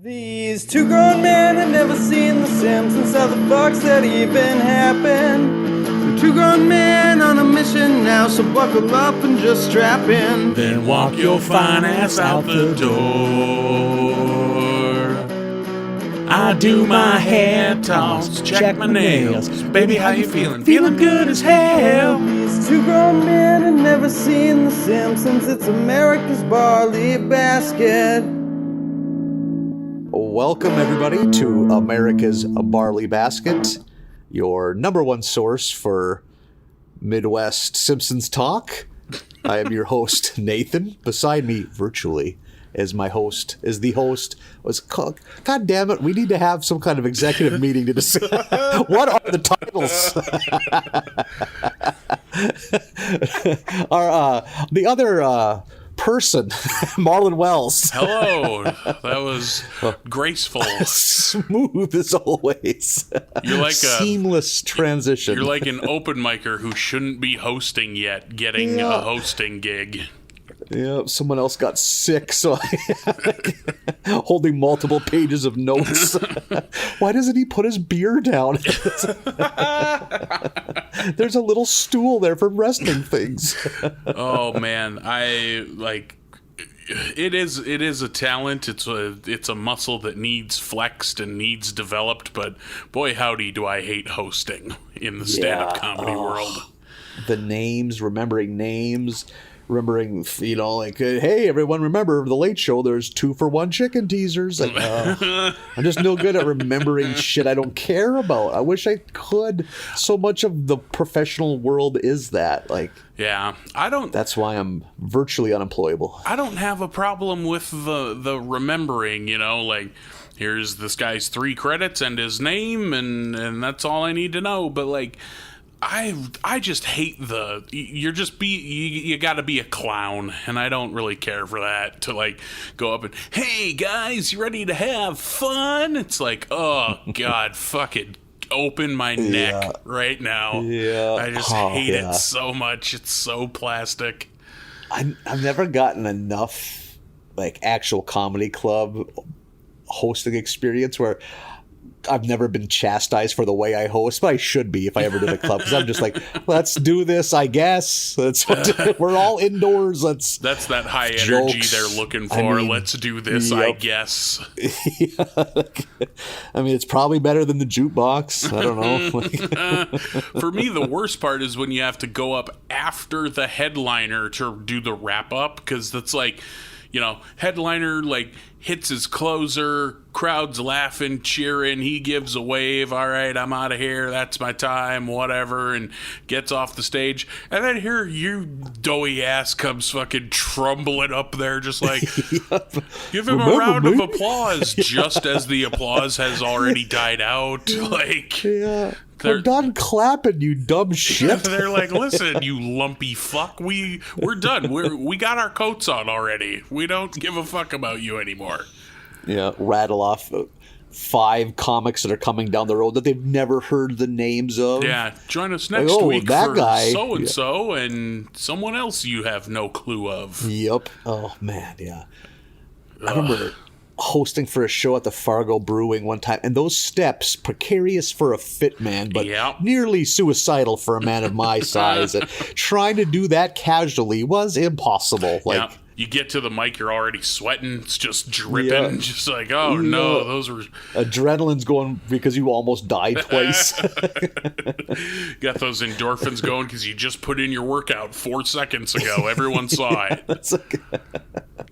These two grown men had never seen The Simpsons. How the fuck's that even happen? We're two grown men on a mission now, so buckle up and just strap in. Then walk your fine ass out the door. I do my hair toss, check my nails. Baby, how you feeling? Feeling good as hell. These two grown men had never seen The Simpsons. It's America's barley basket. Welcome, everybody, to America's Barley Basket, your number one source for Midwest Simpsons talk. I am your host, Nathan. Beside me, virtually, is the host. God damn it, we need to have some kind of executive meeting to decide what are the titles. The other person, Marlin Wells. Hello. That was graceful. Smooth as always. You're like seamless transition. You're like an open micer who shouldn't be hosting yet, getting a hosting gig. Yeah, someone else got sick, so holding multiple pages of notes. Why doesn't he put his beer down? There's a little stool there for resting things. Oh man, it is a talent. It's a muscle that needs flexed and needs developed. But boy, howdy, do I hate hosting in the stand-up comedy world. The names, remembering names. Remembering, hey, everyone, remember the Late Show, there's 2-for-1 chicken teasers. And, I'm just no good at remembering shit I don't care about. I wish I could. So much of the professional world is that. Yeah, I don't... That's why I'm virtually unemployable. I don't have a problem with the remembering, here's this guy's 3 credits and his name, and that's all I need to know. But, I just hate you gotta be a clown, and I don't really care for that, to go up and, hey guys, you ready to have fun? It's like, oh god, fucking open my neck right now. Yeah. I just hate it so much. It's so plastic. I've never gotten enough actual comedy club hosting experience where I've never been chastised for the way I host, but I should be if I ever did a club, because I'm just like, let's do this, I guess. We're all indoors. That's that high jokes. Energy they're looking for. Let's do this, yep. I guess. It's probably better than the jukebox. I don't know. For me, the worst part is when you have to go up after the headliner to do the wrap up, because that's headliner hits his closer, crowd's laughing, cheering, he gives a wave, all right, I'm out of here, that's my time, whatever, and gets off the stage, and then here you doughy ass comes fucking trumbling up there, just give him a round of applause, just as the applause has already died out. We're done clapping, you dumb shit. They're like, listen, you lumpy fuck, we're done. We got our coats on already. We don't give a fuck about you anymore. Yeah, rattle off 5 comics that are coming down the road that they've never heard the names of. Yeah, join us next week that for guy. So-and-so and someone else you have no clue of. Yep. Oh, man, yeah. I remember hosting for a show at the Fargo Brewing one time, and those steps, precarious for a fit man, but nearly suicidal for a man of my size. And trying to do that casually was impossible. You get to the mic, you're already sweating. It's just dripping. Just no, those were... Adrenaline's going because you almost died twice. Got those endorphins going because you just put in your workout 4 seconds ago. Everyone saw it.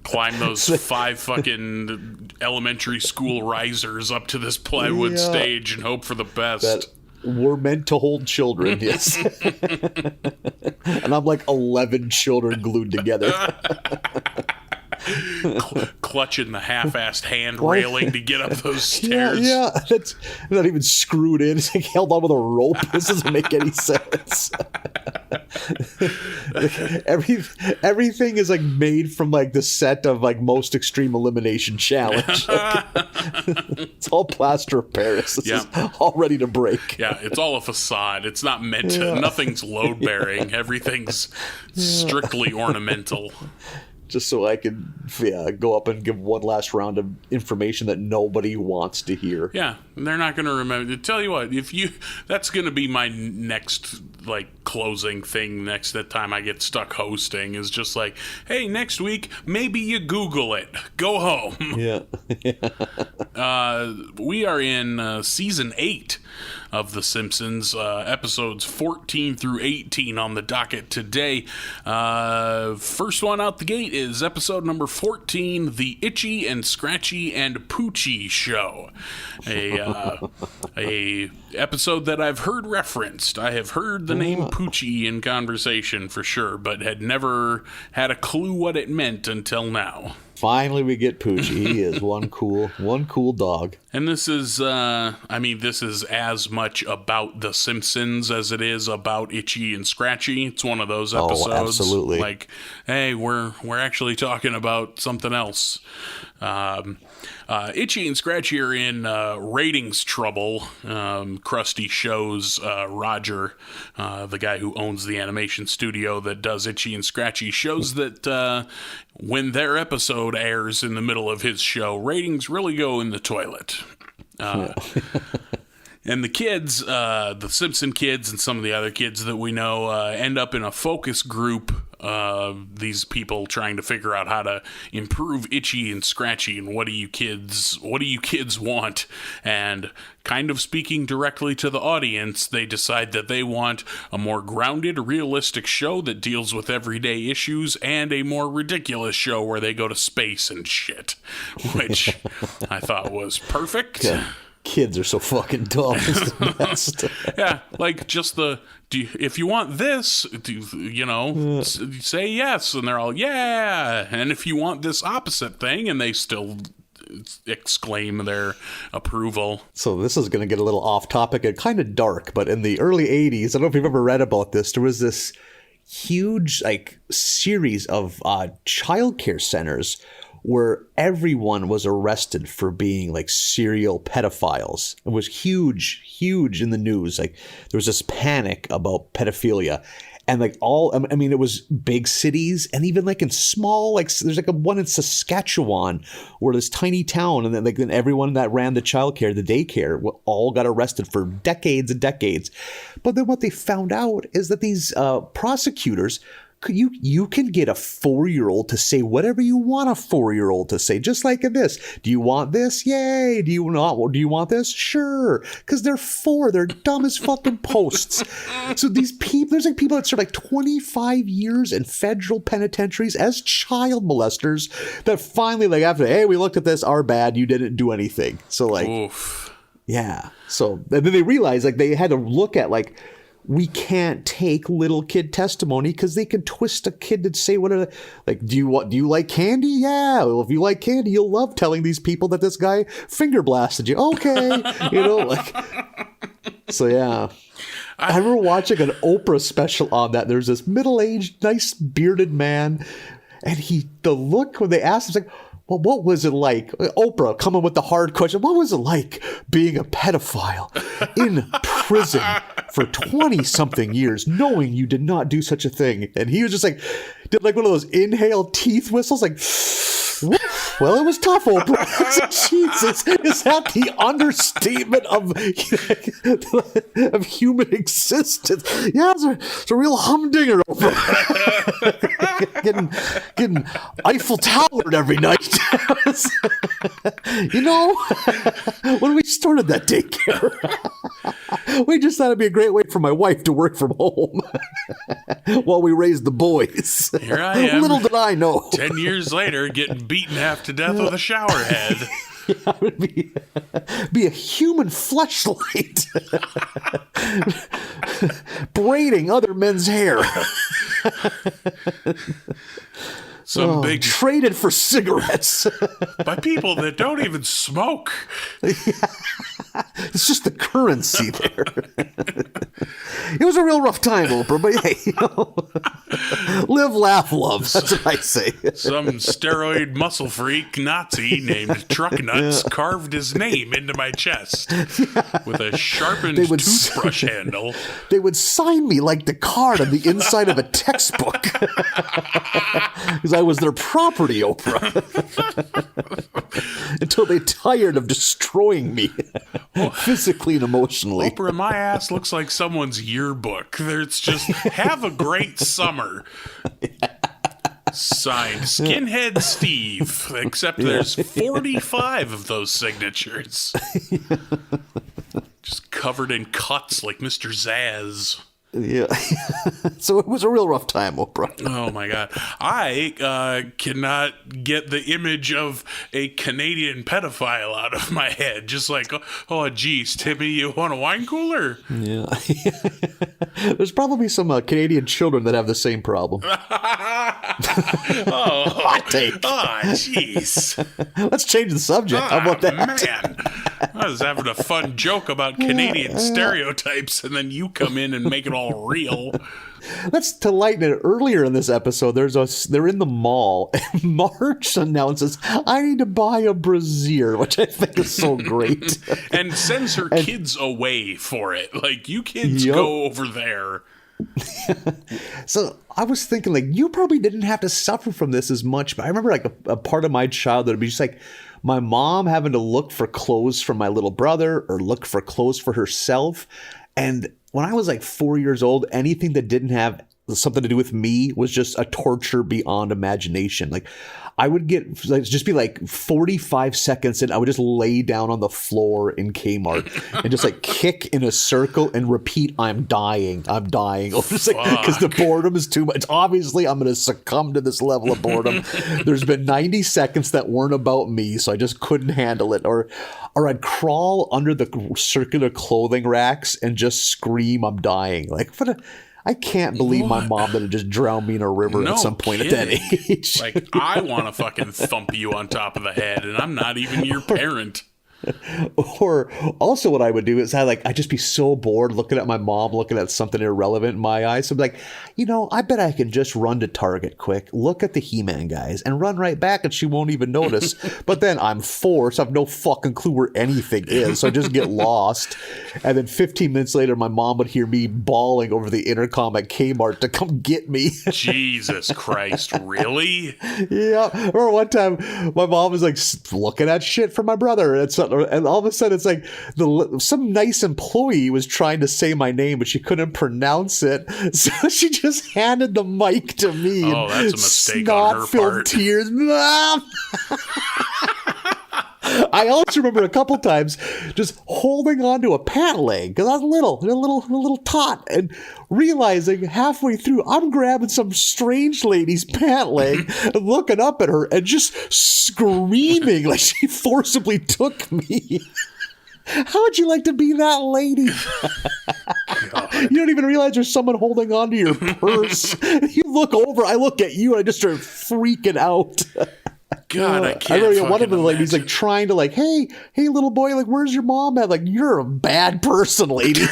Climb those 5 fucking elementary school risers up to this plywood stage and hope for the best. That we're meant to hold children, yes. And I'm 11 children glued together. Clutching the half-assed hand railing to get up those stairs. Yeah, that's not even screwed in. It's held on with a rope. This doesn't make any sense. Everything is made from the set of Most Extreme Elimination Challenge. It's all plaster of Paris. This is all ready to break. Yeah, it's all a facade. It's not meant to. Nothing's load bearing. Everything's strictly ornamental. just so I could go up and give one last round of information that nobody wants to hear. Yeah, they're not going to remember. Tell you what, that's going to be my next closing thing next time I get stuck hosting is just like, hey, next week maybe you Google it. Go home. Yeah. We are in season 8 of The Simpsons, episodes 14 through 18 on the docket today. First one out the gate is episode number 14, The Itchy and Scratchy and Poochie Show. A episode that I've heard referenced. I have heard the name Poochie in conversation for sure, but had never had a clue what it meant until now. Finally, we get Poochie. He is one cool dog. And this is, this is as much about The Simpsons as it is about Itchy and Scratchy. It's one of those episodes. Oh, absolutely. Like, hey, we're actually talking about something else. Itchy and Scratchy are in ratings trouble. Krusty shows Roger, the guy who owns the animation studio that does Itchy and Scratchy, shows that when their episode airs in the middle of his show, ratings really go in the toilet. And the kids, the Simpson kids and some of the other kids that we know end up in a focus group. These people trying to figure out how to improve Itchy and Scratchy and what do you kids want? And kind of speaking directly to the audience, they decide that they want a more grounded, realistic show that deals with everyday issues and a more ridiculous show where they go to space and shit, which I thought was perfect. Yeah. Kids are so fucking dumb. It's the best. Yeah, just if you want this, say yes, and they're all yeah. And if you want this opposite thing, and they still exclaim their approval. So this is going to get a little off topic and kind of dark, but in the early 80s, I don't know if you've ever read about this, there was this huge series of childcare centers where everyone was arrested for being serial pedophiles. It was huge in the news. There was this panic about pedophilia. And it was big cities and even in small, there's one in Saskatchewan where this tiny town, and then everyone that ran the childcare, the daycare, all got arrested for decades and decades. But then what they found out is that these prosecutors, you can get a 4-year-old to say whatever you want a 4-year-old to say, just like in this. Do you want this? Yay. Do you want this? Sure. Because they're 4. They're dumb as fucking posts. So these people, there's people that serve 25 years in federal penitentiaries as child molesters that finally after, hey, we looked at this, our bad, you didn't do anything. So oof. Yeah. So and then they realized they had to look at we can't take little kid testimony because they can twist a kid to say whatever. Do you like candy? Yeah. Well, if you like candy, you'll love telling these people that this guy finger blasted you. Okay. So yeah. I remember watching an Oprah special on that. There's this middle-aged, nice bearded man, and the look when they asked him, well, what was it like? Oprah coming with the hard question. What was it like being a pedophile in prison for 20-something years, knowing you did not do such a thing? And he was just did one of those inhale teeth whistles, well, it was tough, Oprah. Jesus, is that the understatement of human existence? Yeah, it's a real humdinger, Oprah. getting Eiffel Towered every night. When we started that daycare, we just thought it'd be a great way for my wife to work from home while we raised the boys. Here I am. Little did I know. 10 years later, getting beaten half to death with a shower head. I would be a human fleshlight braiding other men's hair. Big traded for cigarettes by people that don't even smoke. It's just the currency there. It was a real rough time, Oprah, but hey, live, laugh, love. That's what I say. Some steroid muscle freak Nazi named Truck Nuts carved his name into my chest with a sharpened toothbrush handle. They would sign me like the card on the inside of a textbook. Because I was their property, Oprah. Until they tired of destroying me physically and emotionally. Oprah, my ass looks like someone's yearbook. It's just, have a great summer. Signed, Skinhead Steve. Except there's 45 of those signatures. Just covered in cuts like Mr. Zaz. Yeah. So it was a real rough time, Oprah. Oh my God. I cannot get the image of a Canadian pedophile out of my head. Just like, oh, geez, Timmy, you want a wine cooler? Yeah. There's probably some Canadian children that have the same problem. Hot take. Oh, jeez. Let's change the subject. How about that? Man. I was having a fun joke about Canadian stereotypes, and then you come in and make it all real. That's to lighten it. Earlier in this episode, they're in the mall, and Marge announces, "I need to buy a brassiere," which I think is so great, and sends her kids away for it. Like, you kids go over there. So I was thinking, like, you probably didn't have to suffer from this as much, but I remember, like, a part of my childhood would be just like my mom having to look for clothes for my little brother or look for clothes for herself. And when I was like 4 years old, anything that didn't have something to do with me was just a torture beyond imagination. Like, I would get, like, just be like 45 seconds and I would just lay down on the floor in Kmart and just like kick in a circle and repeat, I'm dying. Because the boredom is too much. Obviously, I'm going to succumb to this level of boredom. There's been 90 seconds that weren't about me, so I just couldn't handle it. Or I'd crawl under the circular clothing racks and just scream, I'm dying. Like, I can't believe my mom that had just drowned me in a river at some point at that age. Like, I want to fucking thump you on top of the head, and I'm not even your parent. Or also what I would do is I'd just be so bored looking at my mom looking at something irrelevant in my eyes. So I'd be like, I bet I can just run to Target quick, look at the He-Man guys, and run right back and she won't even notice. But then I'm 4, so I have no fucking clue where anything is. So I just get lost. And then 15 minutes later, my mom would hear me bawling over the intercom at Kmart to come get me. Jesus Christ, really? Yeah. Or one time, my mom was like looking at shit for my brother. And all of a sudden, it's like some nice employee was trying to say my name, but she couldn't pronounce it. So she just handed the mic to me. Oh, that's a mistake on her part. Tears. Mom! I also remember a couple times just holding onto a pant leg because I was a little tot, and realizing halfway through I'm grabbing some strange lady's pant leg and looking up at her and just screaming like she forcibly took me. How would you like to be that lady? You don't even realize there's someone holding onto your purse. You look over, I look at you, and I just start freaking out. God, I can't. I remember one of the ladies like trying to like, hey, little boy, like, where's your mom at? Like, you're a bad person, lady.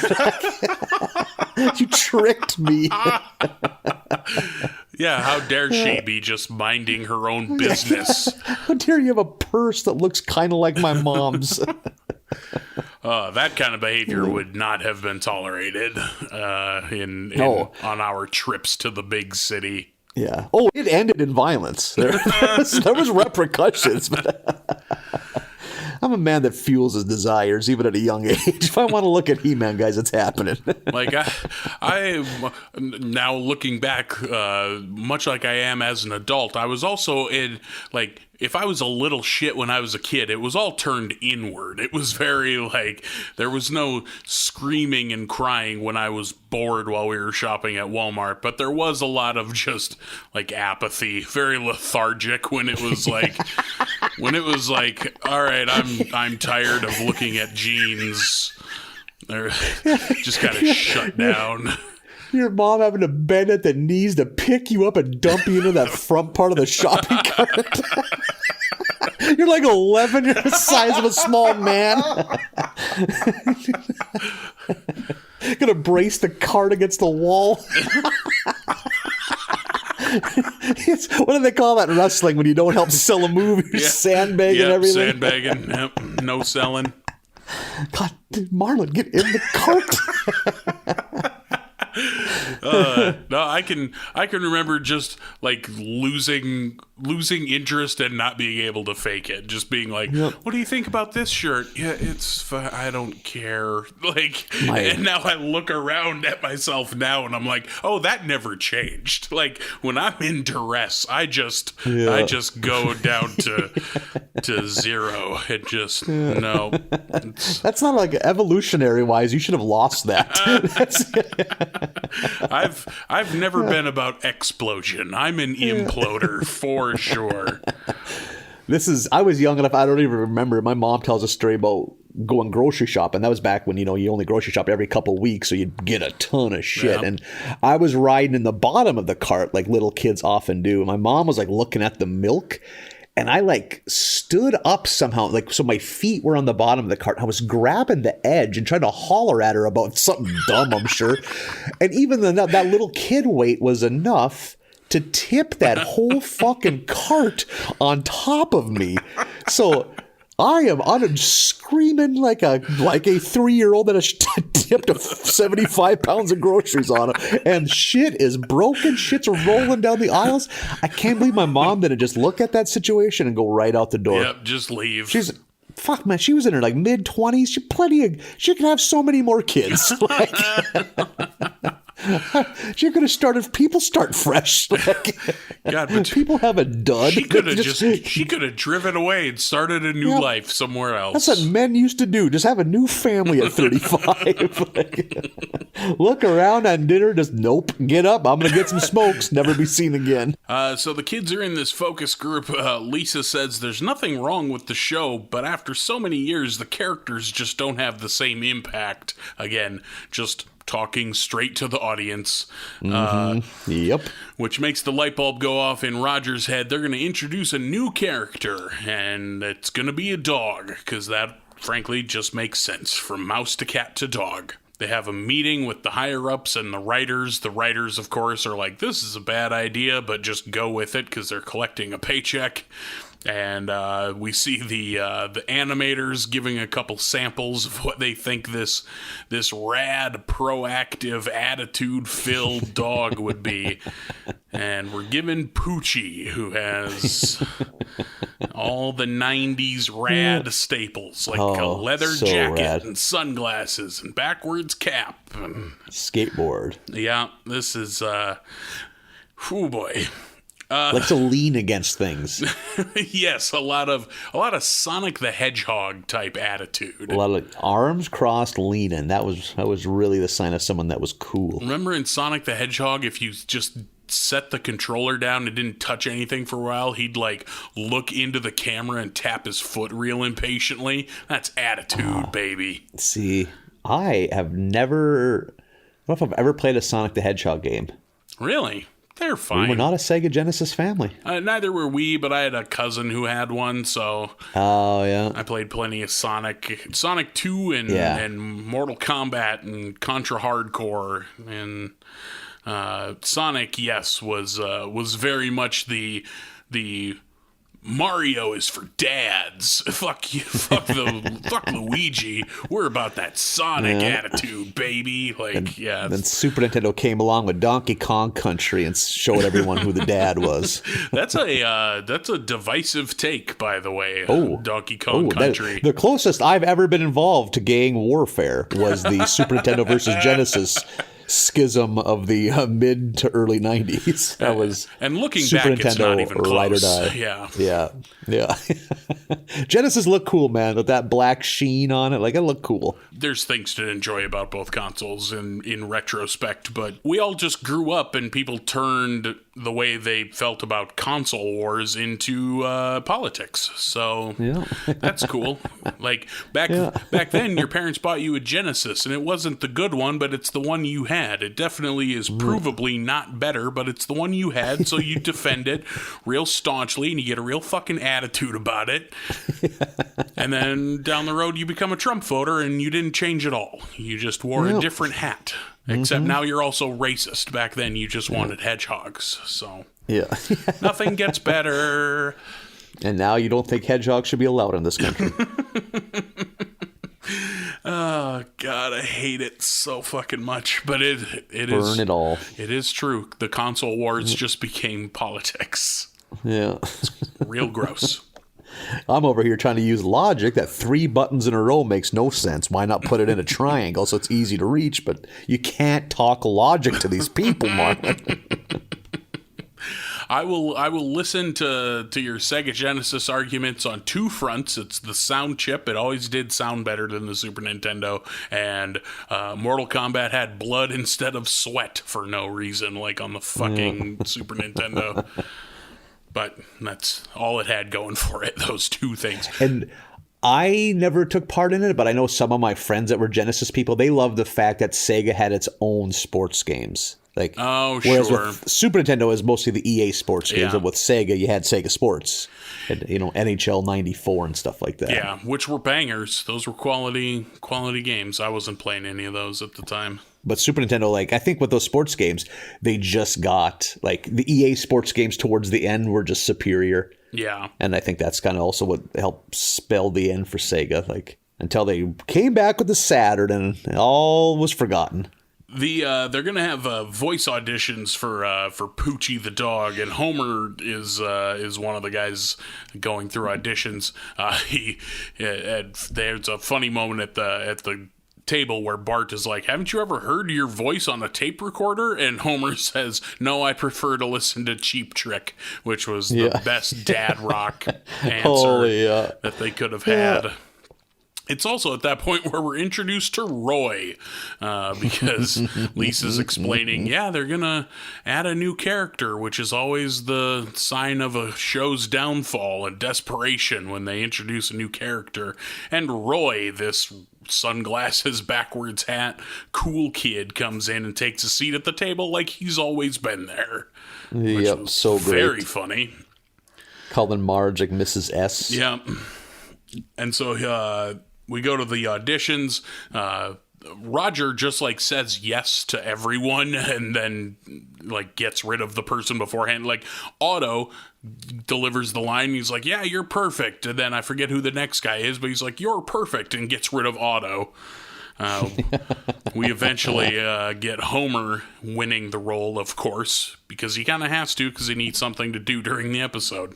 You tricked me. Yeah, how dare she be just minding her own business? How dare you have a purse that looks kind of like my mom's? That kind of behavior would not have been tolerated on our trips to the big city. Yeah. Oh, it ended in violence. There was repercussions, but I'm a man that fuels his desires even at a young age. If I want to look at He-Man guys, it's happening. Like, I now looking back, much like I am as an adult, I was also in, like, if I was a little shit when I was a kid, it was all turned inward. It was very, like, there was no screaming and crying when I was bored while we were shopping at Walmart, but there was a lot of just, like, apathy, very lethargic when it was like, all right, I'm tired of looking at jeans. They're just kind of shut down. Your mom having to bend at the knees to pick you up and dump you into that front part of the shopping cart. You're like 11. You're the size of a small man. Gonna brace the cart against the wall. What do they call that in wrestling when you don't help sell a move? You're sandbagging everything. Sandbagging. Yep. No selling. God, dude, Marlin, get in the cart. No, I can remember just like losing interest and not being able to fake it. Just being like, what do you think about this shirt? Yeah, it's I don't care. Like, and now I look around at myself now and I'm like, oh, that never changed. Like when I'm in duress, I just go down to zero. It just no. That's not like evolutionary wise. You should have lost that. I've never been about explosion. I'm an imploder for sure. I was young enough, I don't even remember. My mom tells a story about going grocery shopping. That was back when, you only grocery shop every couple of weeks, so you'd get a ton of shit. Yeah. And I was riding in the bottom of the cart like little kids often do. My mom was like looking at the milk. And I like stood up somehow, like so my feet were on the bottom of the cart. I was grabbing the edge and trying to holler at her about something dumb, I'm sure. And even that little kid weight was enough to tip that whole fucking cart on top of me. So I'm screaming like a 3-year-old that has tipped 75 pounds of groceries on him, and shit is broken. Shit's rolling down the aisles. I can't believe my mom didn't just look at that situation and go right out the door. Yep, just leave. Fuck, man. She was in her like mid-20s. She could have so many more kids. She could have started. People start fresh. God, but people have a dud. She could have driven away and started a new life somewhere else. That's what men used to do. Just have a new family at 35. Look around at dinner. Just nope. Get up. I'm gonna get some smokes. Never be seen again. So the kids are in this focus group. Lisa says there's nothing wrong with the show, but after so many years, the characters just don't have the same impact. Again, just talking straight to the audience. Yep. Which makes the light bulb go off in Roger's head. They're going to introduce a new character, and it's going to be a dog, because that, frankly, just makes sense. From mouse to cat to dog. They have a meeting with the higher-ups and the writers. The writers, of course, are like, this is a bad idea, but just go with it, because they're collecting a paycheck. And we see the animators giving a couple samples of what they think this rad, proactive, attitude-filled dog would be. And we're given Poochie, who has all the 90s rad staples, like a leather jacket rad. And sunglasses and backwards cap. And, skateboard. Yeah, this is... oh, boy. Like to lean against things. Yes, a lot of Sonic the Hedgehog type attitude. A lot of arms crossed, leaning. That was really the sign of someone that was cool. Remember in Sonic the Hedgehog, if you just set the controller down and didn't touch anything for a while, he'd like look into the camera and tap his foot real impatiently. That's attitude, baby. See, I don't know if I've ever played a Sonic the Hedgehog game. Really? They're fine. We were not a Sega Genesis family. Neither were we, but I had a cousin who had one, so... Oh, yeah. I played plenty of Sonic 2 and Mortal Kombat and Contra Hardcore. And Sonic, yes, was very much the Mario is for dads. Fuck you. Fuck Luigi. We're about that Sonic attitude, baby. Then Super Nintendo came along with Donkey Kong Country and showed everyone who the dad was. That's a divisive take, by the way. Donkey Kong Country. The closest I've ever been involved to gang warfare was the Super Nintendo versus Genesis schism of the mid to early 90s. That was and looking Super back, Nintendo, it's not even close. Ride or die. Yeah. Genesis looked cool, man, with that black sheen on it. Like, it looked cool. There's things to enjoy about both consoles in retrospect, but we all just grew up and people turned the way they felt about console wars into politics. So that's cool. Like back then, your parents bought you a Genesis, and it wasn't the good one, but it's the one you had. It definitely is provably not better, but it's the one you had, so you defend it real staunchly, and you get a real fucking attitude about it. And then down the road, you become a Trump voter, and you didn't change at all. You just wore a different hat. Except now you're also racist. Back then, you just wanted hedgehogs. So nothing gets better. And now you don't think hedgehogs should be allowed in this country. God. God, I hate it so fucking much. But it is. Burn it all. It is true. The console wars just became politics. Yeah. Real gross. I'm over here trying to use logic that 3 buttons in a row makes no sense. Why not put it in a triangle so it's easy to reach? But you can't talk logic to these people, Marlin. I will listen to your Sega Genesis arguments on 2 fronts. It's the sound chip. It always did sound better than the Super Nintendo. And Mortal Kombat had blood instead of sweat for no reason, like on the fucking Super Nintendo. But that's all it had going for it, those 2 things. And I never took part in it, but I know some of my friends that were Genesis people, they loved the fact that Sega had its own sports games. Like, whereas with Super Nintendo, it was mostly the EA sports games, and with Sega, you had Sega Sports, and, NHL 94 and stuff like that. Yeah, which were bangers. Those were quality games. I wasn't playing any of those at the time. But Super Nintendo, like, I think with those sports games, they just got, like, the EA sports games towards the end were just superior. Yeah. And I think that's kind of also what helped spell the end for Sega, like, until they came back with the Saturn and all was forgotten. They're gonna have voice auditions for Poochie the dog, and Homer is one of the guys going through auditions. There's a funny moment at the table where Bart is like, "Haven't you ever heard your voice on a tape recorder?" And Homer says, "No, I prefer to listen to Cheap Trick," which was the best dad rock answer that they could have had. It's also at that point where we're introduced to Roy, because Lisa's explaining, they're going to add a new character, which is always the sign of a show's downfall and desperation when they introduce a new character. And Roy, this sunglasses, backwards hat, cool kid, comes in and takes a seat at the table like he's always been there. Yep, so great. Very funny. Calling Marge like Mrs. S. Yeah. And so we go to the auditions. Roger just like says yes to everyone and then like gets rid of the person beforehand. Like Otto delivers the line. He's like, "Yeah, you're perfect." And then I forget who the next guy is, but he's like, "You're perfect," and gets rid of Otto. We eventually get Homer winning the role, of course, because he kind of has to, because he needs something to do during the episode.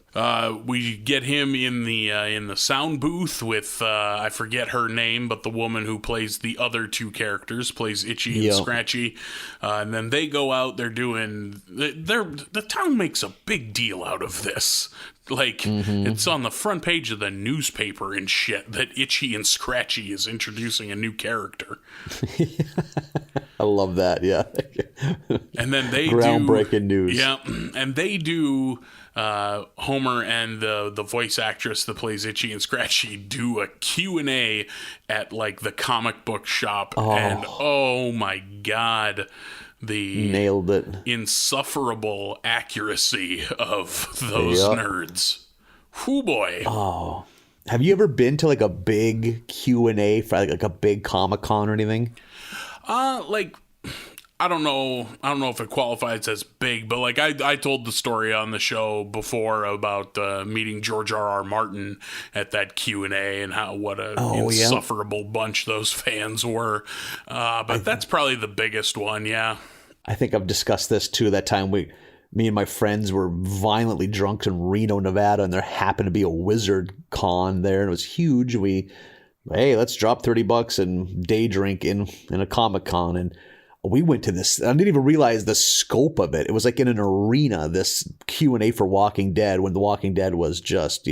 We get him in the sound booth with I forget her name, but the woman who plays the other 2 characters, plays Itchy and Scratchy, and then they go out. They're doing the town makes a big deal out of this. Like, it's on the front page of the newspaper and shit that Itchy and Scratchy is introducing a new character. I love that, yeah. And then they groundbreaking news. Yeah, and they do, Homer and the voice actress that plays Itchy and Scratchy do a Q&A at, like, the comic book shop. And, oh my God, the nailed it. Insufferable accuracy of those nerds. Whoo boy. Oh, have you ever been to like a big Q&A for like a big Comic-Con or anything? Like, I don't know if it qualifies as big, but like I told the story on the show before about meeting George R.R. Martin at that Q&A and what a insufferable bunch those fans were. But that's probably the biggest one, yeah. I think I've discussed this too. That time me and my friends were violently drunk in Reno, Nevada, and there happened to be a Wizard Con there, and it was huge. Hey, let's drop $30 and day drink in a Comic-Con, and we went to this. I didn't even realize the scope of it. It was like in an arena, this Q&A for Walking Dead, when The Walking Dead was just,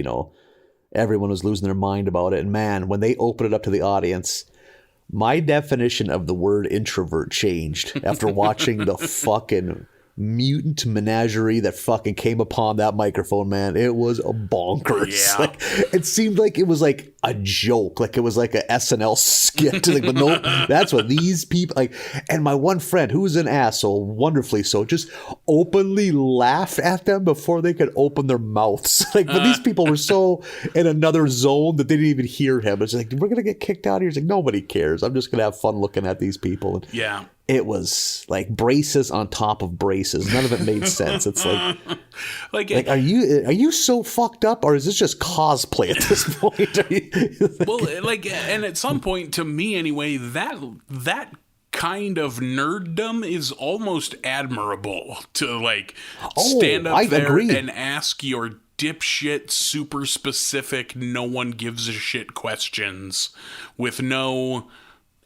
everyone was losing their mind about it. And man, when they opened it up to the audience, my definition of the word introvert changed after watching the fucking mutant menagerie that fucking came upon that microphone, man. It was bonkers. Yeah. Like, it seemed like it was like a joke, like it was like a SNL skit. Like, but no, that's what these people like. And my one friend, who was an asshole, wonderfully so, just openly laughed at them before they could open their mouths. Like, but these people were so in another zone that they didn't even hear him. It's like, we're gonna get kicked out of here. It's like, nobody cares. I'm just gonna have fun looking at these people. And yeah. It was like braces on top of braces. None of it made sense. It's like are you so fucked up, or is this just cosplay at this point? Well, like, and at some point, to me anyway, that kind of nerddom is almost admirable to like stand up there and ask your dipshit, super specific, no one gives a shit questions with no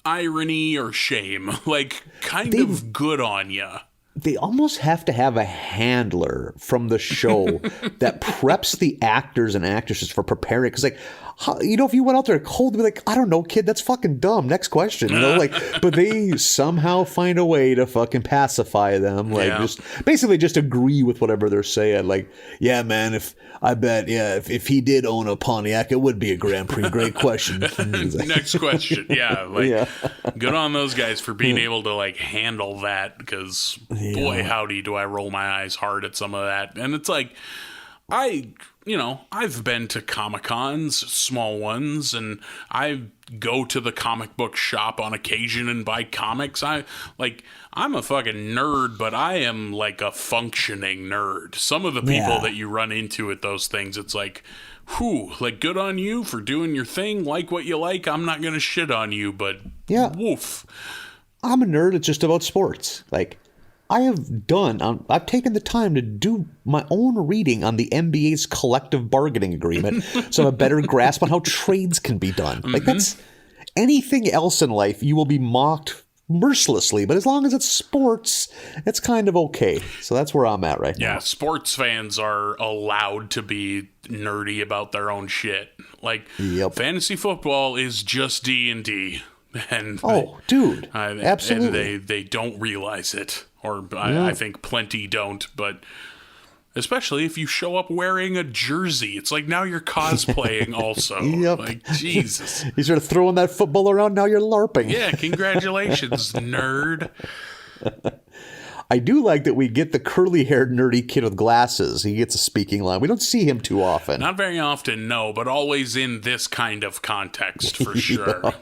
irony or shame. Like, kind of good on ya. They almost have to have a handler from the show that preps the actors and actresses for preparing. Because, like, if you went out there cold, be like, I don't know, kid, that's fucking dumb. Next question, like. But they somehow find a way to fucking pacify them, like, just agree with whatever they're saying. Like, yeah, man, if he did own a Pontiac, it would be a Grand Prix. Great question. Next question, good on those guys for being able to like handle that. Because boy, howdy, do I roll my eyes hard at some of that, and it's like I've been to Comic-Cons, small ones, and I go to the comic book shop on occasion and buy comics. I'm a fucking nerd, but I am like a functioning nerd. Some of the people that you run into at those things, it's like, whew, like, good on you for doing your thing. Like what you like. I'm not going to shit on you, but woof. I'm a nerd. It's just about sports. Like, I've taken the time to do my own reading on the NBA's collective bargaining agreement, so I have a better grasp on how trades can be done. Like, that's anything else in life, you will be mocked mercilessly, but as long as it's sports, it's kind of okay. So that's where I'm at right now. Yeah, sports fans are allowed to be nerdy about their own shit. Like, fantasy football is just D&D. Dude, absolutely. And they don't realize it. Or I think plenty don't, but especially if you show up wearing a jersey. It's like now you're cosplaying also. Like, Jesus. You sort of throwing that football around, now you're LARPing. Yeah, congratulations, nerd. I do like that we get the curly-haired nerdy kid with glasses. He gets a speaking line. We don't see him too often. Not very often, no, but always in this kind of context for sure.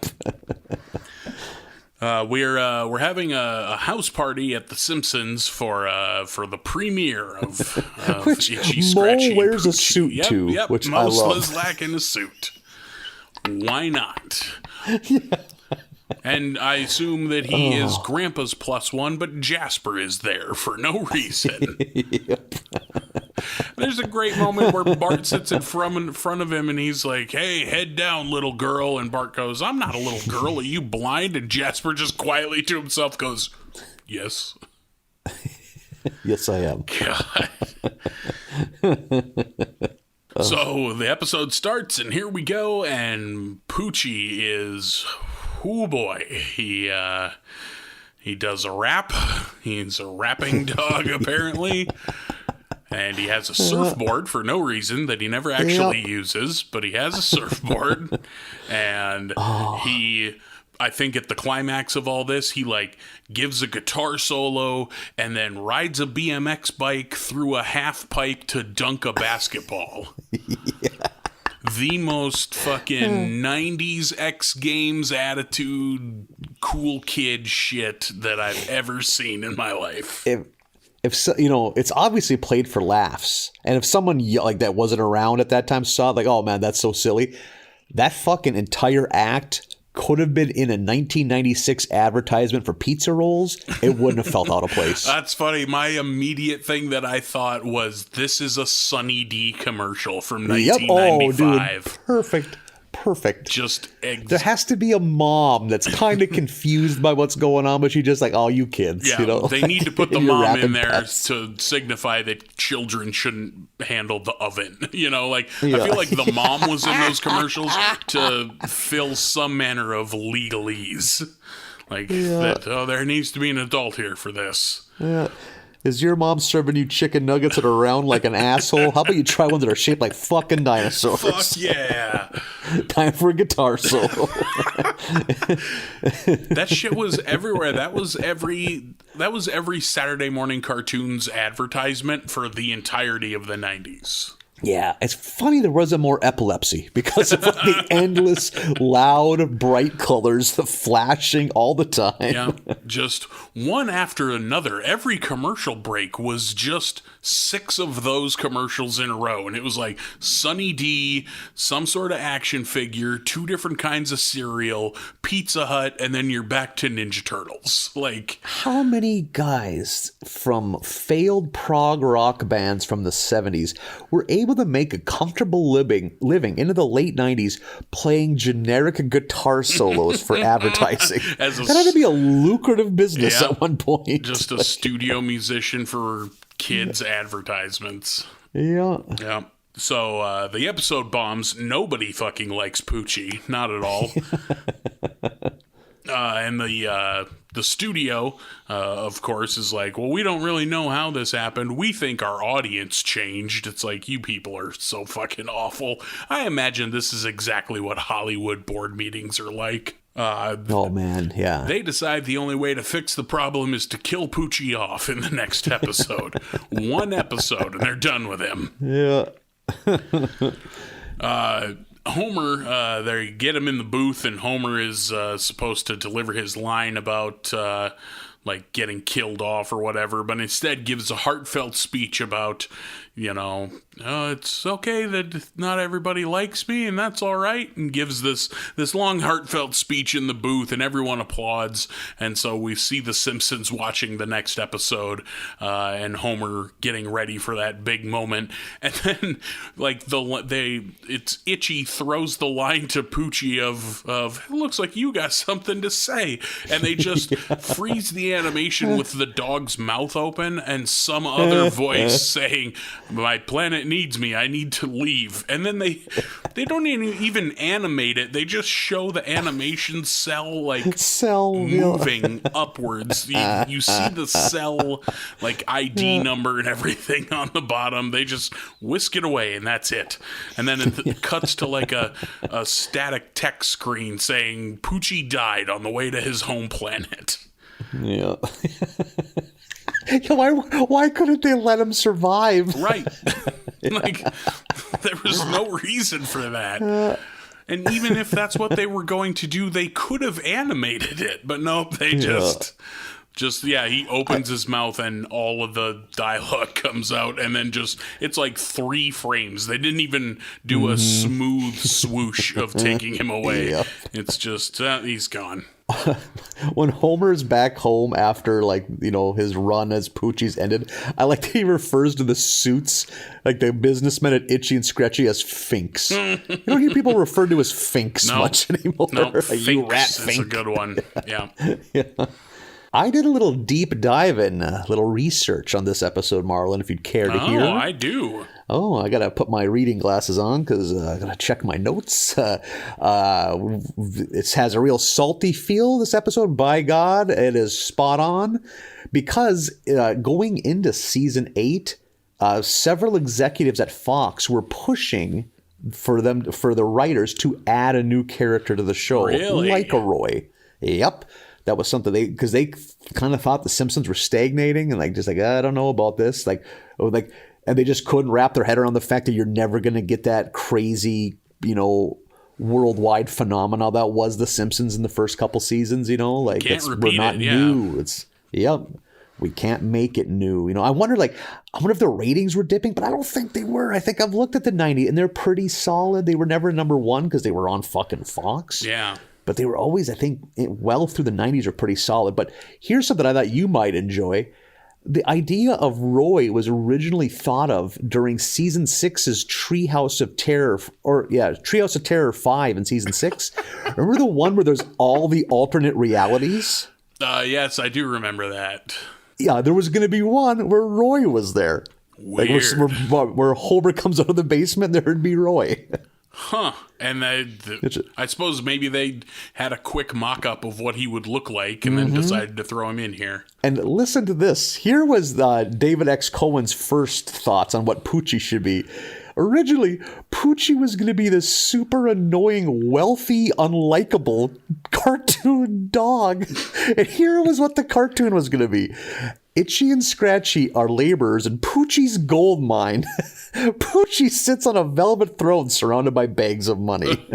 We're having a house party at The Simpsons for the premiere of which Itchy Scratchy Mo wears a suit too, which I love. Mo Slizlak in a suit. Why not? And I assume that he is Grandpa's +1, but Jasper is there for no reason. There's a great moment where Bart sits in front of him and he's like, hey, head down, little girl. And Bart goes, I'm not a little girl. Are you blind? And Jasper just quietly to himself goes, yes. Yes, I am. God. So the episode starts and here we go. And Poochie is... oh boy, he does a rap. He's a rapping dog, apparently. And he has a surfboard for no reason that he never actually uses, but he has a surfboard. And I think at the climax of all this, he like gives a guitar solo and then rides a BMX bike through a half pipe to dunk a basketball. The most fucking 90s X Games attitude, cool kid shit that I've ever seen in my life. If so, it's obviously played for laughs. And if someone like that wasn't around at that time saw it, like, oh man, that's so silly. That fucking entire act could have been in a 1996 advertisement for pizza rolls. It wouldn't have felt out of place. That's funny. My immediate thing that I thought was, this is a Sunny D commercial from 1995. Oh, dude. Perfect. Just there has to be a mom that's kind of confused by what's going on, but she's just like, oh, you kids. Yeah, they need to put the mom in there to signify that children shouldn't handle the oven. I feel like the mom was in those commercials to fill some manner of legalese. There needs to be an adult here for this. Yeah. Is your mom serving you chicken nuggets that are round like an asshole? How about you try ones that are shaped like fucking dinosaurs? Fuck yeah. Time for a guitar solo. That shit was everywhere. That was every Saturday morning cartoons advertisement for the entirety of the 90s. Yeah, it's funny there wasn't more epilepsy because of the endless, loud, bright colors, the flashing all the time. Yeah, just one after another. Every commercial break was just 6 of those commercials in a row. And it was like Sunny D, some sort of action figure, 2 different kinds of cereal, Pizza Hut, and then you're back to Ninja Turtles. Like, how many guys from failed prog rock bands from the 70s were able to make a comfortable living into the late 90s playing generic guitar solos for advertising? That had to be a lucrative business at one point. Just a studio musician for kids' advertisements. Yeah. Yeah. So the episode bombs. Nobody fucking likes Poochie. Not at all. And the studio, of course, is like, well, we don't really know how this happened. We think our audience changed. It's like, you people are so fucking awful. I imagine this is exactly what Hollywood board meetings are like. Oh, man, yeah. They decide the only way to fix the problem is to kill Poochie off in the next episode. One episode, and they're done with him. Yeah. Homer, they get him in the booth, and Homer is supposed to deliver his line about like getting killed off or whatever, but instead gives a heartfelt speech about, it's okay that not everybody likes me, and that's all right, and gives this long heartfelt speech in the booth, and everyone applauds. And so we see the Simpsons watching the next episode, and Homer getting ready for that big moment. And then like it's Itchy throws the line to Poochie of it looks like you got something to say, and they just freeze the animation with the dog's mouth open and some other voice saying, "My planet needs me. I need to leave." And then they don't even animate it. They just show the animation cell moving upwards. You see the cell like ID number and everything on the bottom. They just whisk it away, and that's it. And then it cuts to like a static text screen saying Poochie died on the way to his home planet. Yeah. Why couldn't they let him survive? Right. Like, there was no reason for that. And even if that's what they were going to do, they could have animated it. But nope, they just he opens his mouth and all of the dialogue comes out, and then it's like 3 frames. They didn't even do a smooth swoosh of taking him away. Yep. It's just, he's gone. When Homer's back home after his run as Poochie's ended, I like that he refers to the suits, like the businessmen at Itchy and Scratchy, as finks. You don't hear people referred to as finks much anymore. No, like, you rat Finks is fink. a good one. Yeah. Yeah. I did a little deep dive in, a little research on this episode, Marlin, if you'd care to hear. Oh, I do. Oh, I got to put my reading glasses on because I got to check my notes. It has a real salty feel, this episode. By God, it is spot on. Because going into season 8, several executives at Fox were pushing for the writers to add a new character to the show. Really? Like a Roy. Yep. That was something because they kind of thought the Simpsons were stagnating and I don't know about this. And they just couldn't wrap their head around the fact that you're never going to get that crazy, worldwide phenomena that was the Simpsons in the first couple seasons, like we're not new. We can't make it new. I wonder if the ratings were dipping, but I don't think they were. I think I've looked at the 90s and they're pretty solid. They were never number 1 because they were on fucking Fox. Yeah. But they were always, I think, well through the 90s are pretty solid. But here's something I thought you might enjoy. The idea of Roy was originally thought of during season 6's Treehouse of Terror, Treehouse of Terror 5 in season 6. Remember the one where there's all the alternate realities? Yes, I do remember that. Yeah, there was going to be one where Roy was there. Weird. Where Homer comes out of the basement, there'd be Roy. Huh. And I suppose maybe they had a quick mock-up of what he would look like and then decided to throw him in here. And listen to this. Here was David X. Cohen's first thoughts on what Poochie should be. Originally, Poochie was going to be this super annoying, wealthy, unlikable cartoon dog. And here was what the cartoon was going to be. Itchy and Scratchy are laborers in Poochie's gold mine. Poochie sits on a velvet throne surrounded by bags of money.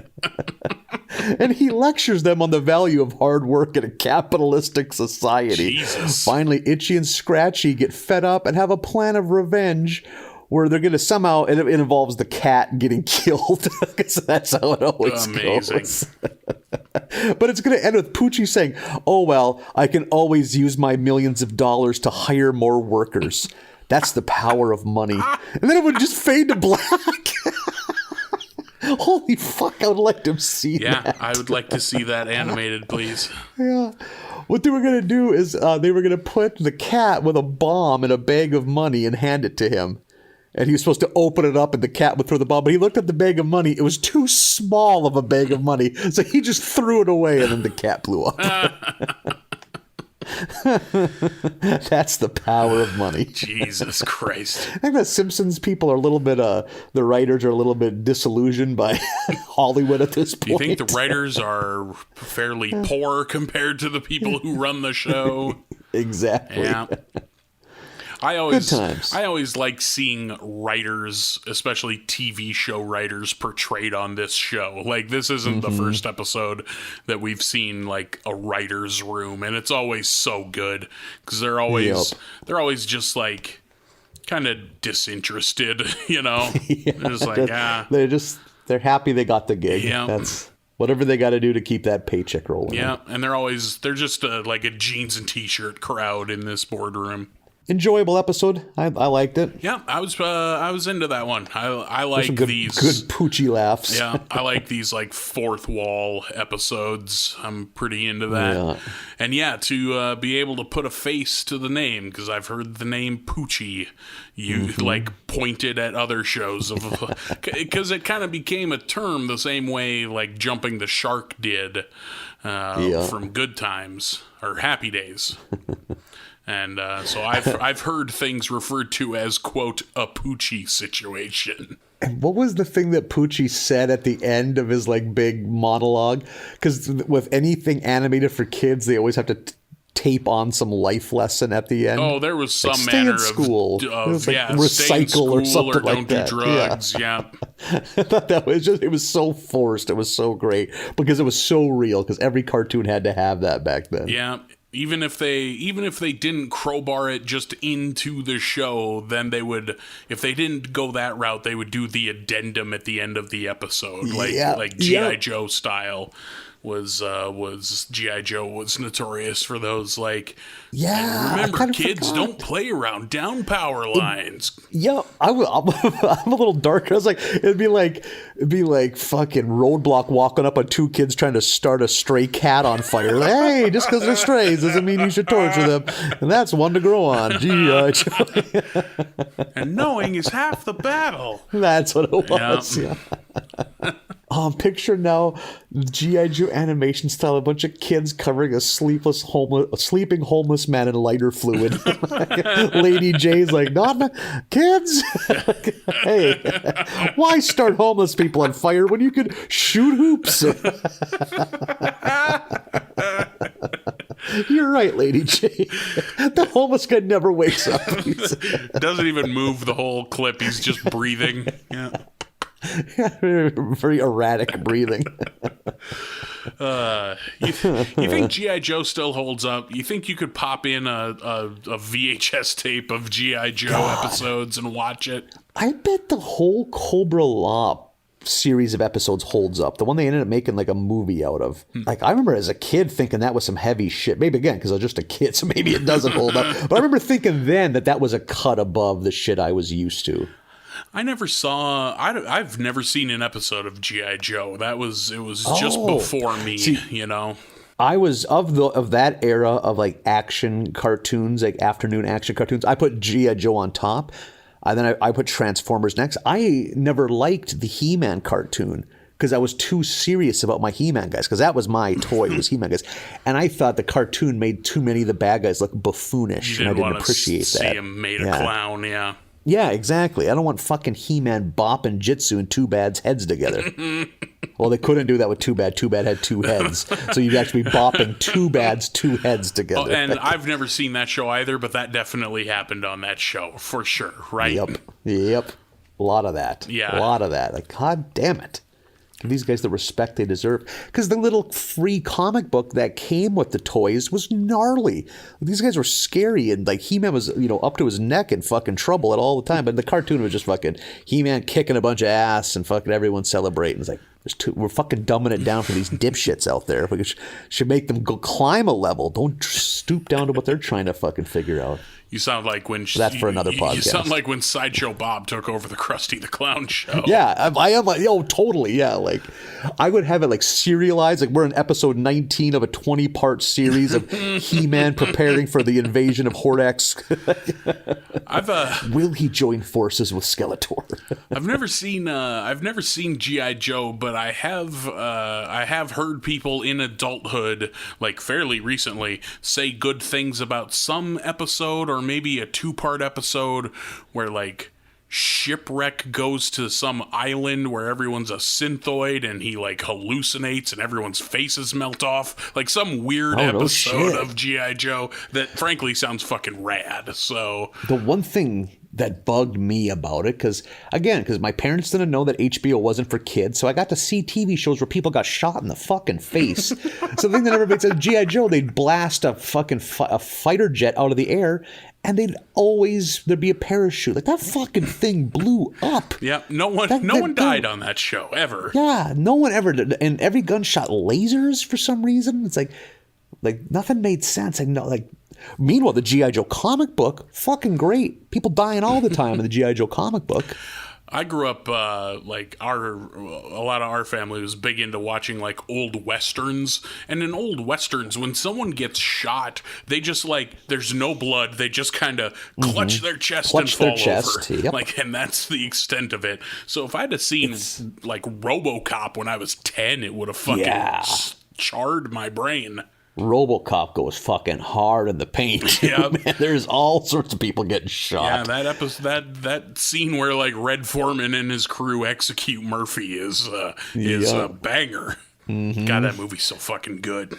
And he lectures them on the value of hard work in a capitalistic society. Jesus. Finally, Itchy and Scratchy get fed up and have a plan of revenge where they're going to somehow, it involves the cat getting killed. Because that's how it always goes. But it's going to end with Poochie saying, oh, well, I can always use my millions of dollars to hire more workers. That's the power of money. And then it would just fade to black. Holy fuck, I would like to see that. Yeah, I would like to see that animated, please. Yeah. What they were going to do is they were going to put the cat with a bomb in a bag of money and hand it to him. And he was supposed to open it up and the cat would throw the bomb. But he looked at the bag of money. It was too small of a bag of money. So he just threw it away and then the cat blew up. That's the power of money. Jesus Christ. I think the Simpsons people are a little bit, the writers are a little bit disillusioned by Hollywood at this point. Do you think the writers are fairly poor compared to the people who run the show? Exactly. Yeah. Good times. I always like seeing writers, especially TV show writers, portrayed on this show. Like, this isn't the first episode that we've seen like a writer's room, and it's always so good because they're always just like kind of disinterested, you know. It's like they're happy they got the gig. Yeah. That's whatever they got to do to keep that paycheck rolling. Yeah, and they're just like a jeans and t-shirt crowd in this boardroom. Enjoyable episode. I liked it. Yeah, I was into that one. I like these good Poochie laughs. Yeah, I like these like fourth wall episodes. I'm pretty into that. Yeah. And yeah, to be able to put a face to the name, because I've heard the name Poochie like pointed at other shows of because it kind of became a term the same way like Jumping the Shark did from Good Times or Happy Days. And so I've heard things referred to as, quote, a Poochie situation. And what was the thing that Poochie said at the end of his like big monologue? Because with anything animated for kids, they always have to tape on some life lesson at the end. Oh, there was some like, manner stay in school. Recycle stay in school or something don't like that. do drugs. Yeah. I thought that was it was so forced. It was so great because it was so real. Because every cartoon had to have that back then. Yeah. Even if they didn't crowbar it just into the show, then they would, if they didn't go that route, they would do the addendum at the end of the episode, like G.I. Joe style. Was G.I. Joe was notorious for those, like, remember, kids don't play around down power lines. I'm a little darker. I was like, it'd be like fucking Roadblock walking up on two kids trying to start a stray cat on fire. Like, hey, just because they're strays doesn't mean you should torture them. And that's one to grow on. G.I. Joe. And knowing is half the battle. That's what it was. Yeah. Picture now G.I. Joe animation style, a bunch of kids covering a sleeping homeless man in lighter fluid. Lady J's like, not kids. Hey, why start homeless people on fire when you could shoot hoops? You're right, Lady J. The homeless guy never wakes up. Doesn't even move the whole clip. He's just breathing. Yeah. Very erratic breathing. You think G.I. Joe still holds up? You think you could pop in a VHS tape of G.I. Joe episodes and watch it? I bet the whole Cobra Law series of episodes holds up. The one they ended up making like a movie out of. Like, I remember as a kid thinking that was some heavy shit. Maybe again because I was just a kid, so maybe it doesn't hold up. But I remember thinking then that was a cut above the shit I was used to. I've never seen an episode of G.I. Joe. It was just before me, you know. I was of that era of like action cartoons, like afternoon action cartoons. I put G.I. Joe on top. And then I put Transformers next. I never liked the He-Man cartoon because I was too serious about my He-Man guys, because that was my toy, was He-Man guys. And I thought the cartoon made too many of the bad guys look buffoonish, and I didn't appreciate that. See him made a clown, yeah. Yeah, exactly. I don't want fucking He-Man bopping Jitsu and Two Bad's heads together. Well, they couldn't do that with Two Bad. Two Bad had two heads. So you'd actually be bopping Two Bad's two heads together. Oh, and I've never seen that show either, but that definitely happened on that show, for sure, right? Yep. A lot of that. Yeah. A lot of that. Like, God damn it. Give these guys the respect they deserve. Because the little free comic book that came with the toys was gnarly. These guys were scary, and like He-Man was, up to his neck in fucking trouble at all the time. But the cartoon was just fucking He-Man kicking a bunch of ass and fucking everyone celebrating. It's like, we're fucking dumbing it down for these dipshits out there. We should make them go climb a level. Don't stoop down to what they're trying to fucking figure out. You sound like when that's for another podcast. You sound like when Sideshow Bob took over the Krusty the Clown show. Yeah, I am. Totally. Yeah, like I would have it like serialized. Like we're in episode 19 of a 20-part series of He-Man preparing for the invasion of Hordax. Will he join forces with Skeletor? I've never seen G.I. Joe, but I have heard people in adulthood, like fairly recently, say good things about some episode or maybe a 2-part episode where like Shipwreck goes to some island where everyone's a synthoid and he like hallucinates and everyone's faces melt off. Like some weird episode of G.I. Joe that frankly sounds fucking rad. So the one thing that bugged me about it, because my parents didn't know that HBO wasn't for kids, so I got to see TV shows where people got shot in the fucking face. So the thing that never makes sense, G.I. Joe, they'd blast a fucking a fighter jet out of the air, and there'd be a parachute. Like, that fucking thing blew up. Yeah, no one died on that show, ever. Yeah, no one ever did. And every gun shot lasers for some reason. It's like nothing made sense. Meanwhile, the G.I. Joe comic book, fucking great. People dying all the time in the G.I. Joe comic book. I grew up, a lot of our family was big into watching, like, old Westerns. And in old Westerns, when someone gets shot, they just, like, there's no blood. They just kind of clutch their chest and fall over. Yep. Like, and that's the extent of it. So if I'd have seen, like, RoboCop when I was 10, it would have fucking charred my brain. RoboCop goes fucking hard in the paint. Yeah, man, there's all sorts of people getting shot. Yeah, that episode, that scene where like Red Foreman and his crew execute Murphy is a banger. Mm-hmm. God, that movie's so fucking good.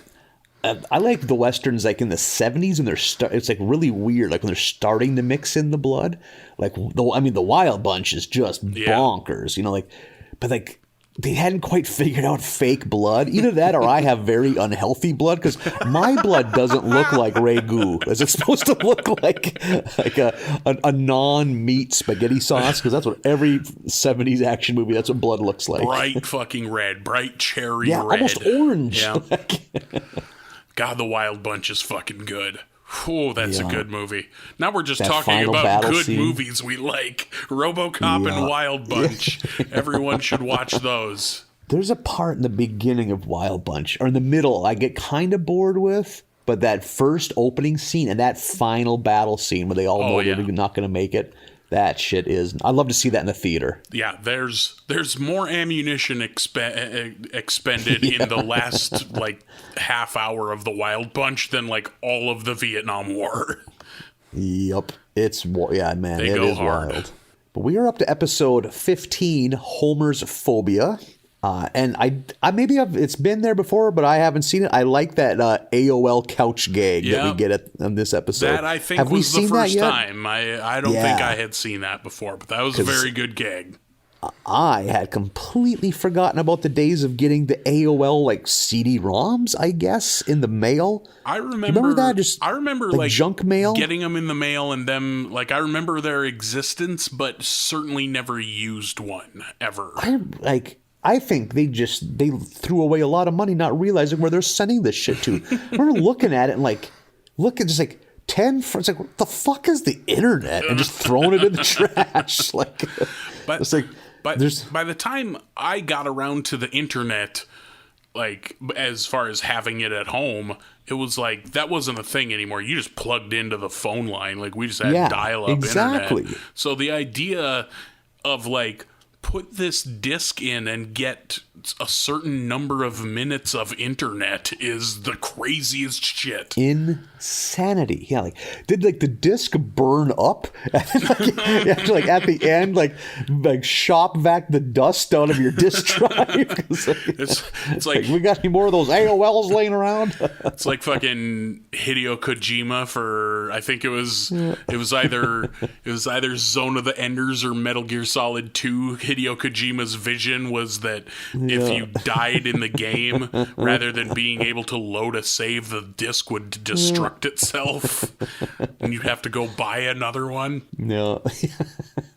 I like the Westerns like in the 70s when it's like really weird, like when they're starting to mix in the blood. Like the Wild Bunch is just bonkers, but like. They hadn't quite figured out fake blood. Either that or I have very unhealthy blood because my blood doesn't look like ragu. Is it supposed to look like a non-meat spaghetti sauce? Because that's what every 70s action movie, that's what blood looks like. Bright fucking red. Bright cherry red. Yeah, almost orange. Yeah. God, the Wild Bunch is fucking good. Oh, that's a good movie. Now we're just talking about good movies we like. RoboCop and Wild Bunch. Everyone should watch those. There's a part in the beginning of Wild Bunch, or in the middle, I get kind of bored with, but that first opening scene and that final battle scene where they all know they're not going to make it, that shit is... I'd love to see that in the theater. Yeah, there's more ammunition expended in the last, like, half hour of the Wild Bunch than, like, all of the Vietnam War. Yep. It is hard. wild. But we are up to episode 15, Homer's Phobia. And it's been there before, but I haven't seen it. I like that AOL couch gag that we get on this episode. That I think was the first time. I don't think I had seen that before, but that was a very good gag. I had completely forgotten about the days of getting the AOL like CD-ROMs, I guess, in the mail. I remember that. I remember like junk mail, getting them in the mail, and them like I remember their existence, but certainly never used one ever. I think they threw away a lot of money not realizing where they're sending this shit to. We're looking at it and just 10 it's like, what the fuck is the internet? And just throwing it in the trash. By the time I got around to the internet, like as far as having it at home, it was like that wasn't a thing anymore. You just plugged into the phone line. Like we just had dial-up internet. So the idea of like put this disc in and get a certain number of minutes of internet is the craziest shit. Insanity. Yeah, like did like the disc burn up? like at the end, like shop vac the dust out of your disc drive. It's like we got any more of those AOLs laying around? It's like fucking Hideo Kojima for I think it was either Zone of the Enders or Metal Gear Solid 2. Hideo Kojima's vision was that if you died in the game, rather than being able to load a save, the disc would destruct itself, and you'd have to go buy another one. No.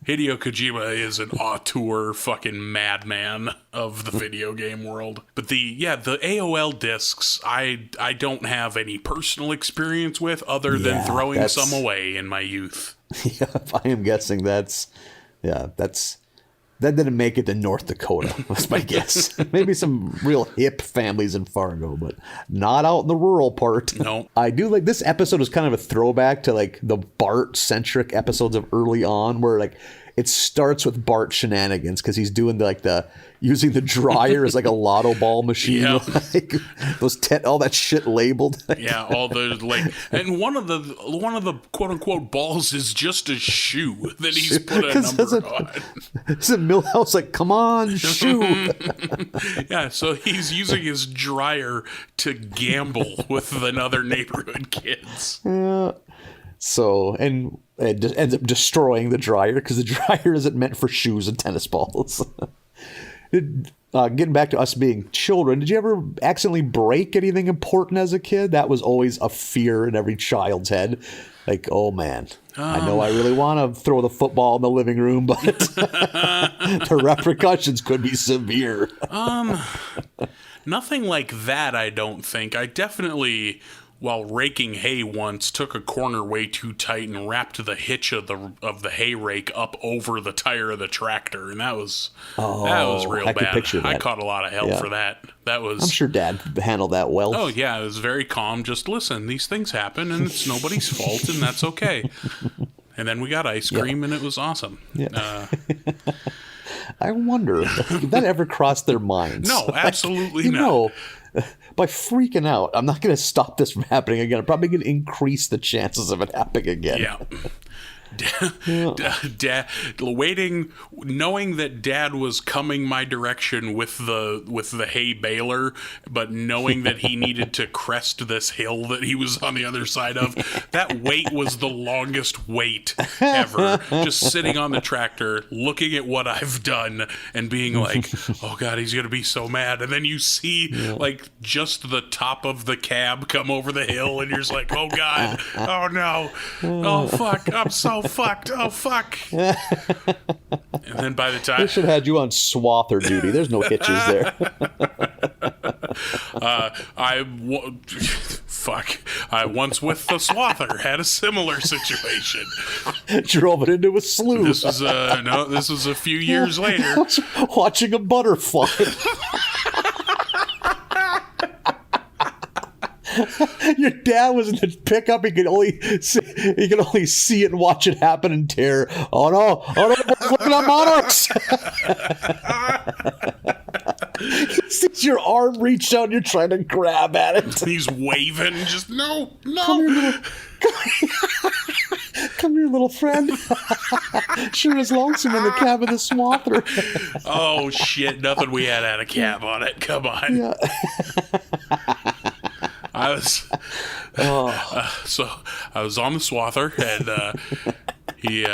Hideo Kojima is an auteur fucking madman of the video game world. But the AOL discs, I don't have any personal experience with other than throwing some away in my youth. Yeah, I am guessing that didn't make it to North Dakota, was my guess. Maybe some real hip families in Fargo, but not out in the rural part. No. I do like this episode is kind of a throwback to like the Bart-centric episodes of early on where like it starts with Bart shenanigans because he's doing using the dryer as like a lotto ball machine. Yeah. Like all that shit labeled. Yeah, all the and one of the quote unquote balls is just a shoe that he's put a number on. It's a Millhouse like, come on, shoe. Yeah, so he's using his dryer to gamble with another neighborhood kids. Yeah. So, and it ends up destroying the dryer because the dryer isn't meant for shoes and tennis balls. Getting back to us being children, did you ever accidentally break anything important as a kid? That was always a fear in every child's head. Like, oh man, I know I really want to throw the football in the living room, but the repercussions could be severe. Nothing like that, I don't think. I definitely, while raking hay once, took a corner way too tight and wrapped the hitch of the hay rake up over the tire of the tractor, and that was real I bad. could picture that. I caught a lot of hell for that. That was. I'm sure Dad handled that well. Oh yeah, it was very calm. Just listen, these things happen, and it's nobody's fault, and that's okay. And then we got ice cream, and it was awesome. Yeah. I wonder if that ever crossed their minds. No, absolutely not. No. By freaking out, I'm not going to stop this from happening again. I'm probably going to increase the chances of it happening again. Yeah. Waiting, knowing that Dad was coming my direction with the hay baler, but knowing that he needed to crest this hill that he was on the other side of, that wait was the longest wait ever. Just sitting on the tractor, looking at what I've done, and being like, "Oh God, he's gonna be so mad." And then you see like just the top of the cab come over the hill, and you're just like, "Oh God, oh no, oh fuck, I'm so fucked. Oh fuck." And then by the time they should have had you on swather duty. There's no hitches there. I once with the swather had a similar situation. Drove it into a slough. This was a few years later. Watching a butterfly. Your dad was in the pickup. He could only see it and watch it happen in terror. Oh no! Look at monarchs! He sees your arm reach out and you're trying to grab at it. He's waving, just no. Come here, little friend. Sure is lonesome in the cab of the swather. Oh shit! Nothing we had a cab on it. Come on. Yeah. I was on the swather, and he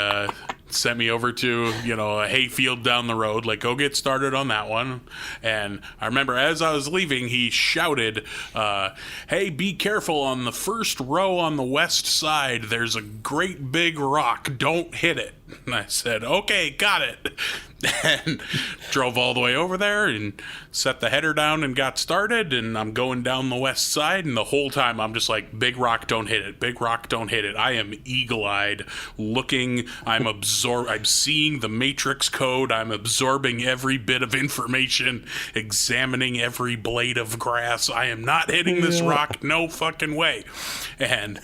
sent me over to a hayfield down the road, like, go get started on that one. And I remember as I was leaving, he shouted, "Hey, be careful on the first row on the west side. There's a great big rock. Don't hit it." And I said, "Okay, got it." And drove all the way over there and set the header down and got started, and I'm going down the west side, and the whole time I'm just like, big rock, don't hit it, big rock, don't hit it. I am eagle-eyed looking. I'm seeing the matrix code. I'm absorbing every bit of information, examining every blade of grass. I am not hitting this rock, no fucking way. And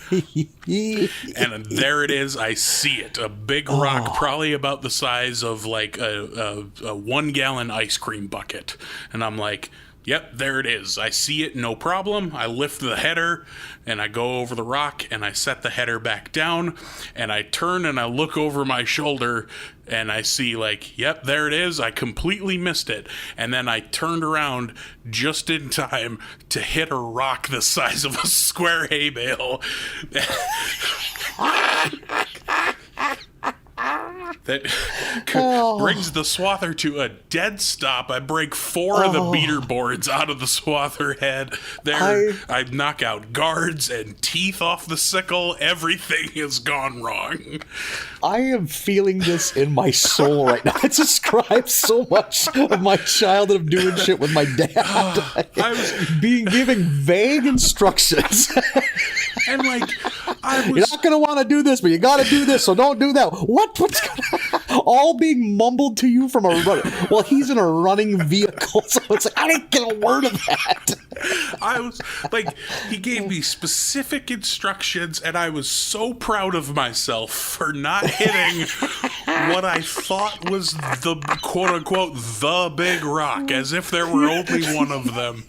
there it is. I see it, a big rock, probably about the size of like a a 1 gallon ice cream bucket. And I'm like, yep, there it is. I see it, no problem. I lift the header and I go over the rock and I set the header back down and I turn and I look over my shoulder and I see like, yep, there it is. I completely missed it. And then I turned around just in time to hit a rock the size of a square hay bale. That brings the swather to a dead stop. I break 4 of the beater boards out of the swather head. I knock out guards and teeth off the sickle. Everything has gone wrong. I am feeling this in my soul right now. It describes so much of my childhood of doing shit with my dad. I was giving vague instructions. And like, I was... You're not going to want to do this, but you got to do this, so don't do that. What's going on? All being mumbled to you from a runner. Well, he's in a running vehicle, so it's like, I didn't get a word of that. I was like, he gave me specific instructions, and I was so proud of myself for not hitting what I thought was the quote-unquote the big rock, as if there were only one of them.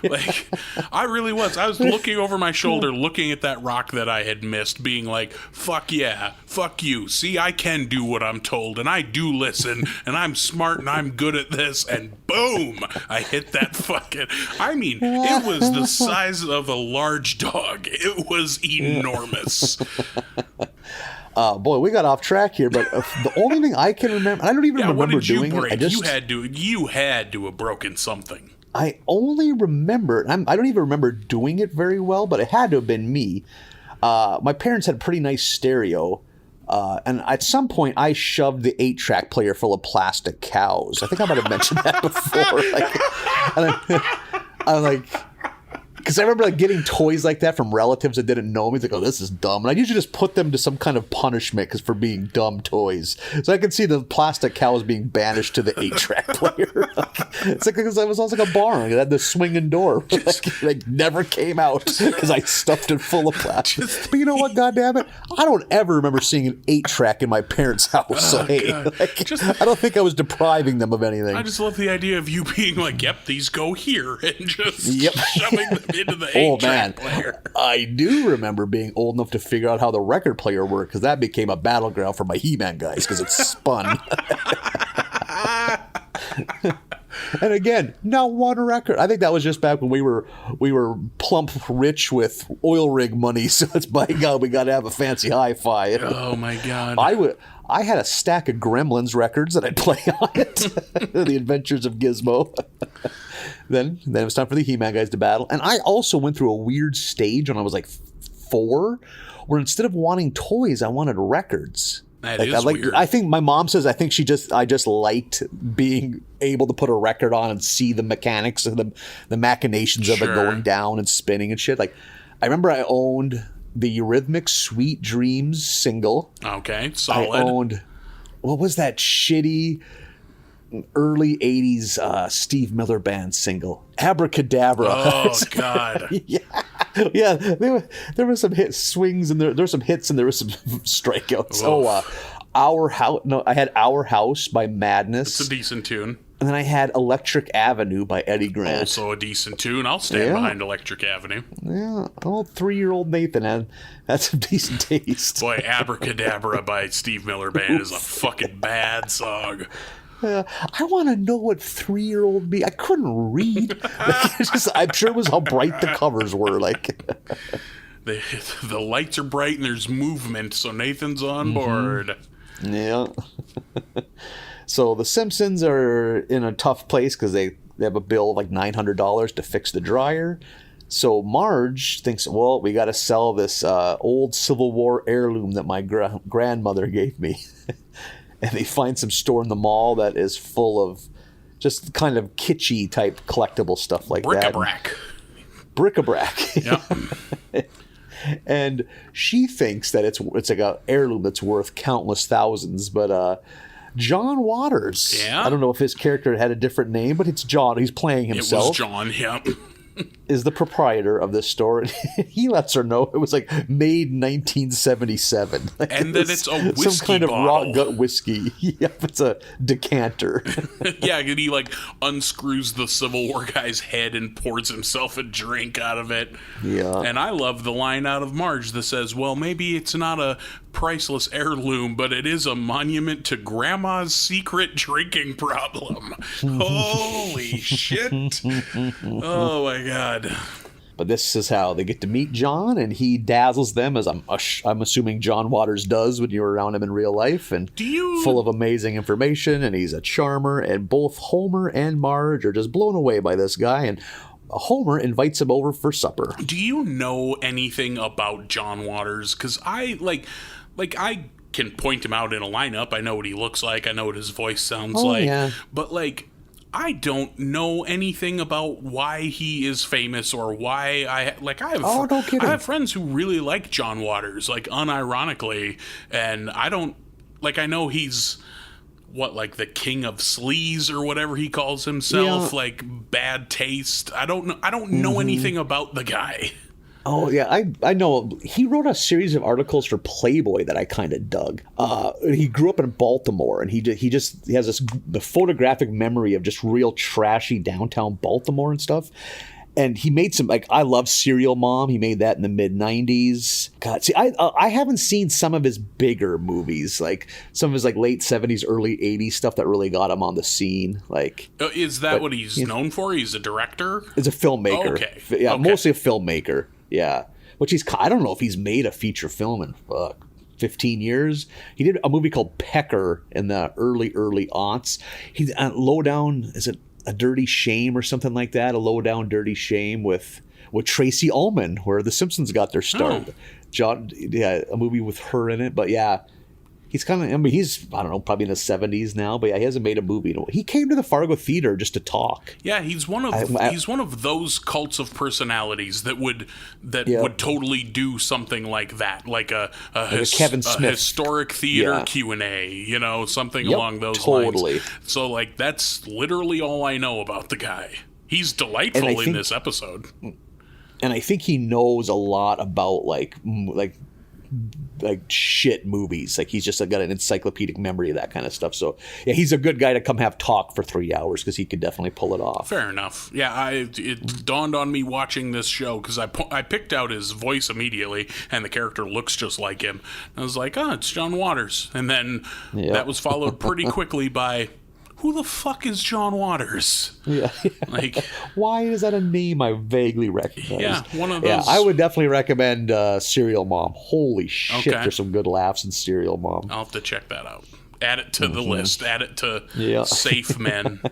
Like, I really was. I was looking over my shoulder, looking at that rock that I had missed, being like, fuck yeah, fuck you. See, I can do what I'm told, and I do listen, and I'm smart, and I'm good at this, and boom, I hit that fucking... I mean, it was the size of a large dog. It was enormous. Boy, we got off track here, but the only thing I can remember... I don't even remember doing it. You had to have broken something. I only remember, I don't even remember doing it very well, but it had to have been me. My parents had a pretty nice stereo, and at some point I shoved the 8-track player full of plastic cows. I think I might have mentioned that before. I'm like, because I remember like getting toys like that from relatives that didn't know me. It's like, oh, this is dumb. And I usually just put them to some kind of punishment for being dumb toys. So I could see the plastic cows being banished to the 8-track player. It's like, because I was also like a barn. It had the swinging door. Like never came out because I stuffed it full of plastic. But you know what, goddammit? I don't ever remember seeing an 8-track in my parents' house. So hey, I don't think I was depriving them of anything. I just love the idea of you being like, yep, these go here, and just shoving them into the 8-track player. I do remember being old enough to figure out how the record player worked, because that became a battleground for my He-Man guys, because it spun. And again, not one record. I think that was just back when we were plump rich with oil rig money, so it's by God we got to have a fancy hi-fi. Oh my God. I had a stack of Gremlins records that I'd play on it. The Adventures of Gizmo. Then it was time for the He-Man guys to battle. And I also went through a weird stage when I was like 4, where instead of wanting toys, I wanted records. That is weird. I think my mom says I just liked being able to put a record on and see the mechanics of the machinations of it going down and spinning and shit. Like, I remember I owned the Eurythmics Sweet Dreams single. Okay, solid. I owned, what was that shitty early 80s Steve Miller Band single? Abracadabra. Oh, God. Yeah, there were some hit swings and there were some hits and there were some strikeouts. Our House. No, I had Our House by Madness. It's a decent tune. And then I had Electric Avenue by Eddie Grant. Also a decent tune. I'll stand behind Electric Avenue. Yeah, old 3-year-old Nathan had some decent taste. Boy, Abracadabra by Steve Miller Band is a fucking bad song. I want to know what 3-year-old me. I couldn't read. I'm sure it was how bright the covers were. Like the lights are bright and there's movement, so Nathan's on board. Yeah. So the Simpsons are in a tough place because they have a bill of like $900 to fix the dryer. So Marge thinks, well, we got to sell this old Civil War heirloom that my grandmother gave me. And they find some store in the mall that is full of just kind of kitschy type collectible stuff like Bric-a-brac. Bric-a-brac. Yep. And she thinks that it's like a heirloom that's worth countless thousands, but John Waters. Yeah. I don't know if his character had a different name, but it's John. He's playing himself. It was John, yeah. is the proprietor of this store, and he lets her know it was like made 1977, like and that it's a whiskey some kind bottle. of raw gut whiskey. Yep, it's a decanter. Yeah, and he like unscrews the Civil War guy's head and pours himself a drink out of it. Yeah, and I love the line out of Marge that says, "Well, maybe it's not a priceless heirloom, but it is a monument to Grandma's secret drinking problem." Holy shit! Oh my god. But this is how they get to meet John, and he dazzles them, as I'm assuming John Waters does when you're around him in real life, and full of amazing information, and he's a charmer, and both Homer and Marge are just blown away by this guy, and Homer invites him over for supper. Do you know anything about John Waters? Because I I can point him out in a lineup. I know what he looks like. I know what his voice sounds like. Yeah. But I don't know anything about why he is famous or why I have friends who really like John Waters, like unironically, and I don't I know he's the king of sleaze or whatever he calls himself, bad taste. I don't know anything about the guy. Oh, yeah, I know. He wrote a series of articles for Playboy that I kind of dug. He grew up in Baltimore, and he has the photographic memory of just real trashy downtown Baltimore and stuff. And he made some, I love Serial Mom. He made that in the mid-'90s. God, see, I haven't seen some of his bigger movies, some of his late 70s, early 80s stuff that really got him on the scene. Is that what he's known for? He's a director? He's a filmmaker. Oh, okay. Yeah, okay. Mostly a filmmaker. Yeah. Which I don't know if he's made a feature film in 15 years. He did a movie called Pecker in the early aughts. He's Low Down, is it A Dirty Shame or something like that? A Low Down Dirty Shame with Tracy Ullman, where The Simpsons got their start. A movie with her in it. But yeah, he's he's, I don't know, probably in his 70s now, but yeah, he hasn't made a movie. He came to the Fargo Theater just to talk. Yeah, he's one of those cults of personalities that would totally do something like that, like a Kevin Smith historic theater Q&A, something along those lines. So that's literally all I know about the guy. He's delightful in this episode. And I think he knows a lot about shit movies. He's just got an encyclopedic memory of that kind of stuff. So yeah, he's a good guy to come have talk for 3 hours, because he could definitely pull it off. Fair enough. Yeah, it dawned on me watching this show, because I picked out his voice immediately, and the character looks just like him. I was like, it's John Waters. And then that was followed pretty quickly by, who the fuck is John Waters? Yeah. Why is that a name I vaguely recognize? Yeah, one of those. Yeah, I would definitely recommend Serial Mom. Holy shit, there's some good laughs in Serial Mom. I'll have to check that out. Add it to the list. Add it to Safe Men.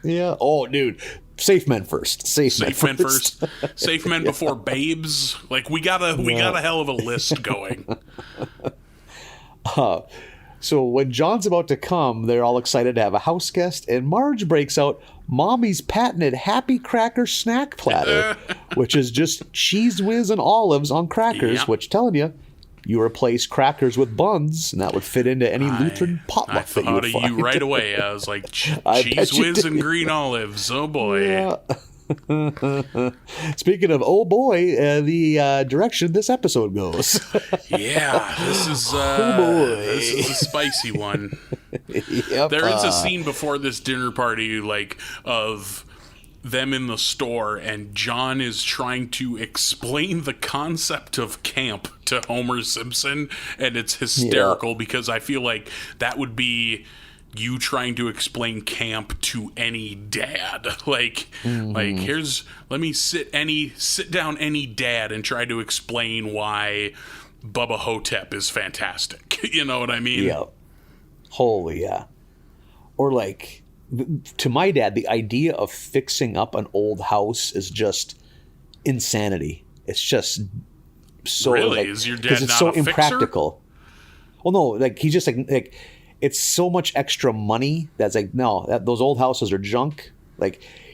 Yeah. Oh, dude. Safe Men first. Safe Men first. Safe Men before Babes. We got a hell of a list going. So when John's about to come, they're all excited to have a house guest, and Marge breaks out Mommy's patented Happy Cracker snack platter, which is just cheese whiz and olives on crackers, which, telling you replace crackers with buns, and that would fit into any Lutheran potluck that you would find. I thought of you right away. I was like, cheese whiz and green olives. Oh, boy. Yeah. Speaking of oh boy, the direction this episode goes. Yeah, this is this is a spicy one. Yep, there is a scene before this dinner party, of them in the store, and John is trying to explain the concept of camp to Homer Simpson, and it's hysterical because I feel like that would be you trying to explain camp to any dad. Let me sit down any dad and try to explain why Bubba Hotep is fantastic. You know what I mean? Yeah. Holy yeah. Or to my dad, the idea of fixing up an old house is just insanity. It's just so really? Is your dad not it's so a impractical. Well, no, he's just it's so much extra money that's those old houses are junk.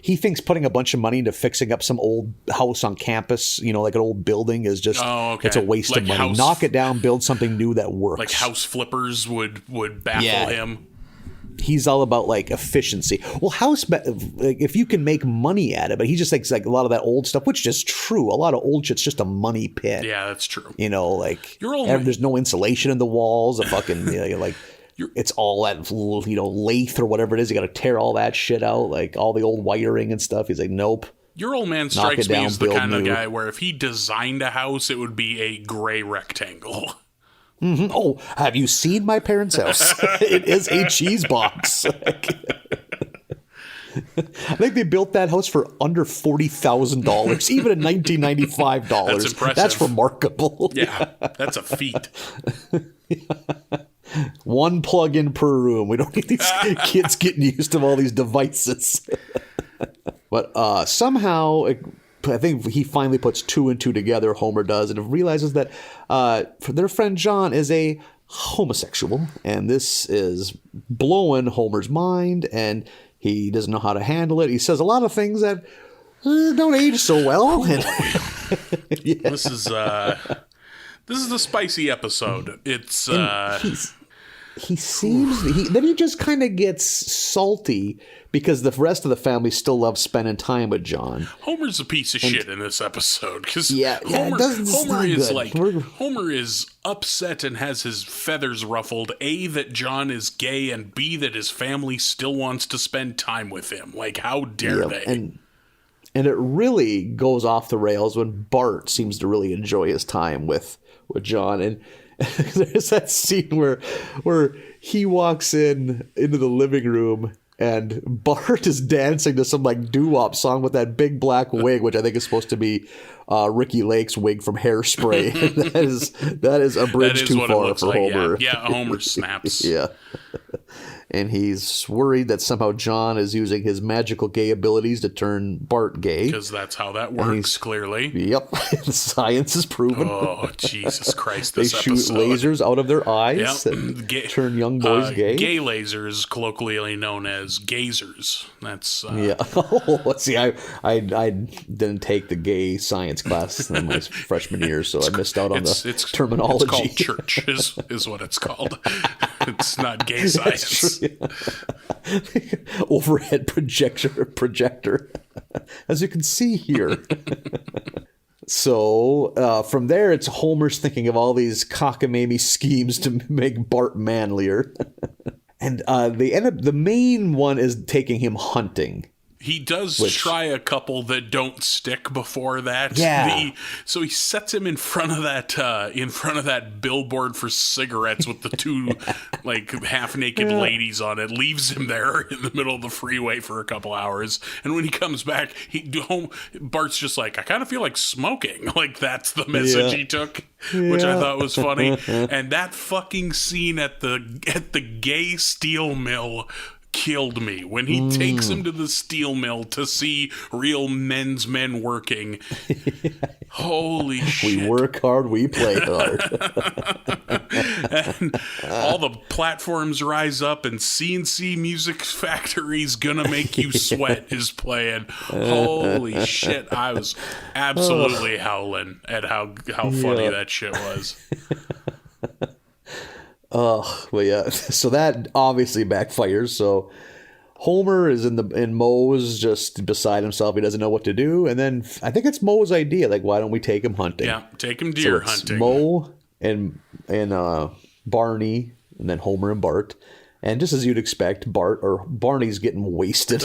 He thinks putting a bunch of money into fixing up some old house on campus, an old building, is just it's a waste of money. Knock it down, build something new that works. House flippers would baffle him. he's all about like efficiency. Well, if you can make money at it, but he just thinks like a lot of that old stuff, which is true. A lot of old shit's just a money pit. Yeah, that's true. Like there's no insulation in the walls. A fucking like it's all that lathe or whatever it is. You got to tear all that shit out, like all the old wiring and stuff. He's like, nope. Your old man strikes me as the kind of guy where if he designed a house, it would be a gray rectangle. Mm-hmm. Oh, have you seen my parents' house? It is a cheese box. I think they built that house for under $40,000, even in $1995. That's impressive. That's remarkable. Yeah, that's a feat. One plug-in per room. We don't need these kids getting used to all these devices. But somehow, I think he finally puts two and two together, Homer does, and realizes that their friend John is a homosexual, and this is blowing Homer's mind, and he doesn't know how to handle it. He says a lot of things that don't age so well. Yeah. This is a spicy episode. It's then he just kind of gets salty because the rest of the family still loves spending time with John. Homer's a piece of shit in this episode because Homer is upset and has his feathers ruffled. A, that John is gay, and B, that his family still wants to spend time with him. Like, how dare they? And it really goes off the rails when Bart seems to really enjoy his time with John. And there's that scene where he walks into the living room and Bart is dancing to some like doo-wop song with that big black wig, which I think is supposed to be Ricky Lake's wig from Hairspray. that is a bridge too far for Homer. Yeah, Homer snaps. Yeah. And he's worried that somehow John is using his magical gay abilities to turn Bart gay. Because that's how that works, clearly. Yep. Science is proven. Oh, Jesus Christ, They this shoot episode. lasers out of their eyes and turn young boys gay. Gay lasers, colloquially known as gazers. That's... Yeah. Oh, see, I didn't take the gay science class in my freshman year, so I missed out on the terminology. It's called church, is what it's called. It's not gay science. Overhead projector, as you can see here. So from there, it's Homer's thinking of all these cockamamie schemes to make Bart manlier. And they end up, the main one is taking him hunting. He does try a couple that don't stick before that. Yeah. So he sets him in front of that billboard for cigarettes with the two like half naked ladies on it. Leaves him there in the middle of the freeway for a couple hours, and when he comes back, Bart's just like, I kind of feel like smoking. Like that's the message he took, which I thought was funny. And that fucking scene at the gay steel mill killed me when he takes him to the steel mill to see real men working. Holy shit. We work hard, we play hard. And all the platforms rise up and CNC Music Factory's Gonna Make You Sweat is playing. Holy shit. I was absolutely howling at how funny that shit was. Oh, well, yeah. So that obviously backfires. So Homer is in Moe's just beside himself. He doesn't know what to do. And then I think it's Moe's idea. Like, why don't we take him hunting? Yeah, take him deer hunting. Moe and Barney, and then Homer and Bart. And just as you'd expect, Barney's getting wasted.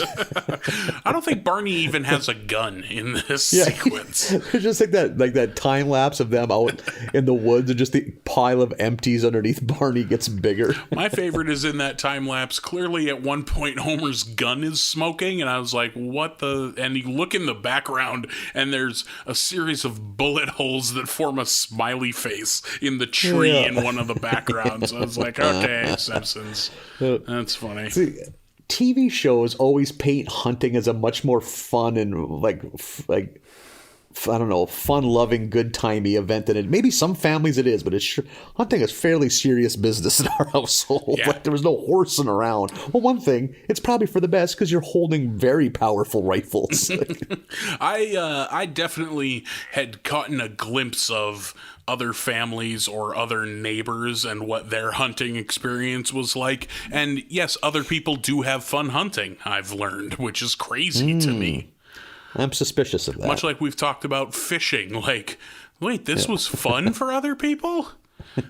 I don't think Barney even has a gun in this sequence. It's just like that time lapse of them out in the woods, and just the pile of empties underneath Barney gets bigger. My favorite is in that time lapse. Clearly, at one point, Homer's gun is smoking, and I was like, "What the?" And you look in the background, and there's a series of bullet holes that form a smiley face in the tree in one of the backgrounds. I was like, "Okay, Simpsons." That's funny. See, TV shows always paint hunting as a much more fun and like I don't know, fun-loving, good-timey event than it. Maybe some families it is, but hunting is fairly serious business in our household. Yeah. Like there was no horsing around. Well, one thing, it's probably for the best because you're holding very powerful rifles. I definitely had gotten a glimpse of other families or other neighbors and what their hunting experience was like. And yes, other people do have fun hunting, I've learned, which is crazy to me. I'm suspicious of that. Much like we've talked about fishing. Like, wait, this was fun for other people?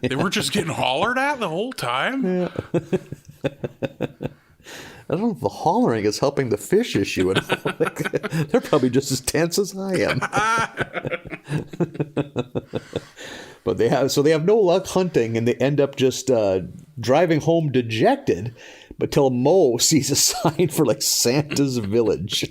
They were just getting hollered at the whole time? Yeah. I don't know if the hollering is helping the fish issue at all. They're probably just as tense as I am. But they have no luck hunting, and they end up just driving home dejected. But till Mo sees a sign for like Santa's Village.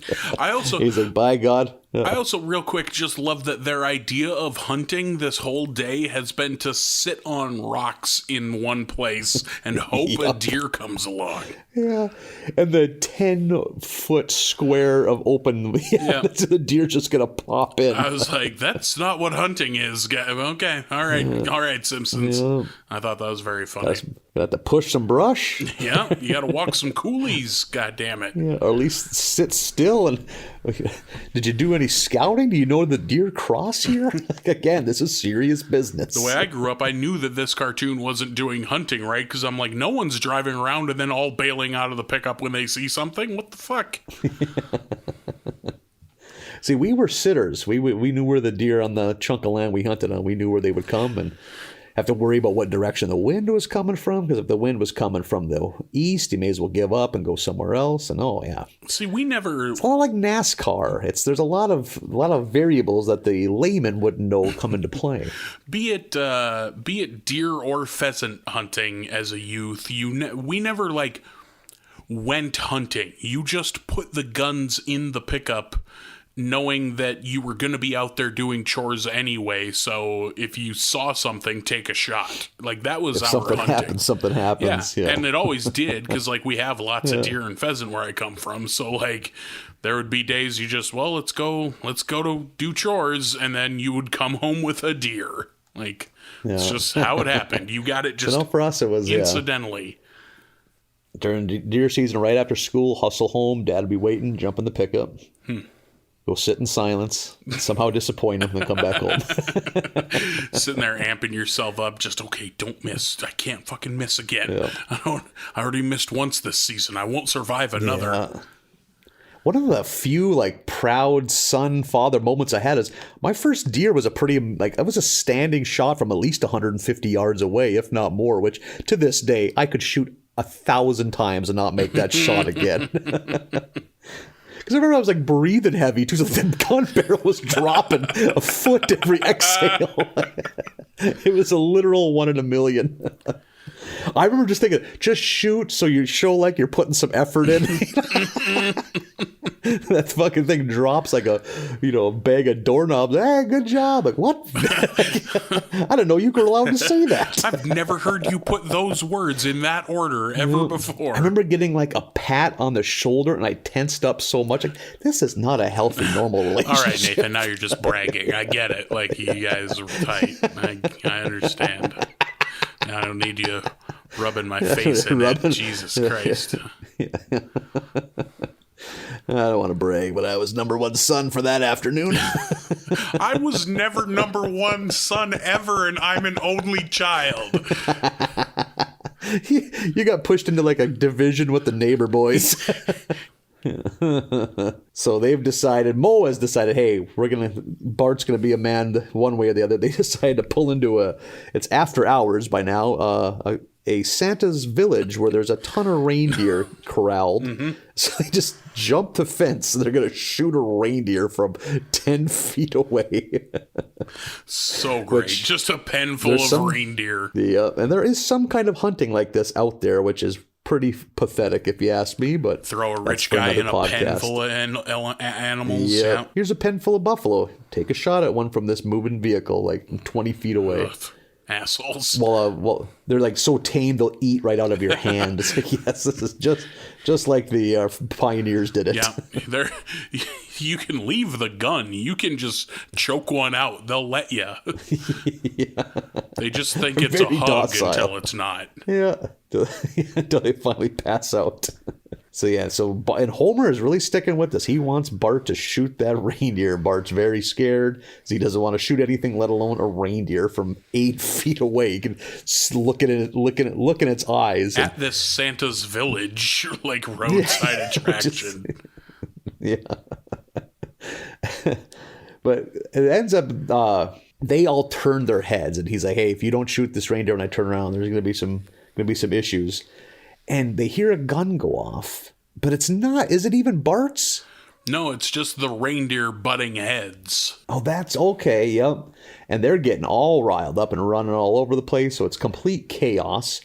He's like, by God. I also, real quick, just love that their idea of hunting this whole day has been to sit on rocks in one place and hope a deer comes along. Yeah. And the 10-foot square of open, the deer's just going to pop in. I was like, that's not what hunting is. Okay. All right, Simpsons. Yeah. I thought that was very funny. You have to push some brush. Yeah, you got to walk some coolies, God damn it. Yeah, or at least sit still. And did you do any scouting? Do you know the deer cross here? Again, this is serious business. The way I grew up, I knew that this cartoon wasn't doing hunting, right? Because I'm like, no one's driving around and then all bailing out of the pickup when they see something. What the fuck? See, we were sitters. We knew where the deer on the chunk of land we hunted on, we knew where they would come and have to worry about what direction the wind was coming from, because if the wind was coming from the east, you may as well give up and go somewhere else. And see, we never. It's a lot like NASCAR. There's a lot of variables that the layman wouldn't know come into play. Be it deer or pheasant hunting as a youth, we never like went hunting. You just put the guns in the pickup, knowing that you were going to be out there doing chores anyway, so if you saw something, take a shot. Like, that was our hunting. Something happens. Yeah. And it always did, because, like, we have lots of deer and pheasant where I come from, so, like, there would be days you just, let's go to do chores, and then you would come home with a deer. Like, it's just how it happened. You got it just for us, it was incidentally. During deer season, right after school, hustle home, Dad would be waiting, jump in the pickup. Go sit in silence, somehow disappoint him, then come back home. Sitting there amping yourself up, just, okay, don't miss. I can't fucking miss again. Yeah. I already missed once this season. I won't survive another. Yeah. One of the few, like, proud son-father moments I had is my first deer was it was a standing shot from at least 150 yards away, if not more, which to this day, I could shoot 1,000 times and not make that shot again. Because I remember I was like breathing heavy too, so the gun barrel was dropping a foot every exhale. It was a literal 1 in a million. I remember just thinking, just shoot so you show like you're putting some effort in. That fucking thing drops like a bag of doorknobs. Hey, good job. Like, what? I didn't know you were allowed to say that. I've never heard you put those words in that order ever before. I remember getting like a pat on the shoulder and I tensed up so much. Like, this is not a healthy, normal relationship. All right, Nathan, now you're just bragging. I get it. Like, you guys are tight. I understand. Now I don't need you rubbing my face in it. Jesus Christ. I don't want to brag, but I was number one son for that afternoon. I was never number one son ever, and I'm an only child. You got pushed into like a division with the neighbor boys. So Mo has decided, hey, Bart's gonna be a man one way or the other. They decided to pull into it's after hours by now, a Santa's Village where there's a ton of reindeer corralled. Mm-hmm. So they just jump the fence and they're gonna shoot a reindeer from 10 feet away. So great. Just a pen full of reindeer. Yeah, and there is some kind of hunting like this out there, which is pretty pathetic if you ask me, but throw a rich guy in a pen full of animals. Yeah. Yeah. Here's a pen full of buffalo. Take a shot at one from this moving vehicle like 20 feet away. Ugh. Assholes. Well, they're like so tame they'll eat right out of your hand. It's like, yes, this is just like the pioneers did it. Yeah, you can leave the gun. You can just choke one out. They'll let you. Yeah. They just think it's a hug docile until it's not. Yeah, until they finally pass out. So and Homer is really sticking with this. He wants Bart to shoot that reindeer. Bart's very scared because he doesn't want to shoot anything, let alone a reindeer from 8 feet away. You can look at its eyes. At this Santa's Village, like roadside attraction. Yeah. But it ends up, they all turn their heads, and he's like, "Hey, if you don't shoot this reindeer when I turn around, there's going to be some issues." And they hear a gun go off, but it's not. Is it even Bart's? No, it's just the reindeer butting heads. Oh, that's okay. Yep. And they're getting all riled up and running all over the place, so it's complete chaos.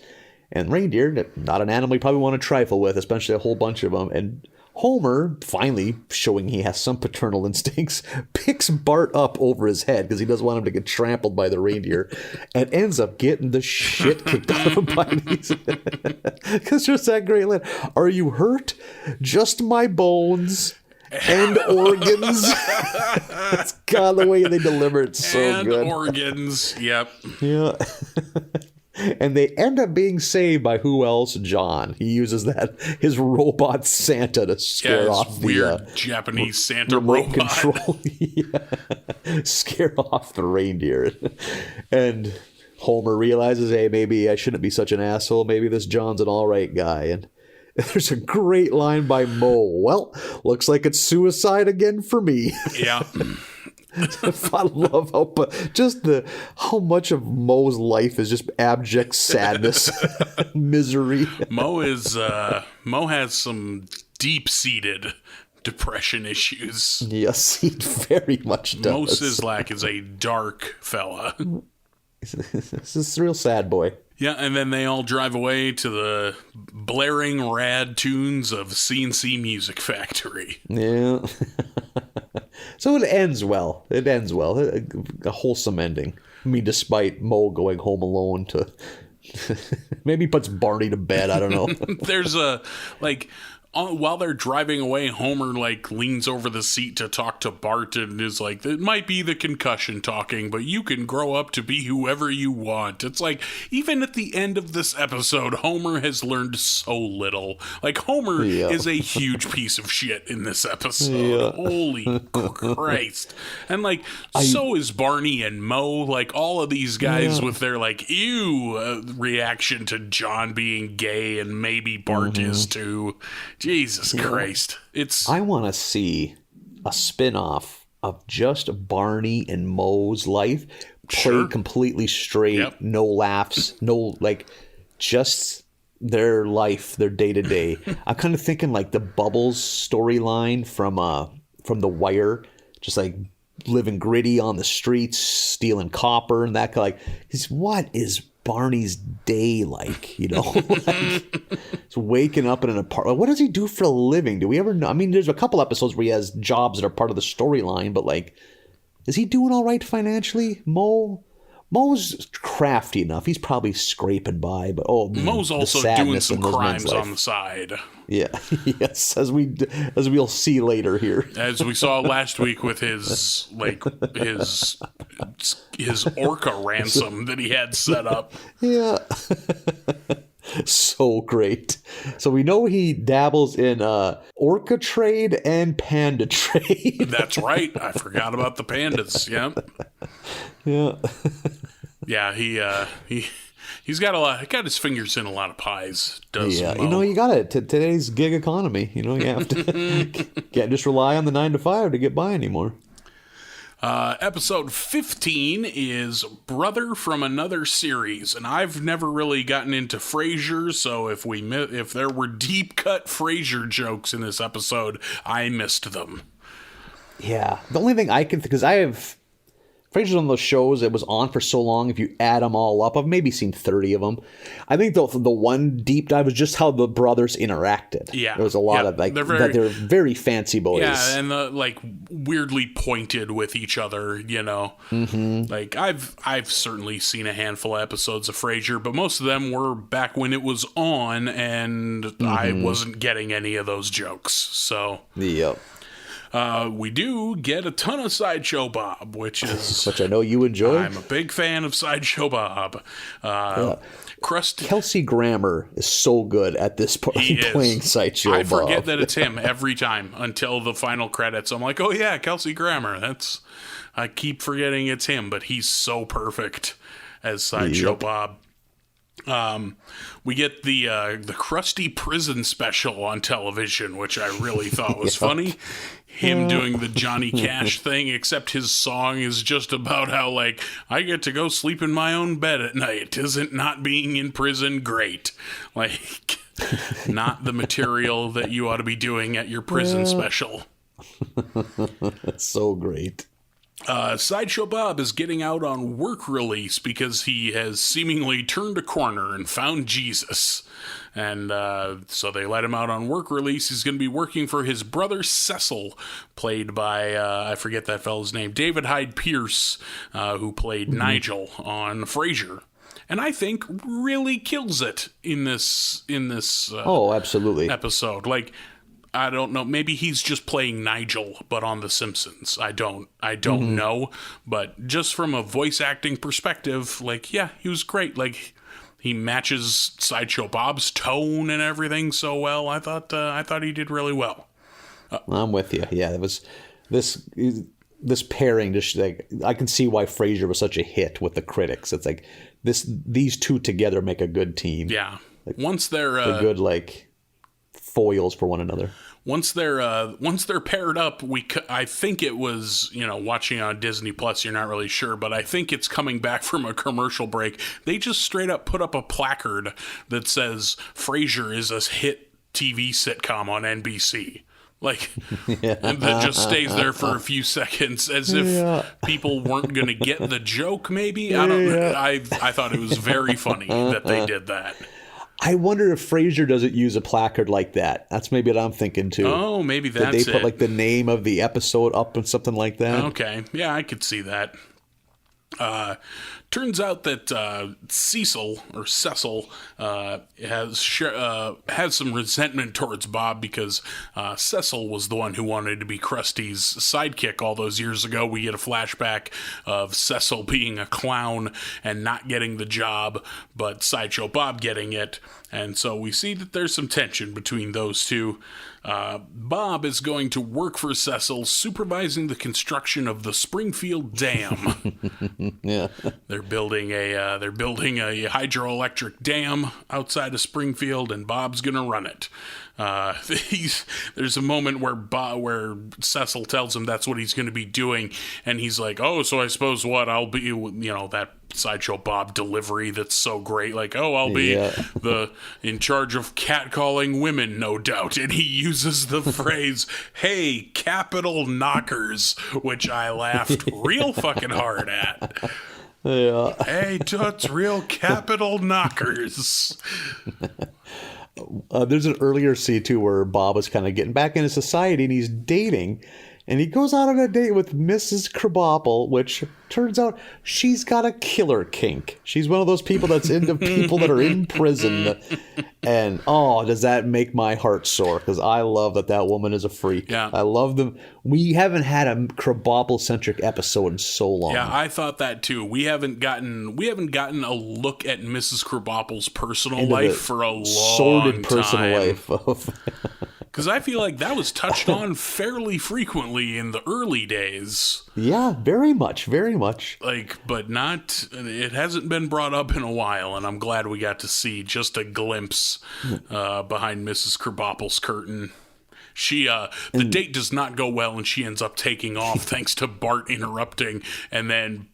And reindeer, not an animal you probably want to trifle with, especially a whole bunch of them. And Homer, finally showing he has some paternal instincts, picks Bart up over his head because he doesn't want him to get trampled by the reindeer, and ends up getting the shit kicked out of him by these. Because there's that great line, "Are you hurt? Just my bones and organs." God, the way they deliver it's so and good. And organs, yep. Yeah. And they end up being saved by who else? John. He uses his robot Santa to scare off the weird Japanese Santa remote robot control. Yeah. Scare off the reindeer. And Homer realizes, hey, maybe I shouldn't be such an asshole. Maybe this John's an all right guy. And there's a great line by Moe. "Well, looks like it's suicide again for me." Yeah. I love how much of Moe's life is just abject sadness, misery. Moe has some deep-seated depression issues. Yes, he very much does. Moe Sislak is a dark fella. This is a real sad boy. Yeah, and then they all drive away to the blaring rad tunes of CNC Music Factory. Yeah. So it ends well. A wholesome ending. I mean, despite Moe going home alone to... Maybe puts Barney to bed, I don't know. There's while they're driving away, Homer leans over the seat to talk to Bart and is like, "It might be the concussion talking, but you can grow up to be whoever you want." It's like, even at the end of this episode, Homer has learned so little. Homer is a huge piece of shit in this episode. Yeah. Holy Christ. And so is Barney and Moe. All of these guys with their ew reaction to John being gay, and maybe Bart is too. Jesus Christ. I want to see a spin-off of just Barney and Moe's life played completely straight, no laughs, no just their life, their day-to-day. I'm kind of thinking the Bubbles storyline from The Wire, just living gritty on the streets, stealing copper and that kind of what is Barney's day like, It's waking up in an apartment. What does he do for a living? Do we ever know? I mean, there's a couple episodes where he has jobs that are part of the storyline, but is he doing all right financially? Moe's crafty enough. He's probably scraping by, but Moe's also doing some crimes on the side. Yeah, yes, as we'll see later here. As we saw last week with his orca ransom that he had set up. Yeah. So great. So we know he dabbles in orca trade and panda trade. That's right. I forgot about the pandas. Yep. Yeah. Yeah, he's got his fingers in a lot of pies. Yeah, Moe. You got it. Today's gig economy. You have to can't just rely on the 9 to 5 to get by anymore. Episode 15 is Brother from Another Series, and I've never really gotten into Frasier, so if there were deep cut Frasier jokes in this episode, I missed them. Yeah, the only thing I can, because I have Frasier's one of those shows that was on for so long. If you add them all up, I've maybe seen 30 of them. I think the one deep dive was just how the brothers interacted. Yeah, there was a lot of like they're very fancy boys. Yeah, and like weirdly pointed with each other. You know, like I've certainly seen a handful of episodes of Frasier, but most of them were back when it was on, and I wasn't getting any of those jokes. So yep. We do get a ton of Sideshow Bob, which I know you enjoy. I'm a big fan of Sideshow Bob. Kelsey Grammer is so good at this point playing Sideshow Bob. I forget that it's him every time until the final credits. I'm like, oh yeah, Kelsey Grammer. I keep forgetting it's him, but he's so perfect as Sideshow Bob. We get the Krusty prison special on television, which I really thought was funny. Him doing the Johnny Cash thing, except his song is just about how, like, I get to go sleep in my own bed at night. Isn't not being in prison great? Like, not the material that you ought to be doing at your prison special. That's so great. Sideshow Bob is getting out on work release because he has seemingly turned a corner and found Jesus. And so they let him out on work release. He's going to be working for his brother Cecil, played by, I forget that fellow's name, David Hyde Pierce, who played Nigel on Frasier. And I think really kills it in this absolutely episode. Like, I don't know. Maybe he's just playing Nigel, but on The Simpsons. I don't know. But just from a voice acting perspective, like, yeah, he was great. Like, he matches Sideshow Bob's tone and everything so well. I thought he did really well. I'm with you. Yeah, it was this pairing. Just like, I can see why Frasier was such a hit with the critics. It's like these two together make a good team. Yeah. Like, once they're good, like, foils for one another. Once they're paired up, I think it was, watching on Disney Plus, you're not really sure, but I think it's coming back from a commercial break. They just straight up put up a placard that says Frasier is a hit TV sitcom on NBC. Like, and that just stays there for a few seconds as if people weren't going to get the joke, maybe. I don't know. I thought it was very funny that they did that. I wonder if Frasier doesn't use a placard like that. That's maybe what I'm thinking too. Oh, maybe that's it. They put like the name of the episode up and something like that. Okay, yeah, I could see that. Turns out that Cecil has some resentment towards Bob because Cecil was the one who wanted to be Krusty's sidekick all those years ago. We get a flashback of Cecil being a clown and not getting the job, but Sideshow Bob getting it. And so we see that there's some tension between those two. Bob is going to work for Cecil, supervising the construction of the Springfield Dam. Yeah, they're building a hydroelectric dam outside of Springfield, and Bob's gonna run it. There's a moment where Cecil tells him that's what he's going to be doing, and he's like, "Oh, so I suppose I'll be, that Sideshow Bob delivery that's so great. Like, oh, I'll be in charge of catcalling women, no doubt." And he uses the phrase, "Hey, capital knockers," which I laughed real fucking hard at. Yeah. Hey, toots, real capital knockers. There's an earlier scene, too, where Bob is kind of getting back into society and he's dating. And he goes out on a date with Mrs. Krabappel, which turns out she's got a killer kink. She's one of those people that's into people that are in prison. And, does that make my heart sore? Because I love that woman is a freak. Yeah. I love them. We haven't had a Krabappel-centric episode in so long. Yeah, I thought that too. We haven't gotten a look at Mrs. Krabappel's personal life for a long sordid personal time. life of... Because I feel like that was touched on fairly frequently in the early days. Yeah, very much, very much. But it hasn't been brought up in a while, and I'm glad we got to see just a glimpse behind Mrs. Krabappel's curtain. The date does not go well, and she ends up taking off thanks to Bart interrupting, and then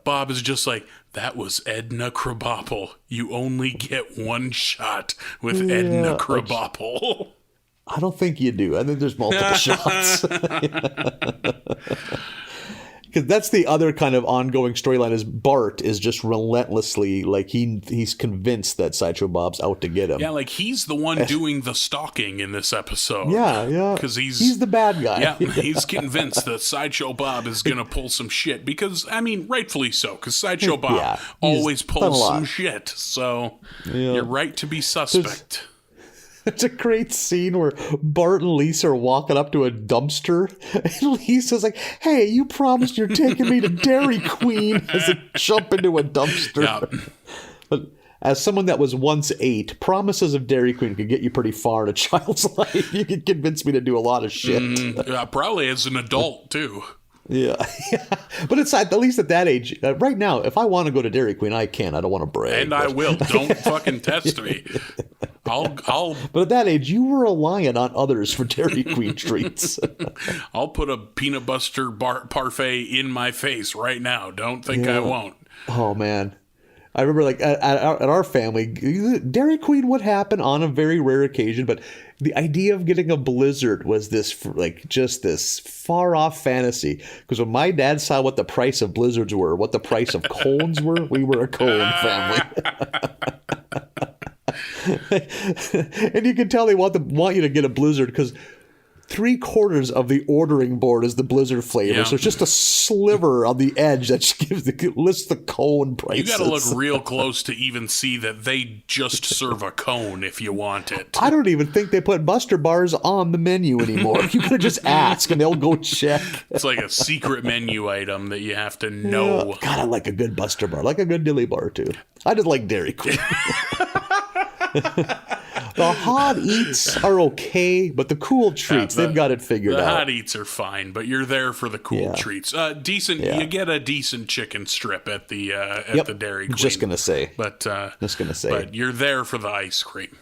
Bob is just like, "That was Edna Krabappel. You only get one shot with Edna Krabappel." I don't think you do. I think there's multiple shots. Because because that's the other kind of ongoing storyline is Bart is just relentlessly like he's convinced that Sideshow Bob's out to get him. Yeah, like he's the one doing the stalking in this episode. Yeah. Because he's the bad guy. Yeah, he's convinced that Sideshow Bob is going to pull some shit. Because, I mean, rightfully so. Because Sideshow Bob always pulls some shit. So you're right to be suspect. It's a great scene where Bart and Lisa are walking up to a dumpster, and Lisa's like, "Hey, you promised you're taking me to Dairy Queen," as they jump into a dumpster. Yeah. But as someone that was once 8, promises of Dairy Queen could get you pretty far in a child's life. You could convince me to do a lot of shit. Probably as an adult, too. Yeah. But it's at least at that age. Right now, if I want to go to Dairy Queen, I can. I don't want to brag. And I will. Don't fucking test me. I'll. But at that age, you were relying on others for Dairy Queen treats. I'll put a peanut butter parfait in my face right now. Don't think I won't. Oh man, I remember like at our family, Dairy Queen would happen on a very rare occasion, but the idea of getting a Blizzard was this like just this far off fantasy. Because when my dad saw what the price of Blizzards were, what the price of cones were, we were a cone family. And you can tell they want you to get a Blizzard because 3/4 of the ordering board is the Blizzard flavor. Yeah. So it's just a sliver on the edge that lists the cone prices. You got to look real close to even see that they just serve a cone if you want it. I don't even think they put Buster Bars on the menu anymore. You could just ask and they'll go check. It's like a secret menu item that you have to know. Yeah. God, I like a good Buster Bar. I like a good Dilly Bar too. I just like Dairy Queen. The hot eats are okay, but the cool treats, they've got it figured out. The hot eats are fine, but you're there for the cool treats. Decent. Yeah. You get a decent chicken strip at the Dairy Queen. Just gonna say, but but you're there for the ice cream.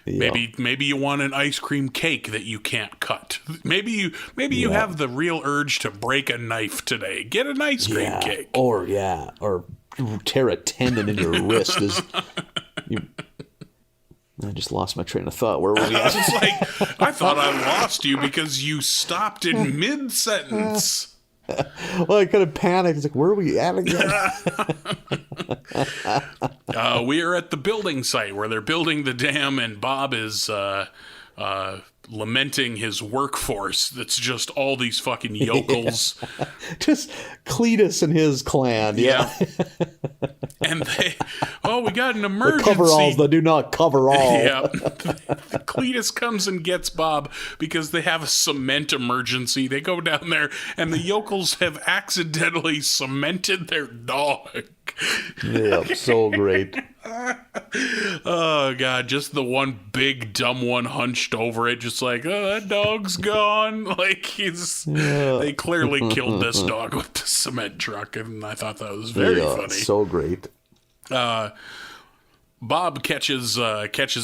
Yeah. Maybe you want an ice cream cake that you can't cut. Maybe you have the real urge to break a knife today. Get an ice cream cake. Or tear a tendon in your wrist. I just lost my train of thought. Where were we at? I thought I lost you because you stopped in mid-sentence. Well, I kind of panicked. It's like, where are we at again? We are at the building site where they're building the dam, and Bob is lamenting his workforce. That's just all these fucking yokels. Yeah. Just Cletus and his clan. Yeah. And we got an emergency. The coveralls that do not cover all. Yeah. Cletus comes and gets Bob because they have a cement emergency. They go down there and the yokels have accidentally cemented their dog. Yeah, so great. Oh God, just the one big dumb one hunched over it, just like, oh, that dog's gone. Like they clearly killed this dog with the cement truck, and I thought that was very funny. So great. Bob catches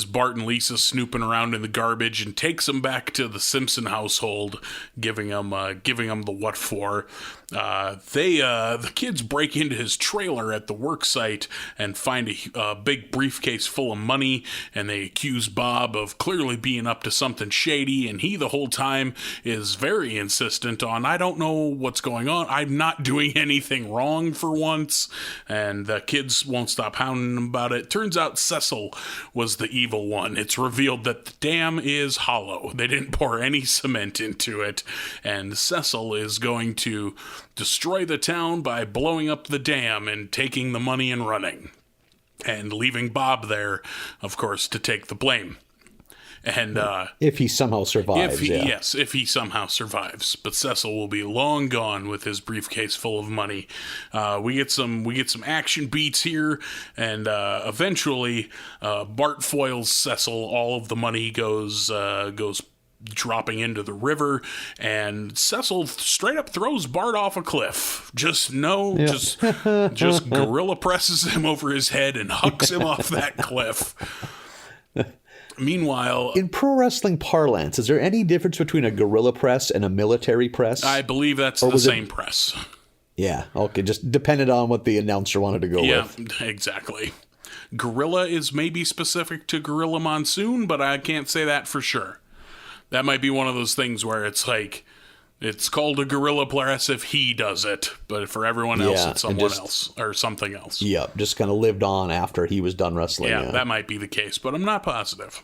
Bart and Lisa snooping around in the garbage and takes them back to the Simpson household, giving them the what for. The kids break into his trailer at the work site and find a big briefcase full of money, and they accuse Bob of clearly being up to something shady, and he the whole time is very insistent on, I don't know what's going on, I'm not doing anything wrong for once, and the kids won't stop hounding him about it. Turns out Cecil was the evil one. It's revealed that the dam is hollow. They didn't pour any cement into it, and Cecil is going to destroy the town by blowing up the dam and taking the money and running, and leaving Bob there, of course, to take the blame. And if he somehow survives, if he somehow survives, but Cecil will be long gone with his briefcase full of money. We get some action beats here, and eventually Bart foils Cecil. All of the money goes dropping into the river, and Cecil straight up throws Bart off a cliff. Just gorilla presses him over his head and hucks him off that cliff. Meanwhile, in pro wrestling parlance, is there any difference between a gorilla press and a military press? I believe that's the same press. Yeah, okay, just depended on what the announcer wanted to go with. Yeah, exactly. Gorilla is maybe specific to Gorilla Monsoon, but I can't say that for sure. That might be one of those things where it's like It's called a gorilla press if he does it, but for everyone else, Yeah, it's someone else or something else. Yep, just kind of lived on after he was done wrestling. Yeah, that might be the case, but I'm not positive.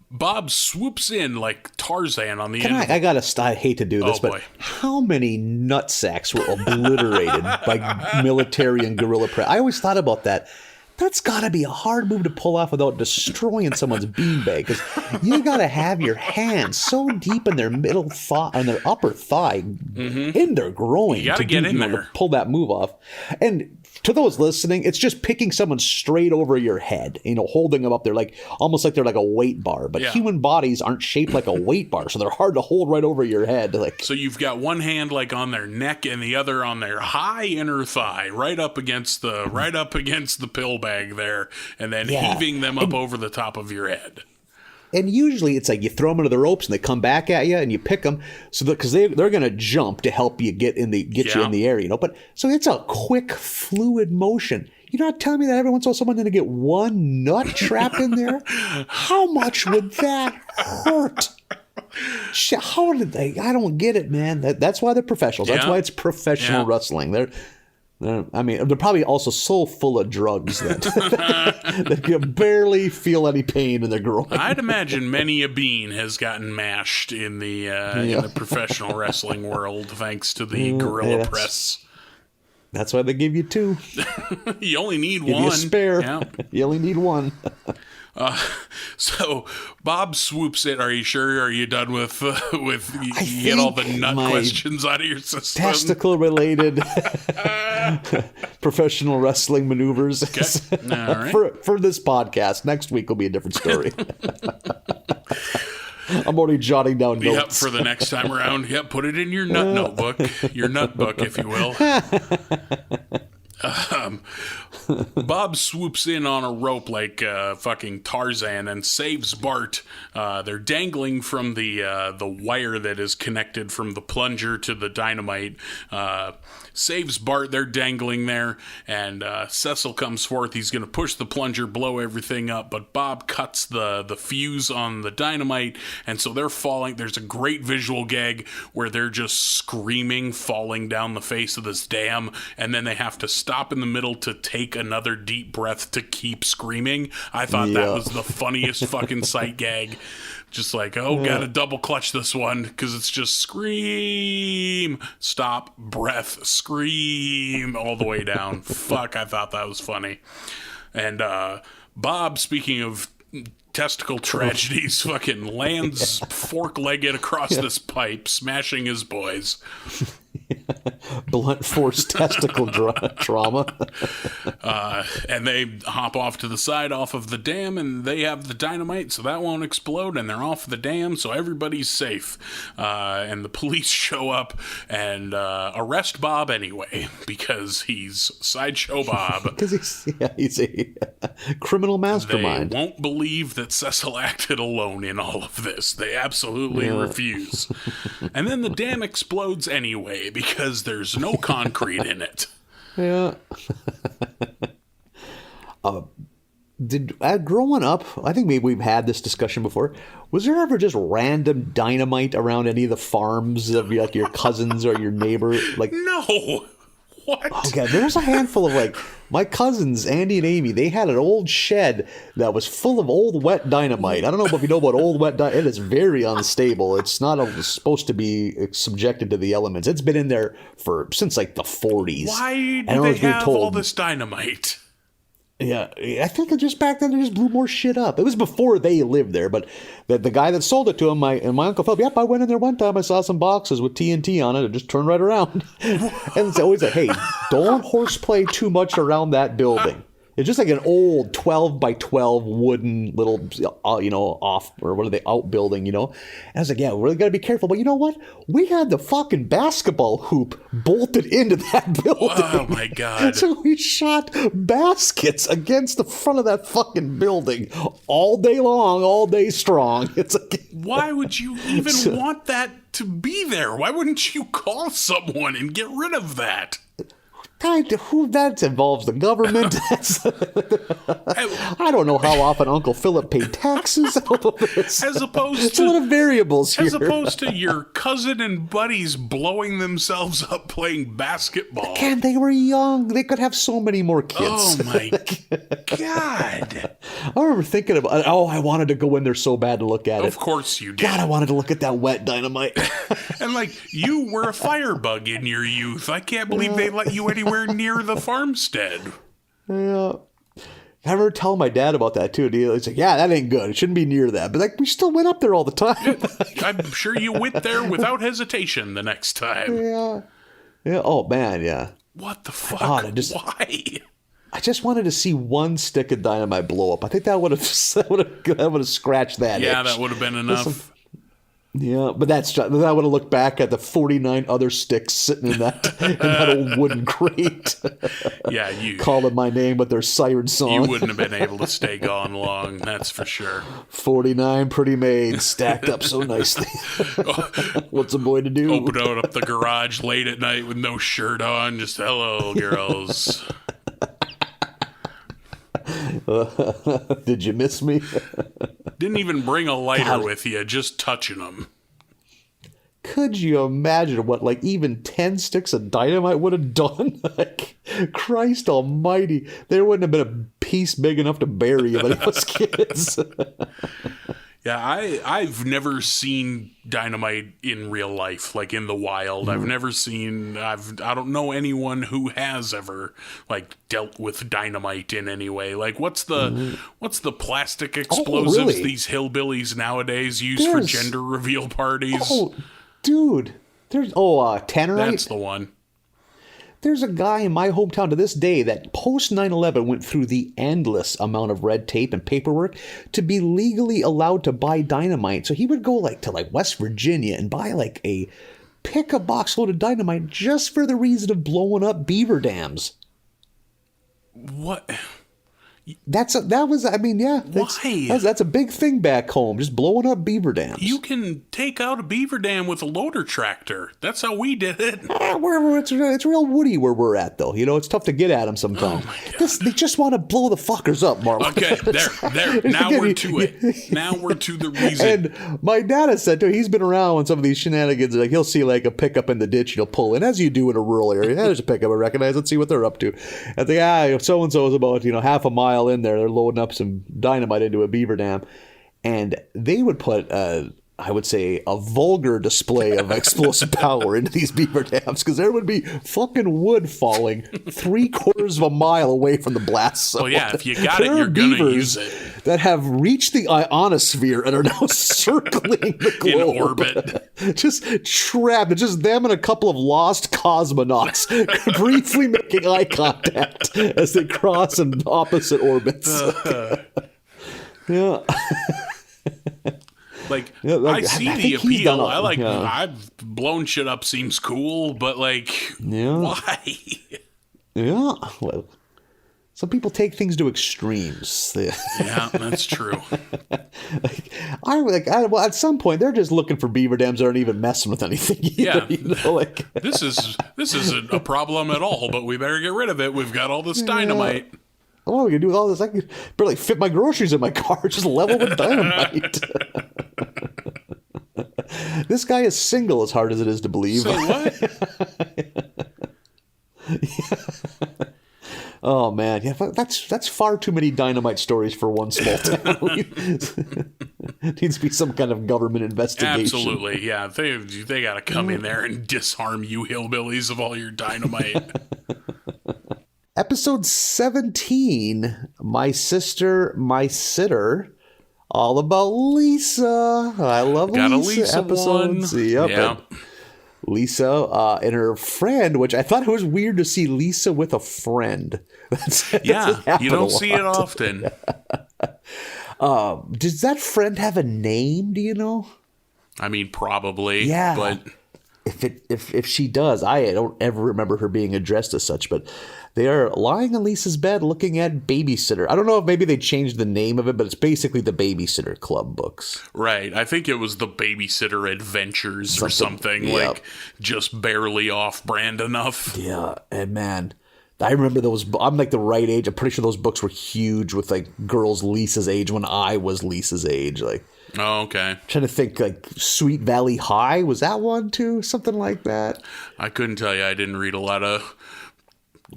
Bob swoops in like Tarzan on the end. I hate to do this, but boy. how many nutsacks were obliterated by military and gorilla press? I always thought about that. That's got to be a hard move to pull off without destroying someone's beanbag, because you got to have your hands so deep in their middle thigh and their upper thigh, in their groin, You gotta get in there. to pull that move off. And to those listening, it's just picking someone straight over your head, holding them up there like almost like they're like a weight bar. But human bodies aren't shaped like a weight bar, so they're hard to hold right over your head. So you've got one hand like on their neck and the other on their high inner thigh, right up against the pill bag there, and then heaving them up over the top of your head. And usually it's like you throw them into the ropes and they come back at you and you pick them because they're going to jump to help you get you in the air, But so it's a quick, fluid motion. You're not telling me that every once in a while someone's going to get one nut trapped in there? How much would that hurt? How did they? I don't get it, man. That's why they're professionals. That's why it's professional wrestling. They're probably also so full of drugs that you barely feel any pain in their groin. I'd imagine many a bean has gotten mashed in the professional wrestling world thanks to the gorilla press. That's why they give you two. You only need give one. You a spare. Yeah. You only need one. So Bob swoops in. Are you sure? Are you done with you get all the nut questions out of your system? Testicle related professional wrestling maneuvers. Okay. All right. For this podcast. Next week will be a different story. I'm already jotting down notes. Yep, for the next time around. Yep, put it in your nut notebook, your nut book, if you will. Bob swoops in on a rope like fucking Tarzan and saves Bart. They're dangling from the wire that is connected from the plunger to the dynamite. Saves Bart. They're dangling there, and Cecil comes forth. He's going to push the plunger, blow everything up, but Bob cuts the fuse on the dynamite, and so they're falling. There's a great visual gag where they're just screaming, falling down the face of this dam, and then they have to stop in the middle to take another deep breath to keep screaming. I thought that was the funniest fucking sight gag. Just like, gotta double clutch this one because it's just scream, stop, breath, scream all the way down. Fuck, I thought that was funny. And Bob, speaking of testicle tragedies, fucking lands fork-legged across this pipe, smashing his boys. Blunt force testicle trauma. And they hop off to the side off of the dam, and they have the dynamite, so that won't explode, and they're off the dam, so everybody's safe. And the police show up and arrest Bob anyway, because he's Sideshow Bob. Because he's a criminal mastermind. They won't believe that Cecil acted alone in all of this. They absolutely refuse. And then the dam explodes anyway, because there's no concrete in it. Yeah. Growing up, I think maybe we've had this discussion before. Was there ever just random dynamite around any of the farms of like your cousins or your neighbor? Like, no. What? Okay, there's a handful of my cousins, Andy and Amy, they had an old shed that was full of old wet dynamite. I don't know if you know about old wet dynamite. It is very unstable. It's not supposed to be subjected to the elements. It's been in there since like the 40s. Why do they have all this dynamite? Yeah, I think just back then they just blew more shit up. It was before they lived there, but the guy that sold it to him, my uncle Philip, I went in there one time, I saw some boxes with TNT on it, and just turned right around. And it's always like, hey, don't horseplay too much around that building. It's just like an old 12 by 12 wooden little, off, or what are they, outbuilding, And I was like, yeah, we really got to be careful. But you know what? We had the fucking basketball hoop bolted into that building. Oh, my God. So we shot baskets against the front of that fucking building all day long, all day strong. It's like, why would you even want that to be there? Why wouldn't you call someone and get rid of that? Who that involves the government? I don't know how often Uncle Philip paid taxes. As opposed to a lot of variables here. As opposed to your cousin and buddies blowing themselves up playing basketball. Again, they were young. They could have so many more kids. Oh my God. I remember thinking about, I wanted to go in there so bad to look at it. Of course you did. God, I wanted to look at that wet dynamite. And you were a firebug in your youth. I can't believe they let you anywhere near the farmstead. Yeah. I remember telling my dad about that too. He's like, yeah, that ain't good. It shouldn't be near that. But we still went up there all the time. I'm sure you went there without hesitation the next time. Yeah. Yeah. Oh, man, yeah. What the fuck? Why? I just wanted to see one stick of dynamite blow up. I think that would have scratched that itch. Yeah, that would have been enough. Yeah, but then I would have looked back at the 49 other sticks sitting in that old wooden crate. Yeah, you calling my name with their siren song. You wouldn't have been able to stay gone long, that's for sure. 49 pretty maids stacked up so nicely. What's a boy to do? Open up the garage late at night with no shirt on, just hello, girls. Did you miss me? Didn't even bring a lighter with you, just touching them. Could you imagine what even 10 sticks of dynamite would have done? Christ almighty, there wouldn't have been a piece big enough to bury you, but it was kids. Yeah, I've never seen dynamite in real life, in the wild. I've never seen, I don't know anyone who has ever, dealt with dynamite in any way. What's the plastic explosives these hillbillies nowadays use for gender reveal parties? Oh, dude. Tannerite? That's the one. There's a guy in my hometown to this day that post 9/11 went through the endless amount of red tape and paperwork to be legally allowed to buy dynamite. So he would go to West Virginia and buy pick a box load of dynamite just for the reason of blowing up beaver dams. What? That's a big thing back home, just blowing up beaver dams. You can take out a beaver dam with a loader tractor. That's how we did it. It's real woody where we're at, though. It's tough to get at them sometimes. They just want to blow the fuckers up, Marlin. Okay, there. Now we're to it. Now we're to the reason. And my dad has said, too, he's been around when some of these shenanigans, he'll see a pickup in the ditch, he'll pull in, as you do in a rural area. There's a pickup I recognize. Let's see what they're up to. I think, so-and-so is about, half a mile in there. They're loading up some dynamite into a beaver dam, and they would put I would say a vulgar display of explosive power into these beaver dams, because there would be fucking wood falling 3/4 of a mile away from the blast zone. Well, yeah, if you got it, you're gonna use it. That have reached the ionosphere and are now circling the globe in orbit, just trapped. It's just them and a couple of lost cosmonauts briefly making eye contact as they cross in opposite orbits. Yeah. I see the appeal. I've blown shit up. Seems cool, but why? Yeah, well, some people take things to extremes. Yeah, that's true. At some point, they're just looking for beaver dams that aren't even messing with anything either. Yeah, this isn't a problem at all. But we better get rid of it. We've got all this dynamite. What are we gonna do with all this? I could barely fit my groceries in my car. Just level with dynamite. This guy is single, as hard as it is to believe. Say what? Yeah. Oh man, yeah, that's far too many dynamite stories for one small town. Needs to be some kind of government investigation. Absolutely, yeah. They got to come in there and disarm you hillbillies of all your dynamite. Episode 17, My Sister, My Sitter, all about Lisa. I love got Lisa a Lisa episodes. One. Yep. Yeah. Lisa and her friend, which I thought it was weird to see Lisa with a friend. You don't see it often. Does that friend have a name? Do you know? I mean, probably. Yeah. But if she does, I don't ever remember her being addressed as such. But they are lying on Lisa's bed looking at Babysitter. I don't know if maybe they changed the name of it, but it's basically the Babysitter Club books. Right. I think it was the Babysitter Adventures or something. Yep. Just barely off-brand enough. Yeah. And man, I remember those. I'm like the right age. I'm pretty sure those books were huge with like girls Lisa's age when I was Lisa's age. Like, oh, okay. Trying to think, like Sweet Valley High, was that one too? Something like that. I couldn't tell you. I didn't read a lot of.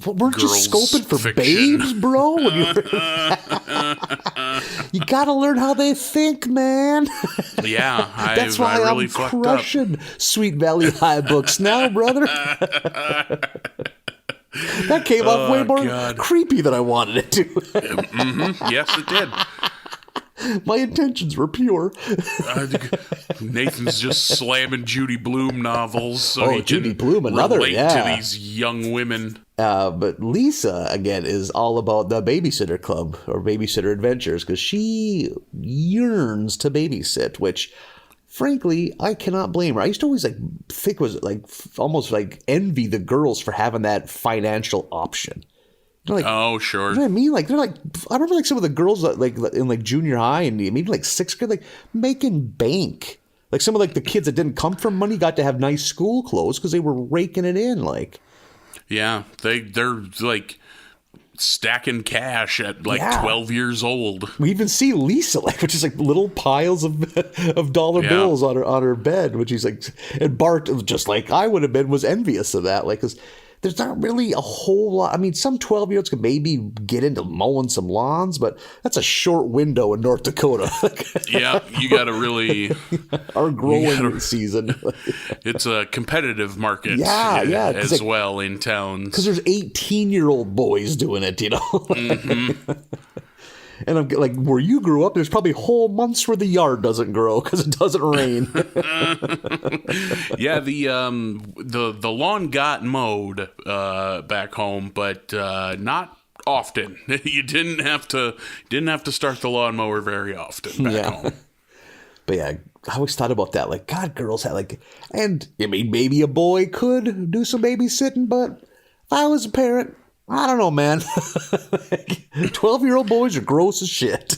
Weren't you girls scoping for fiction. babes, bro? When you gotta learn how they think, man. Yeah, That's why I really I'm fucked crushing Sweet Valley High books now, brother. That came off way more creepy than I wanted it to. Yes, it did. My intentions were pure. Nathan's just slamming Judy Blume novels so he Judy can Blume, another, relate yeah. to these young women. But Lisa, again, is all about the Babysitter Club or Babysitter Adventures because she yearns to babysit, which, frankly, I cannot blame her. I used to always think was almost envy the girls for having that financial option. Oh, sure. You know what I mean? Like, they're like, I remember some of the girls in junior high and maybe sixth grade, making bank. Like some of the kids that didn't come from money got to have nice school clothes because they were raking it in. Yeah, they're stacking cash at 12 years old. We even see Lisa which is little piles of dollar bills on her bed, which he's and Bart, just like I would have been, was envious of that, because there's not really a whole lot. I mean, some 12-year-olds could maybe get into mowing some lawns, but that's a short window in North Dakota. Yeah, you got to really... Our growing season. It's a competitive market as well in towns. Because there's 18-year-old boys doing it, Mm-hmm. And I'm where you grew up, there's probably whole months where the yard doesn't grow because it doesn't rain. Yeah, the lawn got mowed back home, but not often. You didn't have to start the lawnmower very often back home. But yeah, I always thought about that. God, girls had and I mean, maybe a boy could do some babysitting, but if I was a parent, I don't know, man. 12-year-old boys are gross as shit.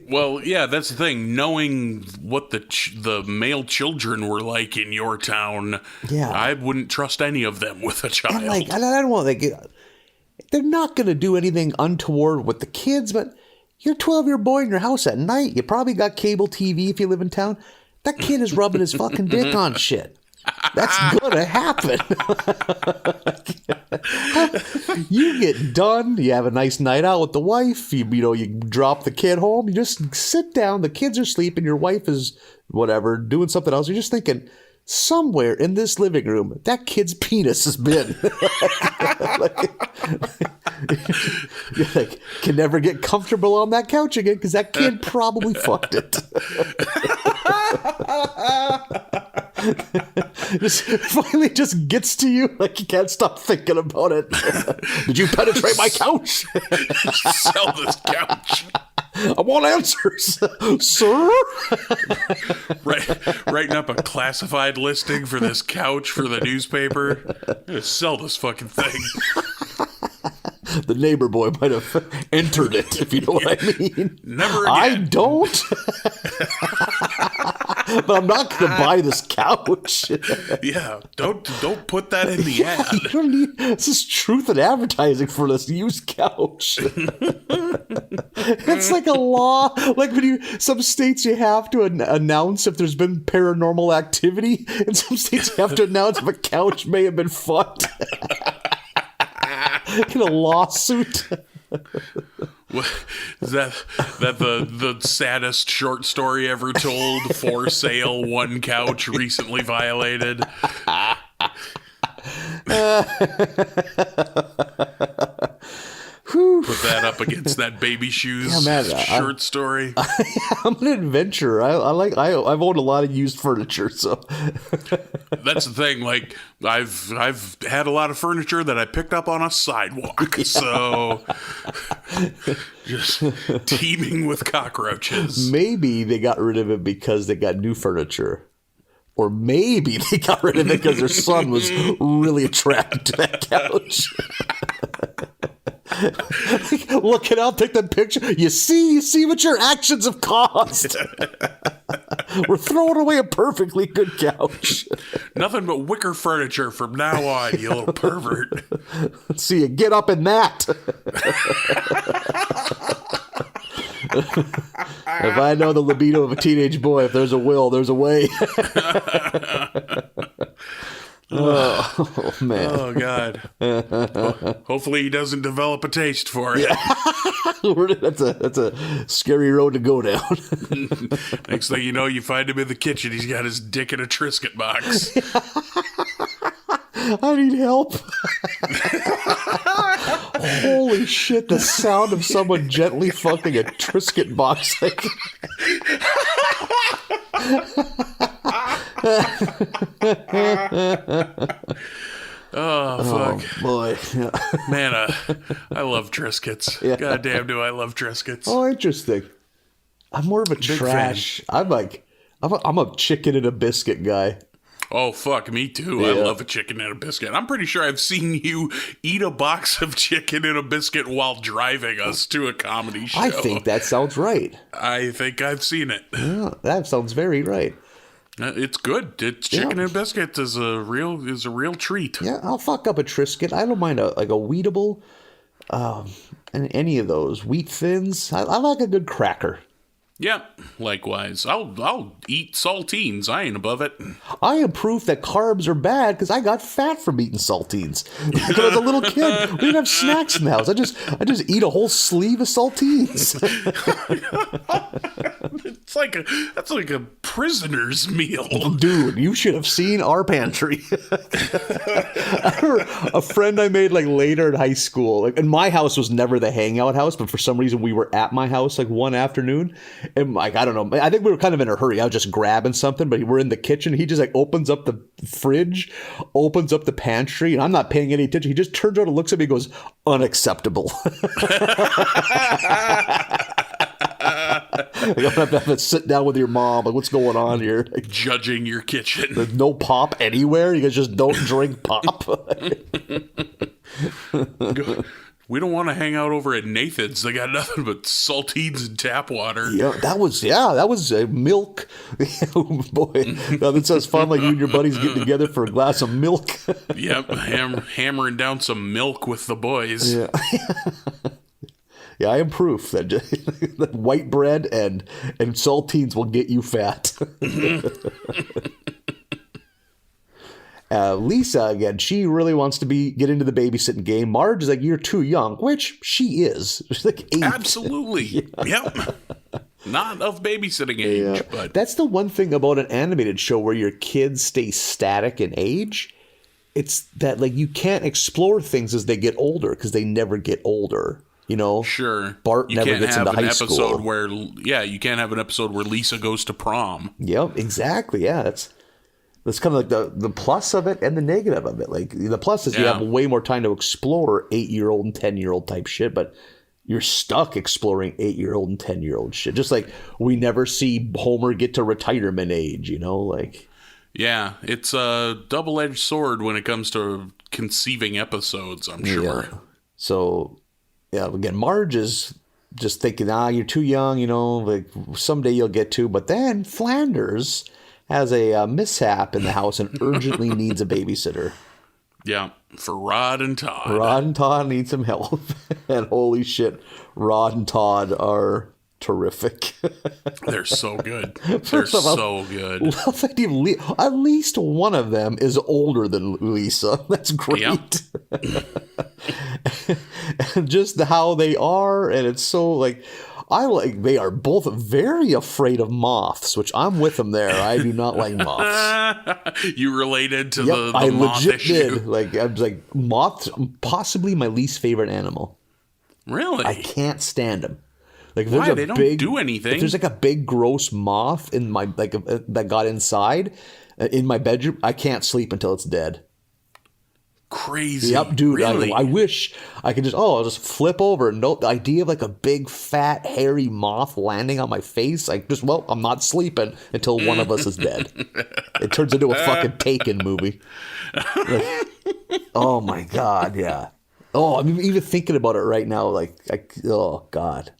Well, yeah, that's the thing. Knowing what the male children were like in your town, I wouldn't trust any of them with a child. And I don't want they're not going to do anything untoward with the kids, but you're a 12-year-old boy in your house at night. You probably got cable TV if you live in town. That kid is rubbing his fucking dick on shit. That's gonna happen. You get done. You have a nice night out with the wife. You drop the kid home. You just sit down. The kids are sleeping. Your wife is doing something else. You're just thinking, somewhere in this living room, that kid's penis has been. You can never get comfortable on that couch again because that kid probably fucked it. Finally just gets to you, you can't stop thinking about it. Did you penetrate my couch? Sell this couch. I want answers, sir. Writing up a classified listing for this couch for the newspaper. I'm gonna sell this fucking thing. The neighbor boy might have entered it, if you know what I mean. Never again. I don't. But I'm not going to buy this couch. Yeah, don't put that in the ad. You don't need, this is truth in advertising for this used couch. It's like a law. When some states you have to announce if there's been paranormal activity. In some states you have to announce if a couch may have been fucked. In a lawsuit. Is that the saddest short story ever told? For sale, one couch recently violated. Put that up against that baby shoes short story. I'm an adventurer. I've owned a lot of used furniture, so that's the thing. I've had a lot of furniture that I picked up on a sidewalk, so just teeming with cockroaches. Maybe they got rid of it because they got new furniture. Or maybe they got rid of it because their son was really attracted to that couch. Look it up, take that picture. You see what your actions have caused. We're throwing away a perfectly good couch. Nothing but wicker furniture from now on, you little pervert. See you get up in that. If I know the libido of a teenage boy, if there's a will, there's a way. Oh man. Oh God. Hopefully he doesn't develop a taste for it. That's a scary road to go down. Next thing you know, you find him in the kitchen. He's got his dick in a Triscuit box. I need help. Holy shit, the sound of someone gently fucking a Triscuit box. Oh, fuck. Oh, boy. Yeah. Man, I love Triscuits. Yeah. God damn, do I love Triscuits. Oh, interesting. I'm more of a trash. I'm a chicken and a biscuit guy. Oh, fuck, me too. Yeah. I love a chicken and a biscuit. I'm pretty sure I've seen you eat a box of chicken and a biscuit while driving us to a comedy show. I think that sounds right. I think I've seen it. Yeah, that sounds very right. It's good. It's chicken and biscuits is a real treat. Yeah, I'll fuck up a Triscuit. I don't mind a Wheatable, and any of those wheat thins. I like a good cracker. Yeah, likewise. I'll eat saltines. I ain't above it. I am proof that carbs are bad because I got fat from eating saltines. When I was a little kid, we didn't have snacks in the house. I just eat a whole sleeve of saltines. That's like a prisoner's meal. Dude, you should have seen our pantry. I remember a friend I made later in high school. And my house was never the hangout house, but for some reason we were at my house one afternoon. And I don't know. I think we were kind of in a hurry. I was just grabbing something, but we're in the kitchen. He just opens up the fridge, opens up the pantry, and I'm not paying any attention. He just turns around and looks at me and goes, "Unacceptable." You don't have to sit down with your mom. What's going on here? Judging your kitchen. There's no pop anywhere. You guys just don't drink pop. We don't want to hang out over at Nathan's. They got nothing but saltines and tap water. Yeah, that was milk. Boy, that sounds fun. Like you and your buddies getting together for a glass of milk. Yep, hammering down some milk with the boys. Yeah. Yeah, I am proof that that white bread and saltines will get you fat. Lisa, again, she really wants to get into the babysitting game. Marge is like, "You're too young," which she is. She's like 8. Absolutely. Yeah. Yep. Not of babysitting age, Yeah. but That's the one thing about an animated show where your kids stay static in age. It's that you can't explore things as they get older because they never get older. Sure. Bart never gets into high school. You can't have an episode where Lisa goes to prom. Yep, exactly. Yeah, that's kind of the plus of it and the negative of it. The plus is you have way more time to explore 8-year-old and 10-year-old type shit, but you're stuck exploring 8-year-old and 10-year-old shit. Just like we never see Homer get to retirement age, Yeah, it's a double-edged sword when it comes to conceiving episodes, I'm sure. Yeah. So, yeah, again, Marge is just thinking, you're too young, someday you'll get to. But then Flanders has a mishap in the house and urgently needs a babysitter. Yeah, for Rod and Todd. Rod and Todd need some help. And holy shit, Rod and Todd are terrific. They're so good. They're so good. At least one of them is older than Lisa. That's great. Yep. And just how they are, and it's so they are both very afraid of moths, which I'm with them there. I do not like moths. You related to the I moth legit issue. did. I was like, moths, possibly my least favorite animal. Really? I can't stand them. Why? They don't do anything. If there's a big gross moth in my that got inside in my bedroom, I can't sleep until it's dead. Crazy. Yep, dude. Really? I wish I could I'll just flip over and note the idea of a big fat hairy moth landing on my face. I'm not sleeping until one of us is dead. It turns into a fucking Taken movie. Oh my God, yeah. Oh, I'm even thinking about it right now. Oh God.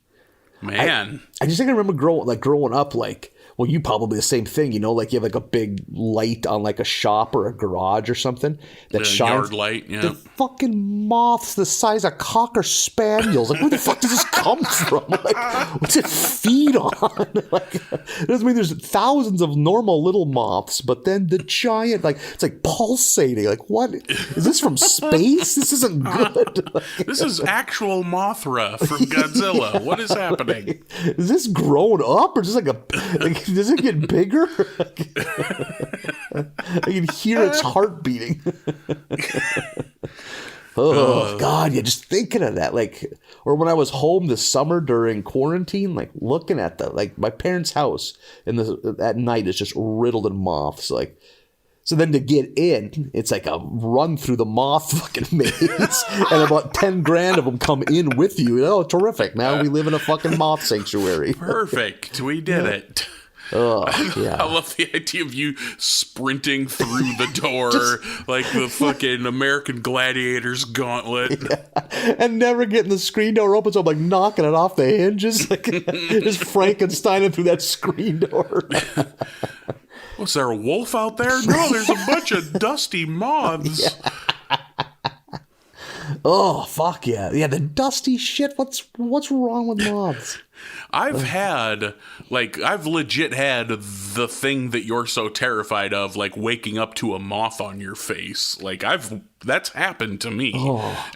Man, I just think I remember growing up, when well, you probably the same thing, you know, like you have like a big light on like a shop or a garage or something that shines. Yard light, yeah. The fucking moths the size of cocker spaniels. Like, where the fuck does this come from? Like, what's it feed on? Like, it doesn't mean there's thousands of normal little moths, but then the giant, like, it's like pulsating. Like, what? Is this from space? This isn't good. Like, This is actual Mothra from Godzilla. What is happening? is this grown up or just like does it get bigger? I can hear its heart beating. Oh God, yeah, just thinking of that. Like, or when I was home this summer during quarantine, like looking at my parents' house at night is just riddled in moths. Like, so then to get in, it's like a run through the moth fucking maze, and about 10 grand of them come in with you. Oh, terrific! Now we live in a fucking moth sanctuary. Perfect. We did it. Oh, yeah. I love the idea of you sprinting through the door like the fucking American Gladiators gauntlet. Yeah. And never getting the screen door open, so I'm like knocking it off the hinges, like just Frankensteining through that screen door. Was there a wolf out there? No, there's a bunch of dusty moths. Yeah. Oh, fuck yeah. Yeah, the dusty shit. What's wrong with moths? I've legit had the thing that you're so terrified of, like waking up to a moth on your face. Like that's happened to me. Oh.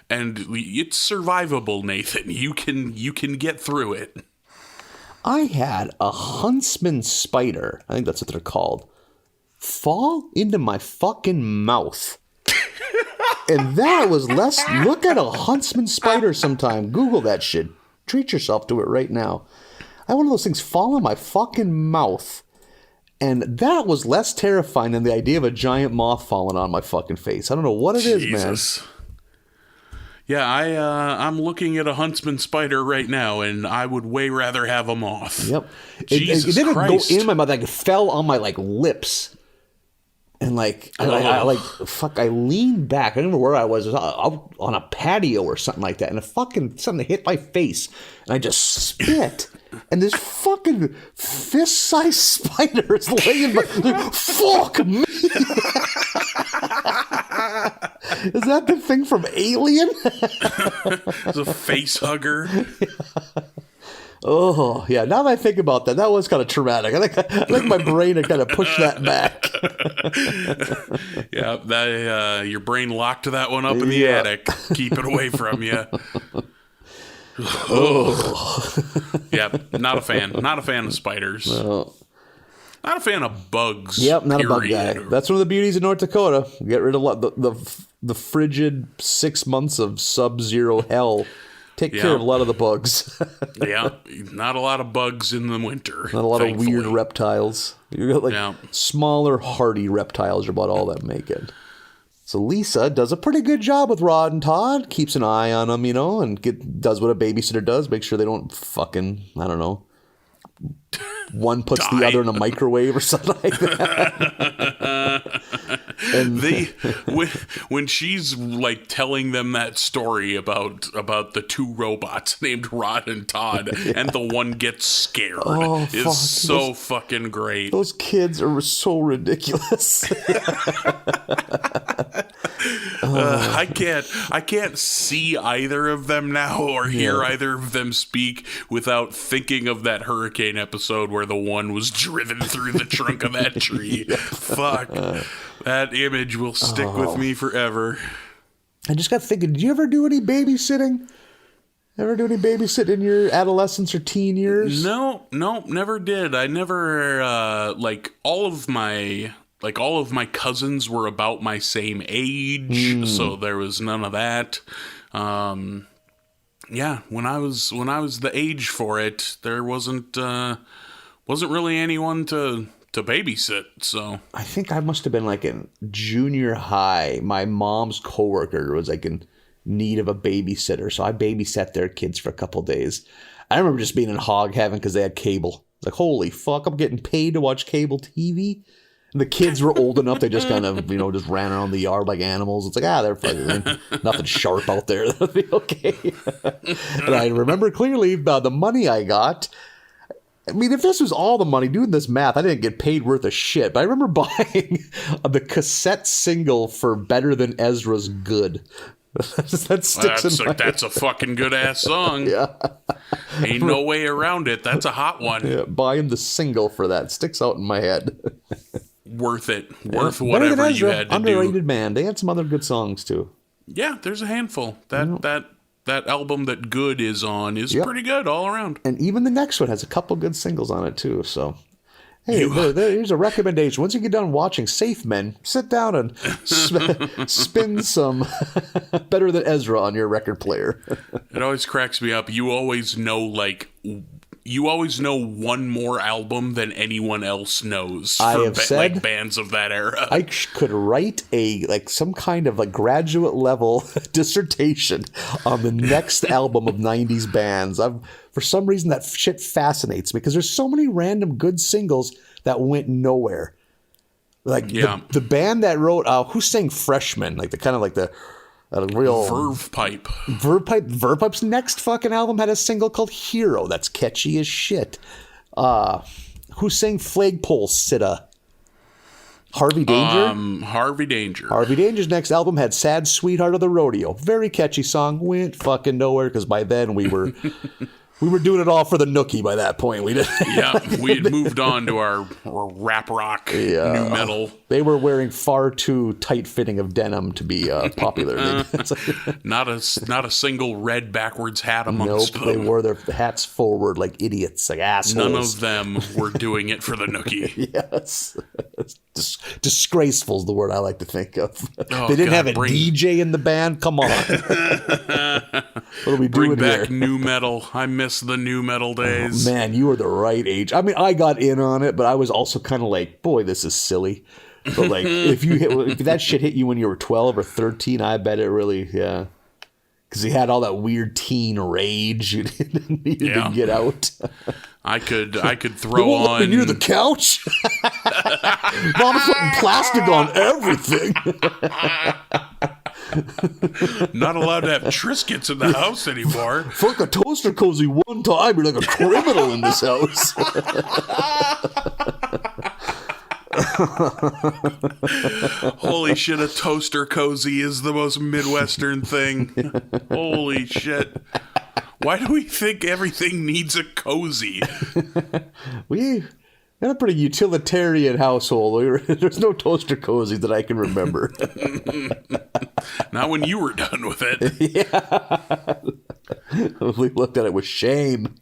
And it's survivable, Nathan. You can get through it. I had a huntsman spider, I think that's what they're called, fall into my fucking mouth. And that was look at a huntsman spider sometime. Google that shit. Treat yourself to it right now. I had one of those things fall in my fucking mouth. And that was less terrifying than the idea of a giant moth falling on my fucking face. I don't know what it is, man. Yeah, I'm looking at a huntsman spider right now, and I would way rather have a moth. Yep. Jesus it didn't Christ. go in my mouth. Like, it fell on my lips. And I leaned back. I don't remember where I was. It was out on a patio or something like that. And something hit my face. And I just spit. And this fucking fist-sized spider is laying like, fuck me. Is that the thing from Alien? It's a face hugger. Oh, yeah. Now that I think about that was kind of traumatic. I think my brain had kind of pushed that back. Yeah, your brain locked that one up in the attic. Keep it away from you. Oh. Yeah, not a fan. Not a fan of spiders. No. Not a fan of bugs. Yep, not a bug guy. That's one of the beauties of North Dakota. Get rid of the frigid 6 months of sub-zero hell. Take care of a lot of the bugs. Yeah, not a lot of bugs in the winter. Not a lot of weird reptiles. You got smaller, hardy reptiles are about all that make it. So Lisa does a pretty good job with Rod and Todd. Keeps an eye on them, and does what a babysitter does. Make sure they don't fucking, I don't know, one puts the other in a microwave or something like that. And when she's like telling them that story about the two robots named Rod and Todd, and the one gets scared, fucking great. Those kids are so ridiculous. I can't see either of them now or hear either of them speak without thinking of that hurricane episode where the one was driven through the trunk of that tree. Fuck. That image will stick with me forever. I just got thinking, did you ever do any babysitting? Ever do any babysitting in your adolescence or teen years? No, never did. I never, all of my cousins were about my same age, so there was none of that. When I was the age for it, there wasn't really anyone to babysit. So I think I must have been like in junior high. My mom's coworker was like in need of a babysitter, so I babysat their kids for a couple of days. I remember just being in hog heaven because they had cable. It's like, holy fuck, I'm getting paid to watch cable TV. And the kids were old enough; they just kind of, just ran around the yard like animals. It's like, they're fucking nothing sharp out there. That'll be okay. And I remember clearly the money I got. I mean, if this was all the money, doing this math, I didn't get paid worth a shit. But I remember buying the cassette single for Better Than Ezra's Good. That sticks in my head. That's a fucking good-ass song. Yeah. Ain't no way around it. That's a hot one. Yeah, buying the single for that sticks out in my head. Worth it. Worth Better whatever Than you Ezra, had to underrated do. band. They had some other good songs, too. Yeah, there's a handful. That album that Good is on is pretty good all around. And even the next one has a couple good singles on it, too. So, hey, here's a recommendation. Once you get done watching Safe Men, sit down and spin some Better Than Ezra on your record player. It always cracks me up. You always know one more album than anyone else knows. I have said bands of that era. I could write some kind of graduate level dissertation on the next album of 90s bands. For some reason that shit fascinates me because there's so many random good singles that went nowhere. The band that wrote who sang Freshman, the real Verve Pipe. Verve Pipe's next fucking album had a single called Hero that's catchy as shit. Who sang Flagpole Sitta? Harvey Danger? Harvey Danger. Harvey Danger's next album had Sad Sweetheart of the Rodeo. Very catchy song. Went fucking nowhere because by then we were doing it all for the nookie by that point. We did. Yeah, we had moved on to our rap rock, new metal. They were wearing far too tight-fitting of denim to be popular. Not a single red backwards hat amongst them. They wore their hats forward like idiots, like assholes. None of them were doing it for the nookie. Yes. Disgraceful is the word I like to think of. They didn't have a DJ in the band? Come on. What are we doing Bring back here? new metal. I miss the new metal days. Oh, man, you were the right age. I mean, I got in on it, but I was also kind of like, boy, this is silly. But if that shit hit you when you were 12 or 13, I bet it really, yeah. Because he had all that weird teen rage you needed to get out. I could throw on. Let me near the couch. Mom's putting plastic on everything. Not allowed to have Triscuits in the house anymore. Fuck a toaster cozy one time, you're like a criminal in this house. Holy shit, a toaster cozy is the most Midwestern thing. Holy shit. Why do we think everything needs a cozy? We had a pretty utilitarian household. There's no toaster cozy that I can remember. Not when you were done with it. Yeah. We looked at it with shame.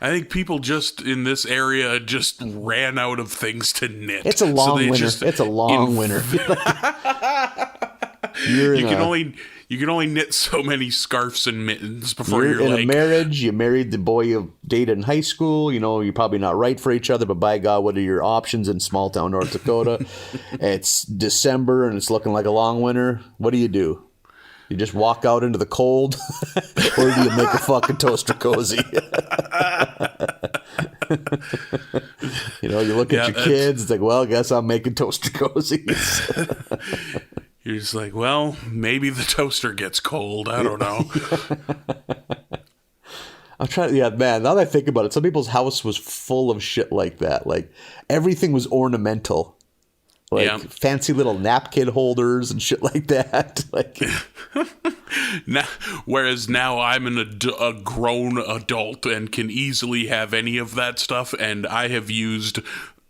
I think people just in this area just ran out of things to knit. It's a long winter. It's a long winter. You can only knit so many scarves and mittens before you're in like a marriage. You married the boy you dated in high school. You know, you're probably not right for each other, but by God, what are your options in small town North Dakota? It's December and it's looking like a long winter. What do? You just walk out into the cold, or do you make a fucking toaster cozy? You look at your kids. It's like, well, I guess I'm making toaster cozies. You're just like, well, maybe the toaster gets cold. I don't know. I'm trying. Yeah, man. Now that I think about it, some people's house was full of shit like that. Like everything was ornamental. Fancy little napkin holders and shit like that. Whereas now I'm a grown adult and can easily have any of that stuff, and I have used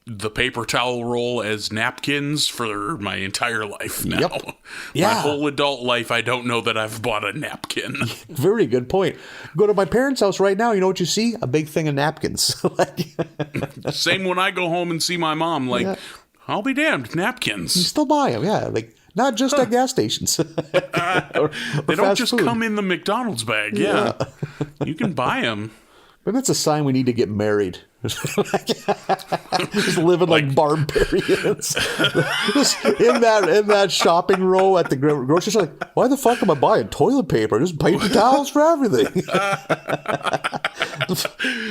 the paper towel roll as napkins for my entire life now. Yep. Yeah. My whole adult life, I don't know that I've bought a napkin. Very good point. Go to my parents' house right now. You know what you see? A big thing of napkins. Same when I go home and see my mom. Yeah. I'll be damned. Napkins. You still buy them, yeah. Not just at gas stations. They don't just come in the McDonald's bag. Yeah. You can buy them. But that's a sign we need to get married. Just living like barbarians. Just in that shopping row at the grocery store, like, why the fuck am I buying toilet paper? Just paper towels for everything.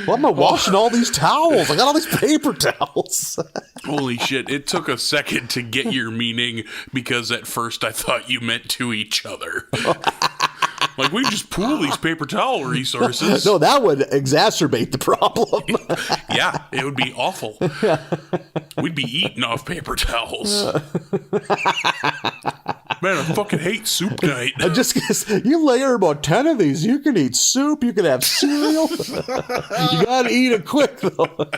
Why am I washing all these towels? I got all these paper towels. Holy shit. It took a second to get your meaning because at first I thought you meant to each other. Like, we just pool these paper towel resources. No, that would exacerbate the problem. Yeah, it would be awful. We'd be eating off paper towels. Man, I fucking hate soup night. Just because you layer about 10 of these, you can eat soup, you can have cereal. You gotta eat it quick, though.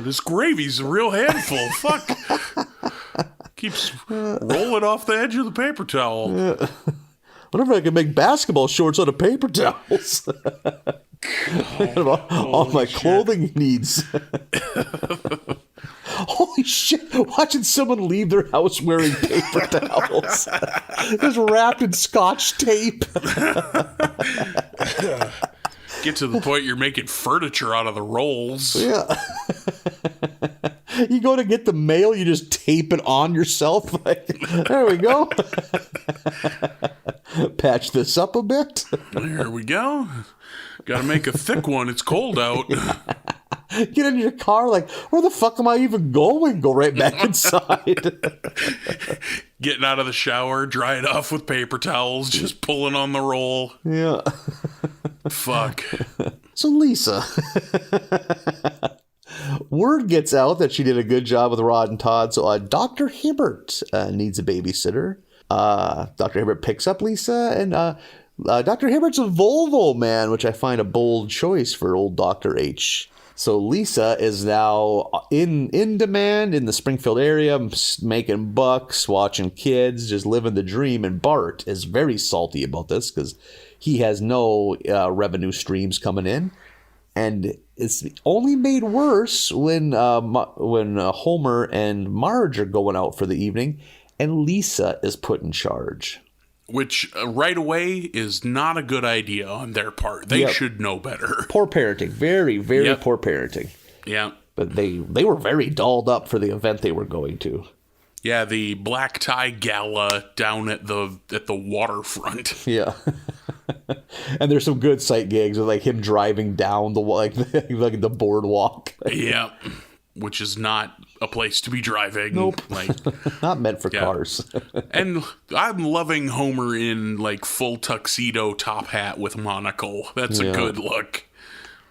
This gravy's a real handful. Fuck. Keeps rolling off the edge of the paper towel. Yeah. Wonder if I can make basketball shorts out of paper towels. All my clothing needs. Holy shit. Watching someone leave their house wearing paper towels. Just wrapped in Scotch tape. Get to the point you're making furniture out of the rolls. Yeah. You go to get the mail, you just tape it on yourself. Like, there we go. Patch this up a bit. There we go. Got to make a thick one. It's cold out. Get in your car, like, where the fuck am I even going? Go right back inside. Getting out of the shower, dry it off with paper towels, just pulling on the roll. Yeah. Fuck. So, Lisa, word gets out that she did a good job with Rod and Todd. So, Dr. Hibbert needs a babysitter. Dr. Hibbert picks up Lisa, and Dr. Hibbert's a Volvo man, which I find a bold choice for old Dr. H. So Lisa is now in demand in the Springfield area, making bucks, watching kids, just living the dream. And Bart is very salty about this because he has no revenue streams coming in. And it's only made worse when Homer and Marge are going out for the evening and Lisa is put in charge. Which right away is not a good idea on their part. They should know better. Poor parenting. Very, very poor parenting. Yeah. But they were very dolled up for the event they were going to. Yeah, the black tie gala down at the waterfront. Yeah. And there's some good sight gags with like him driving down the boardwalk. Yeah. Which is not a place to be driving. Nope. Like, not meant for cars. And I'm loving Homer in like full tuxedo, top hat with monocle. That's a good look.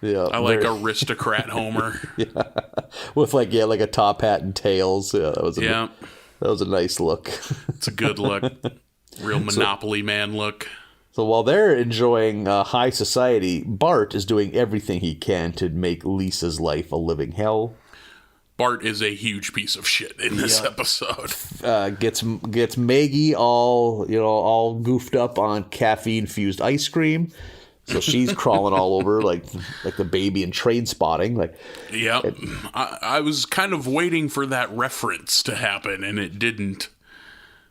Yeah. I like aristocrat Homer. Yeah. With like a top hat and tails. Yeah, that was a nice look. It's a good look. Real Monopoly man look. So while they're enjoying high society, Bart is doing everything he can to make Lisa's life a living hell. Bart is a huge piece of shit in this episode. Gets Maggie all goofed up on caffeine-infused ice cream. So she's crawling all over like the baby in Train Spotting. I was kind of waiting for that reference to happen, and it didn't.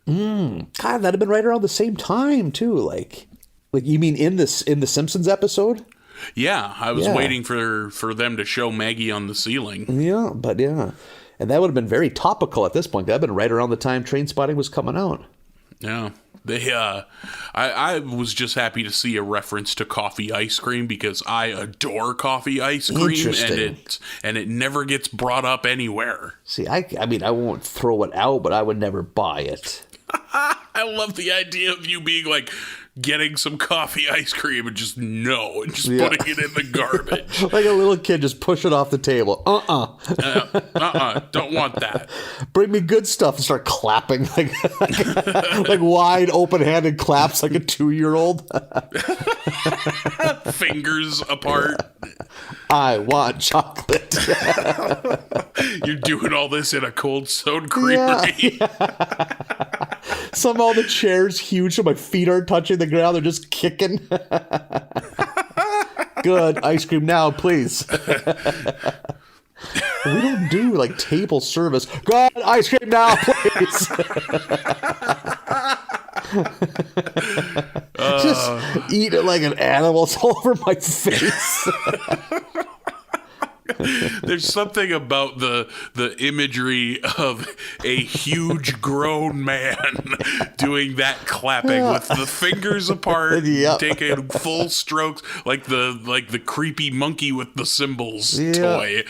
God, that'd have been right around the same time too. Like you mean in the Simpsons episode? Yeah, I was waiting for them to show Maggie on the ceiling. Yeah, and that would have been very topical at this point. That'd been right around the time Train Spotting was coming out. Yeah. I was just happy to see a reference to coffee ice cream because I adore coffee ice cream, and it never gets brought up anywhere. See, I mean, I won't throw it out, but I would never buy it. I love the idea of you being like getting some coffee ice cream and just putting it in the garbage. Like a little kid just push it off the table. Don't want that. Bring me good stuff and start clapping like wide open-handed claps like a 2-year-old. Fingers apart. I want chocolate. You're doing all this in a cold stone creamery. Yeah. Somehow the chair's huge so my feet aren't touching the ground. They're just kicking. Good. Ice cream now, please. We don't do like table service. Good. Ice cream now, please. Just eat it like an animal. It's all over my face. There's something about the imagery of a huge grown man doing that clapping with the fingers apart, taking full strokes like the creepy monkey with the cymbals toy.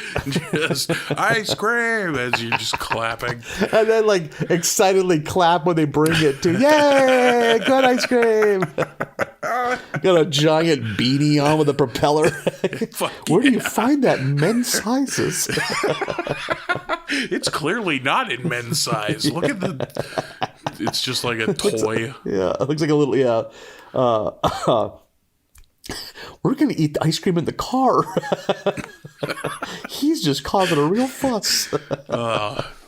Just ice cream as you're just clapping. And then like excitedly clap when they bring it to yay, good ice cream. Got a giant beanie on with a propeller. Where do you find that men's sizes? It's clearly not in men's size. Look at it's just like a toy. It looks like a little we're gonna eat the ice cream in the car. He's just causing a real fuss.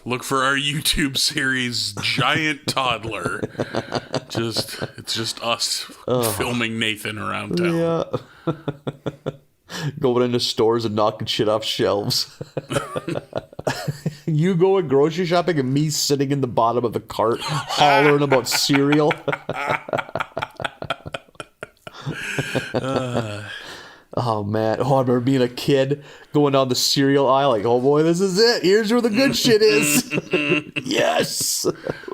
Look for our YouTube series, Giant Toddler. It's just us filming Nathan around town. Yeah. Going into stores and knocking shit off shelves. You going grocery shopping and me sitting in the bottom of the cart hollering about cereal. Oh, man. Oh, I remember being a kid going down the cereal aisle like, oh, boy, this is it. Here's where the good shit is. Yes.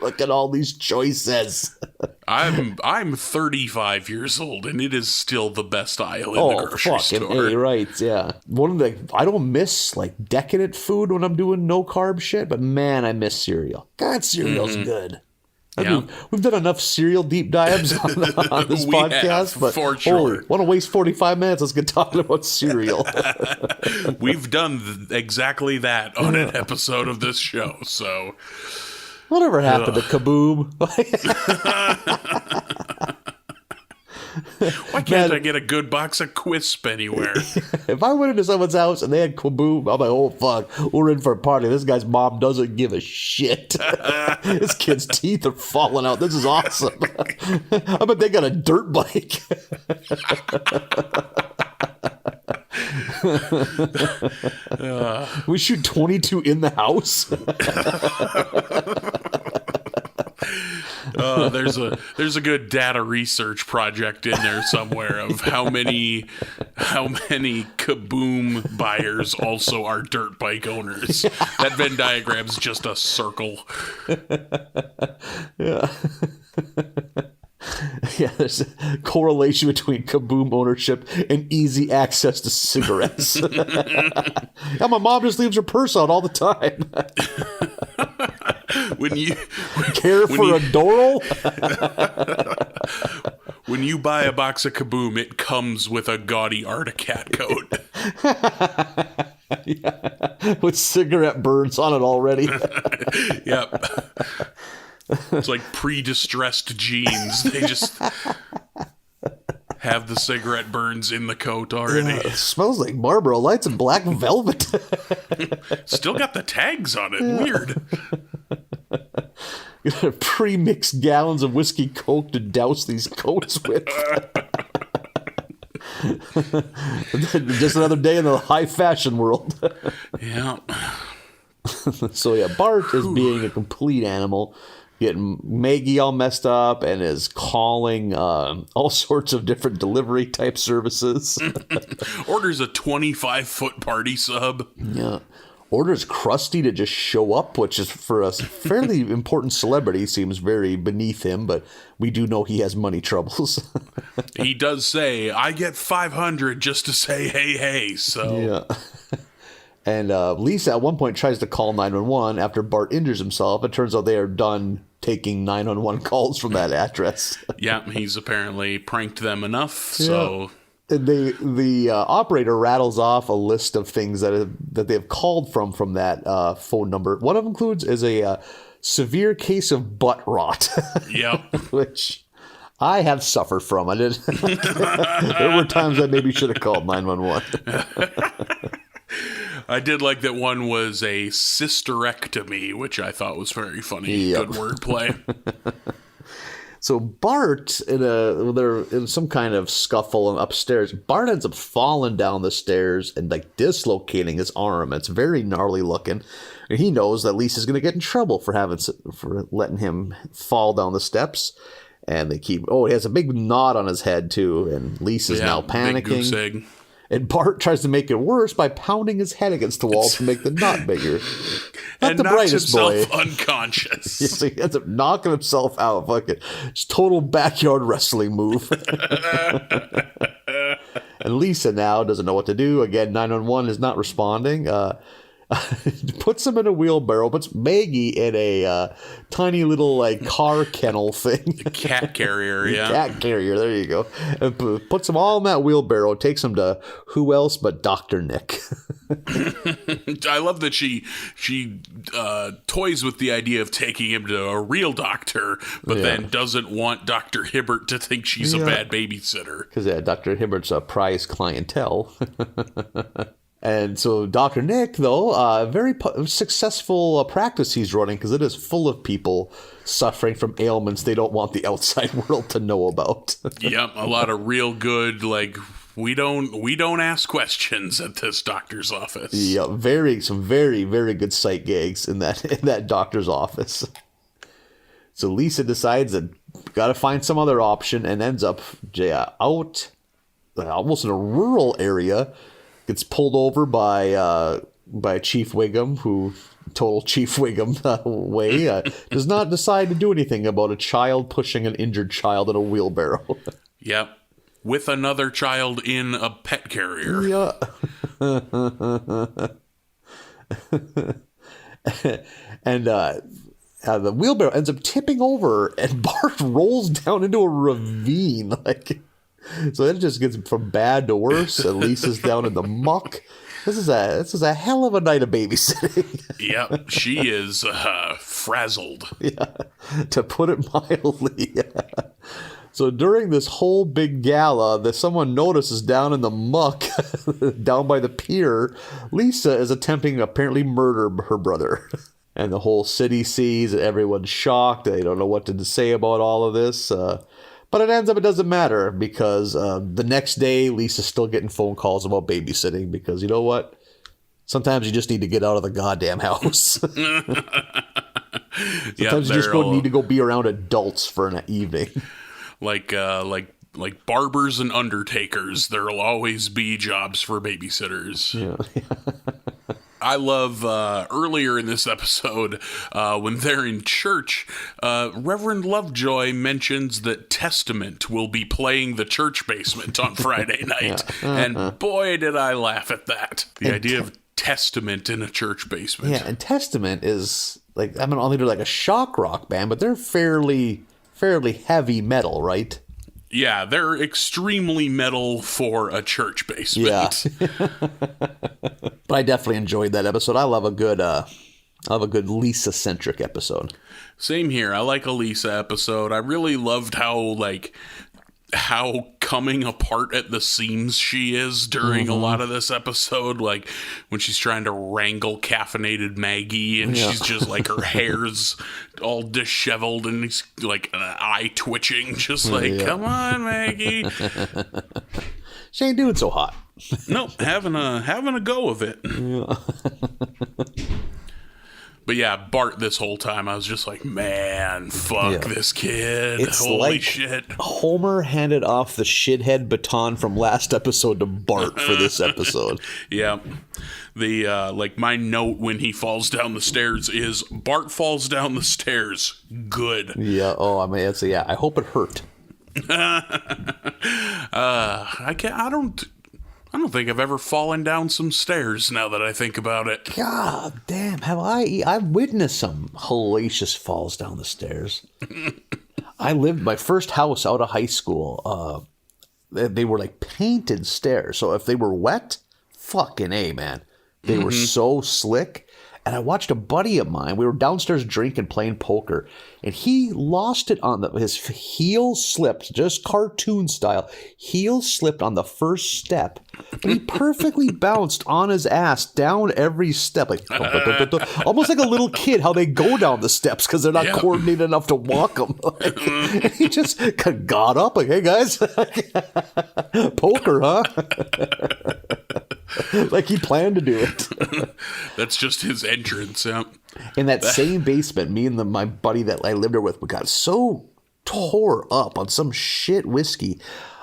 Look at all these choices. I'm 35 years old, and it is still the best aisle in the grocery store. A, right, yeah. I don't miss, like, decadent food when I'm doing no-carb shit, but, man, I miss cereal. God, cereal's good. I mean, we've done enough cereal deep dives on this podcast, but for sure. Want to waste 45 minutes? Let's get talking about cereal. We've done exactly that on an episode of this show. So, whatever happened to Kaboom? Why can't I get a good box of Quisp anywhere? If I went into someone's house and they had Kaboom, I'm like, oh, fuck, we're in for a party. This guy's mom doesn't give a shit. This kid's teeth are falling out. This is awesome. I bet they got a dirt bike. We shoot 22 in the house. There's a good data research project in there somewhere of how many Kaboom buyers also are dirt bike owners. That Venn diagram's just a circle. Yeah. Yeah, there's a correlation between Kaboom ownership and easy access to cigarettes. Yeah, my mom just leaves her purse out all the time. When you care for a Doral? When you buy a box of Kaboom, it comes with a gaudy Arctic cat coat. Yeah, with cigarette burns on it already. Yep. It's like pre-distressed jeans. They just have the cigarette burns in the coat already. Yeah, it smells like Marlboro Lights and black velvet. Still got the tags on it. Yeah. Weird. You got pre-mixed gallons of whiskey coke to douse these coats with. Just another day in the high fashion world. Yeah. So yeah, Bart is being a complete animal, getting Maggie all messed up, and is calling all sorts of different delivery type services. Orders a 25-foot party sub. Yeah. Orders Krusty to just show up, which is for a fairly important celebrity seems very beneath him, but we do know he has money troubles. He does say, I get 500 just to say hey, hey, so... Yeah. And Lisa at one point tries to call 911 after Bart injures himself. It turns out they are done taking 911 calls from that address. Yeah, he's apparently pranked them enough, so... The operator rattles off a list of things that they've called from that phone number. One of them includes is a severe case of butt rot. Yep. Which I have suffered from. I did. There were times I maybe should have called 911. I did like that one was a sisterectomy, which I thought was very funny. Yep. Good wordplay. So Bart, they're in some kind of scuffle upstairs. Bart ends up falling down the stairs and like dislocating his arm. It's very gnarly looking. And he knows that Lisa's going to get in trouble for letting him fall down the steps. And he has a big knot on his head too. And Lisa's now panicking. Big goose egg. And Bart tries to make it worse by pounding his head against the wall to make the knot bigger. Not and the knocks brightest boy. himself unconscious. So he ends up knocking himself out. Fucking just total backyard wrestling move. And Lisa now doesn't know what to do. Again, 911 is not responding. Puts him in a wheelbarrow, puts Maggie in a tiny little like car kennel thing. Cat carrier, yeah. Cat carrier, there you go. And puts them all in that wheelbarrow, takes them to who else but Dr. Nick. I love that she toys with the idea of taking him to a real doctor, but then doesn't want Dr. Hibbert to think she's a bad babysitter. Because Dr. Hibbert's a prize clientele. And so Dr. Nick, though, very successful practice he's running because it is full of people suffering from ailments they don't want the outside world to know about. Yep, a lot of real good, like, we don't ask questions at this doctor's office. Yeah, some very, very good sight gags in that doctor's office. So Lisa decides that got to find some other option and ends up out almost in a rural area. Gets pulled over by Chief Wiggum, who total Chief Wiggum way does not decide to do anything about a child pushing an injured child in a wheelbarrow. Yep, with another child in a pet carrier. Yeah. And the wheelbarrow ends up tipping over, and Bart rolls down into a ravine. So it just gets from bad to worse. And Lisa's down in the muck. This is a hell of a night of babysitting. Yep, she is frazzled. Yeah, to put it mildly. So during this whole big gala, that someone notices down in the muck, down by the pier, Lisa is attempting to apparently murder her brother. And the whole city sees, and everyone's shocked. They don't know what to say about all of this. But it ends up it doesn't matter because the next day, Lisa's still getting phone calls about babysitting because you know what? Sometimes you just need to get out of the goddamn house. Sometimes you just need to go be around adults for an evening. Like barbers and undertakers, there'll always be jobs for babysitters. Yeah. I love earlier in this episode when they're in church, Reverend Lovejoy mentions that Testament will be playing the church basement on Friday night. And boy, did I laugh at that. The idea of Testament in a church basement. Yeah, and Testament is like, I mean, only they're like a shock rock band, but they're fairly heavy metal, right? Yeah, they're extremely metal for a church basement. Yeah. But I definitely enjoyed that episode. I love a good Lisa-centric episode. Same here. I like a Lisa episode. I really loved how coming apart at the seams she is during a lot of this episode, like when she's trying to wrangle caffeinated Maggie and she's just like her hair's all disheveled and it's like an eye twitching, just like come on Maggie. She ain't doing so hot. Nope, having a go of it. Yeah. But yeah, Bart this whole time, I was just like, man, fuck this kid. It's holy like shit. Homer handed off the shithead baton from last episode to Bart for this episode. Yeah. The like my note when he falls down the stairs is Bart falls down the stairs. Good. Yeah. Oh, I mean, I hope it hurt. I don't think I've ever fallen down some stairs now that I think about it. God damn, have I've witnessed some hellacious falls down the stairs. I lived my first house out of high school. They were like painted stairs. So if they were wet, fucking A, man. They were so slick. And I watched a buddy of mine. We were downstairs drinking, playing poker. And he lost it on his heel slipped, just cartoon style. Heel slipped on the first step. But he perfectly bounced on his ass down every step. Like, almost like a little kid, how they go down the steps because they're not coordinated enough to walk them. And he just got up like, hey, guys. Poker, huh? Like he planned to do it. That's just his entrance. Yeah. In that same basement, me and my buddy that I lived there with, we got so tore up on some shit whiskey.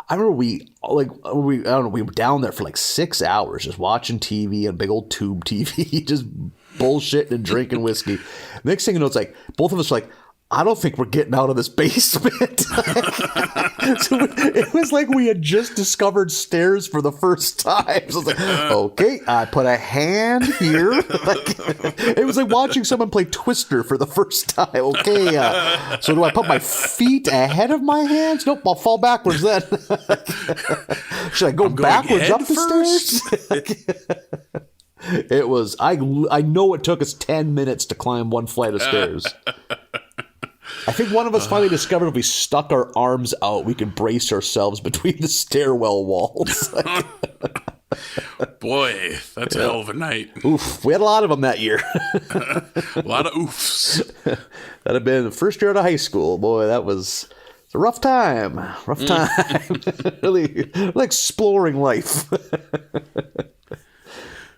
I remember we I don't know, we were down there for like 6 hours just watching TV and big old tube TV, just bullshitting and drinking whiskey. Next thing you know, it's like both of us were like, I don't think we're getting out of this basement. So it was like we had just discovered stairs for the first time. So it's like, okay, I put a hand here. It was like watching someone play Twister for the first time. Okay, so do I put my feet ahead of my hands? Nope, I'll fall backwards then. Should I go backwards up the stairs? It was, I know it took us 10 minutes to climb one flight of stairs. I think one of us finally discovered if we stuck our arms out, we could brace ourselves between the stairwell walls. Boy, that's a hell of a night. Oof. We had a lot of them that year. A lot of oofs. That'd have been the first year out of high school. Boy, that was a rough time. Rough time. Really exploring life.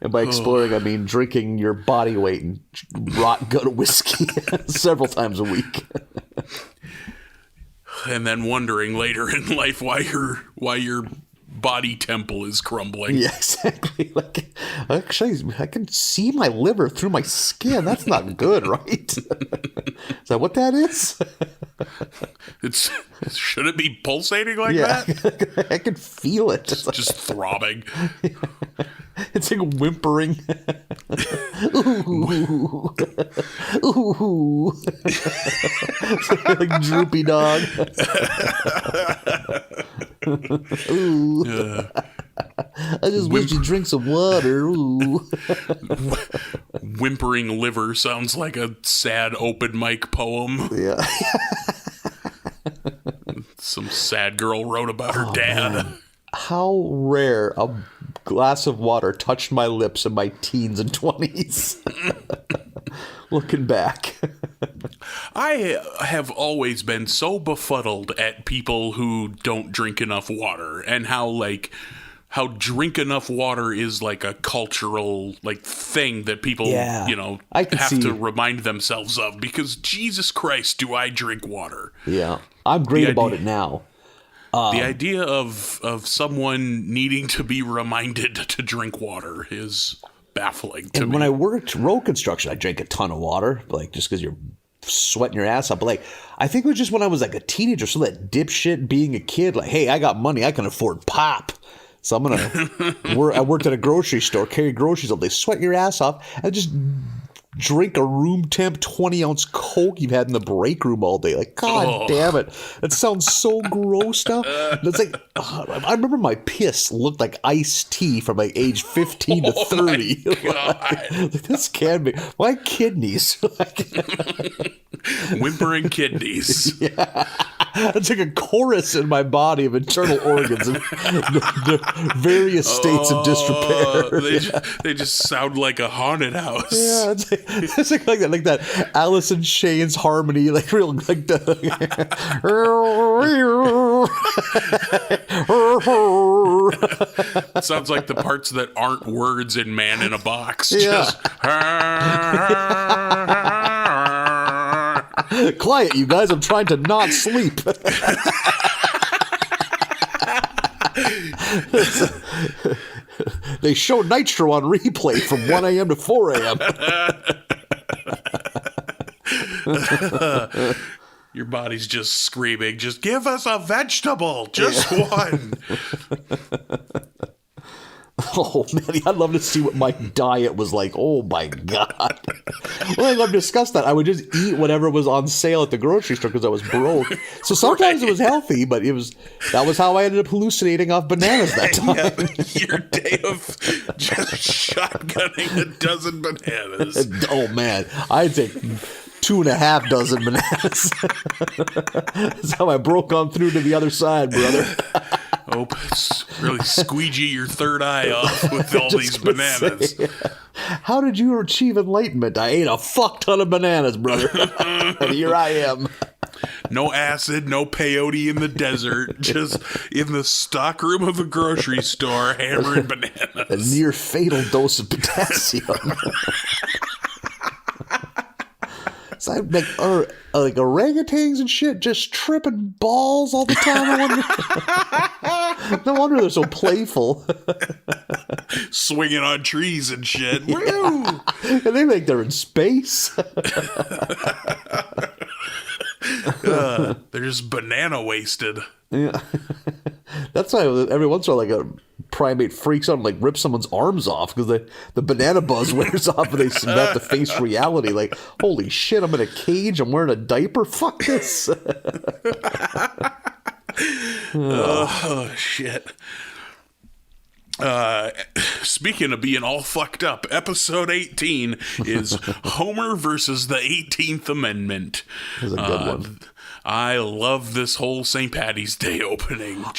And by exploring, I mean drinking your body weight in rot gut whiskey several times a week. And then wondering later in life why your body temple is crumbling. Yeah, exactly. Like, actually, I can see my liver through my skin. That's not good, right? Is that what that is? Should it be pulsating like that? I can feel it. It's just throbbing. It's like whimpering. Ooh. Ooh. Like droopy dog. Ooh. I just wish you'd drink some water. Ooh. Whimpering liver sounds like a sad open mic poem. Yeah. Some sad girl wrote about her dad. Man. How rare a glass of water touched my lips in my teens and 20s. Looking back. I have always been so befuddled at people who don't drink enough water, and how drink enough water is like a cultural thing that people have to remind themselves of, because Jesus Christ, do I drink water. Yeah. I'm great about it now. The idea of someone needing to be reminded to drink water is baffling to me. When I worked road construction, I drank a ton of water, just because you're sweating your ass up. But I think it was just when I was like a teenager, so that dipshit being a kid, hey, I got money, I can afford pop. So I'm gonna I worked at a grocery store, carry groceries all day, sweat your ass off, and just drink a room temp 20-ounce Coke you've had in the break room all day. God damn it. That sounds so gross now. It's I remember my piss looked like iced tea from age 15 to 30. This can't be. My kidneys. Whimpering kidneys. Yeah. It's like a chorus in my body of internal organs and the various states of disrepair. They just sound like a haunted house. Yeah, it's like that Alice in Chains harmony, real the. It sounds like the parts that aren't words in Man in a Box. Yeah. Just quiet, you guys! I'm trying to not sleep. They show Nitro on replay from 1 a.m. to 4 a.m. Your body's just screaming, just give us a vegetable, just one. Oh, man, I'd love to see what my diet was like. Oh, my God. Well, I've discussed that. I would just eat whatever was on sale at the grocery store because I was broke. So sometimes it was healthy, but that was how I ended up hallucinating off bananas that time. Yeah, your day of just shotgunning a dozen bananas. Oh, man. I'd take 2.5 dozen bananas. That's how I broke on through to the other side, brother. Oh, really squeegee your third eye off with all these bananas. Say, how did you achieve enlightenment? I ate a fuck ton of bananas, brother. And here I am. No acid, no peyote in the desert, just in the stockroom of a grocery store hammering bananas. A near fatal dose of potassium. So I'm like orangutans and shit just tripping balls all the time. No wonder they're so playful. Swinging on trees and shit. Woo! And they think they're in space. They're just banana wasted. Yeah. That's why every once in a while, like, a primate freaks out and, like, rips someone's arms off because the banana buzz wears off and they have to face reality. Like, holy shit, I'm in a cage. I'm wearing a diaper. Fuck this. Oh, shit. Speaking of being all fucked up, episode 18 is Homer versus the 18th Amendment. That's a good one. I love this whole St. Patty's Day opening. I've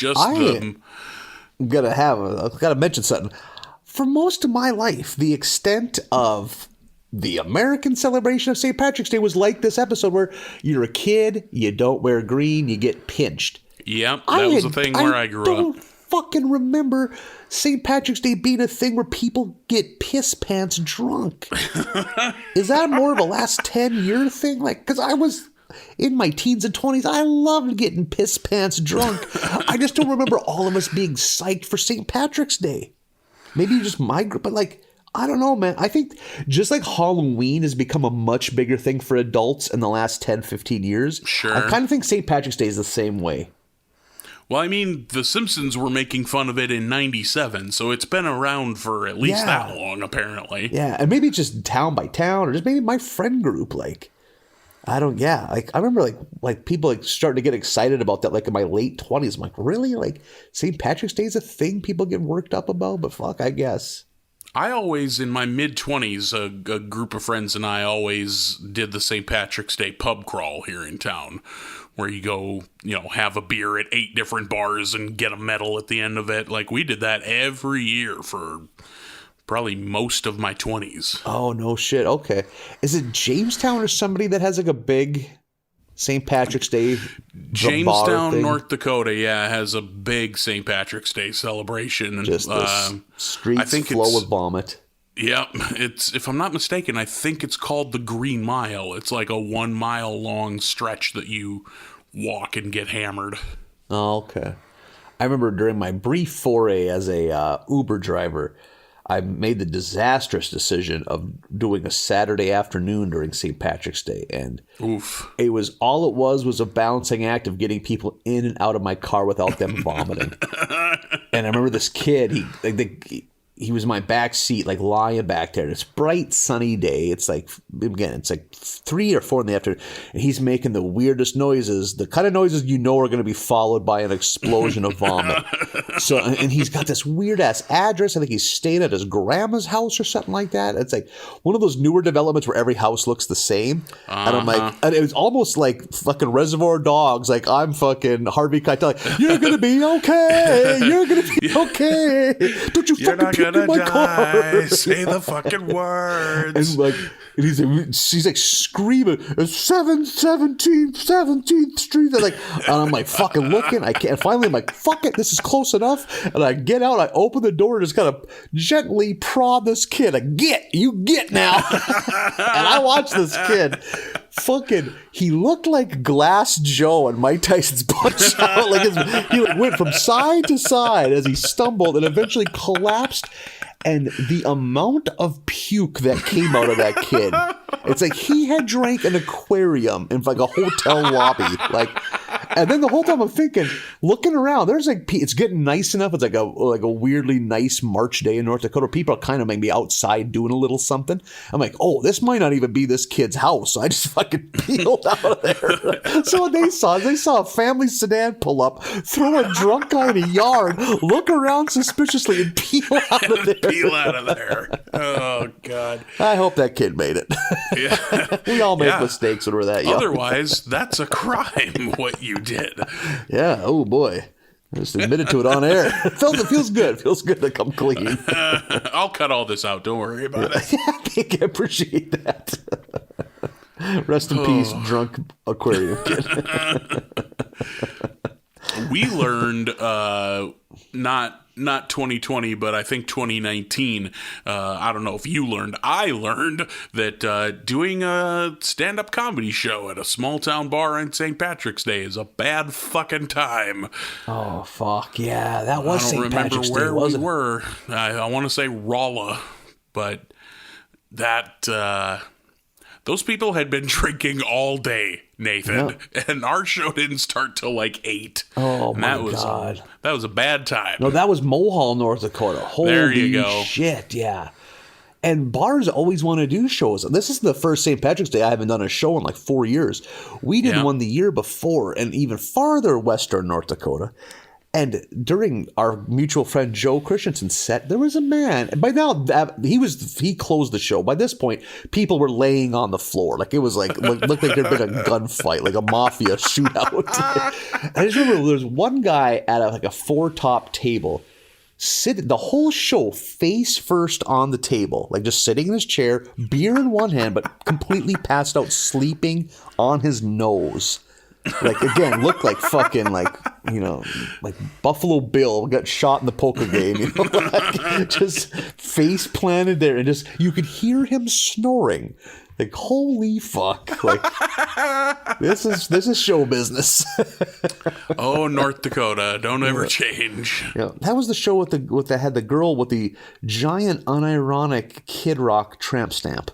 gotta mention something. For most of my life, the extent of the American celebration of St. Patrick's Day was like this episode where you're a kid, you don't wear green, you get pinched. Yep, that was the thing where I grew up. I don't fucking remember St. Patrick's Day being a thing where people get piss pants drunk. Is that more of a last 10-year thing? Like, because I was in my teens and 20s, I loved getting piss pants drunk. I just don't remember all of us being psyched for St. Patrick's Day. Maybe just my group, but like, I don't know, man. I think just like Halloween has become a much bigger thing for adults in the last 10, 15 years. Sure. I kind of think St. Patrick's Day is the same way. Well, I mean, The Simpsons were making fun of it in 97, so it's been around for at least that long, apparently. Yeah, and maybe just town by town, or just maybe my friend group, like, I remember like people like starting to get excited about that like in my late 20s. I'm like, really? Like St. Patrick's Day is a thing people get worked up about? But fuck, I guess. I always, in my mid-20s, a group of friends and I always did the St. Patrick's Day pub crawl here in town, where you go, have a beer at 8 different bars and get a medal at the end of it. Like, we did that every year for probably most of my 20s. Oh, no shit. Okay. Is it Jamestown or somebody that has like a big St. Patrick's Day? Jamestown, North Dakota, has a big St. Patrick's Day celebration. Just the streets flow with vomit. Yeah, it's, if I'm not mistaken, I think it's called the Green Mile. It's like a 1 mile long stretch that you walk and get hammered. Oh, okay. I remember during my brief foray as a Uber driver, I made the disastrous decision of doing a Saturday afternoon during St. Patrick's Day. And it was a balancing act of getting people in and out of my car without them vomiting. And I remember this kid, he was in my back seat, like lying back there. It's a bright, sunny day. It's like, again, it's like 3 or 4 in the afternoon. And he's making the weirdest noises, the kind of noises are going to be followed by an explosion of vomit. So, and he's got this weird ass address. I think he's staying at his grandma's house or something like that. It's like one of those newer developments where every house looks the same. And I'm like, and it was almost like fucking Reservoir Dogs. Like, I'm fucking Harvey Keitel. Like, you're going to be okay. You're going to be okay. Don't you fucking in my car. Say the fucking words. And like, she's like screaming, 17th Street. And I'm like fucking looking. I can't. Finally, I'm like, fuck it, this is close enough. And I get out. I open the door and just kind of gently prod this kid. You get now. And I watch this kid. Fucking, he looked like Glass Joe and Mike Tyson's Punch Out. He went from side to side as he stumbled and eventually collapsed. And the amount of puke that came out of that kid, it's like he had drank an aquarium in like a hotel lobby. And then the whole time I'm thinking, looking around, there's like, it's getting nice enough. It's like a weirdly nice March day in North Dakota. People are kind of maybe outside doing a little something. I'm like, oh, this might not even be this kid's house. So I just fucking peeled out of there. So what they saw a family sedan pull up, throw a drunk guy in a yard, look around suspiciously, and peel out of there. Peel out of there. Oh, God. I hope that kid made it. Yeah. We all make mistakes when we're that young. Otherwise, that's a crime, what you did. Yeah. Oh, boy. I just admitted to it on air. It feels good. It feels good to come clean. I'll cut all this out. Don't worry about it. I appreciate that. Rest in peace, drunk aquarium kid. We learned not 2020, but I think 2019. I don't know if you learned. I learned that doing a stand-up comedy show at a small-town bar on St. Patrick's Day is a bad fucking time. Oh, fuck. Yeah, that was St. Patrick's Day, I don't remember where we wasn't it? were. I want to say Rolla, but that... those people had been drinking all day, Nathan, and our show didn't start till like 8. Oh, and my God. That was a bad time. No, that was Mohall, North Dakota. Holy There you go. shit, yeah. And bars always want to do shows. This is the first St. Patrick's Day I haven't done a show in like 4 years. We did one the year before, and even farther western North Dakota. And during our mutual friend Joe Christensen's set, there was a man. And by now, he closed the show. By this point, people were laying on the floor. Like it was looked like there'd been a gunfight, like a mafia shootout. I just remember there was one guy at a 4-top table, sitting the whole show face first on the table, like just sitting in his chair, beer in one hand, but completely passed out, sleeping on his nose. Like, again, looked like fucking, like Buffalo Bill got shot in the poker game, like, just face planted there, and just, you could hear him snoring. Like, holy fuck. Like, this is show business. Oh, North Dakota, don't ever change. Yeah, that was the show with that had the girl with the giant, unironic Kid Rock tramp stamp.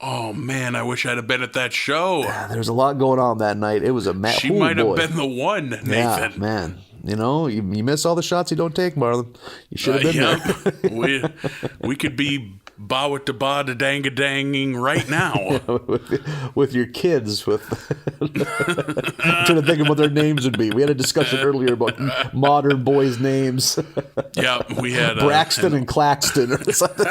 Oh, man, I wish I'd have been at that show. Yeah, there was a lot going on that night. It was a She might have been the one, Nathan. Yeah, man. You miss all the shots you don't take, Marlin. You should have been there. we could be ba with the ba da dang a danging right now. with your kids. I'm trying to think of what their names would be. We had a discussion earlier about modern boys' names. Yeah, we had Braxton and Claxton or something.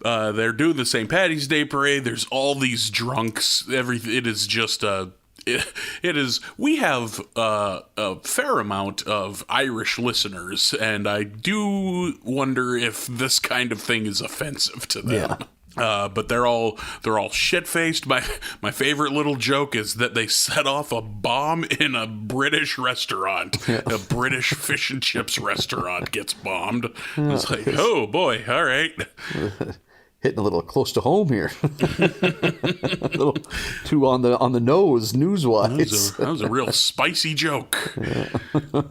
They're doing the St. Paddy's Day parade. There's all these drunks. It is just it is. We have a fair amount of Irish listeners, and I do wonder if this kind of thing is offensive to them. Yeah. But they're all shit-faced. My favorite little joke is that they set off a bomb in a British restaurant. A British fish and chips restaurant gets bombed. It's like, oh boy, all right. Hitting a little close to home here. A little too on the nose, news-wise. That was a real spicy joke. Yeah.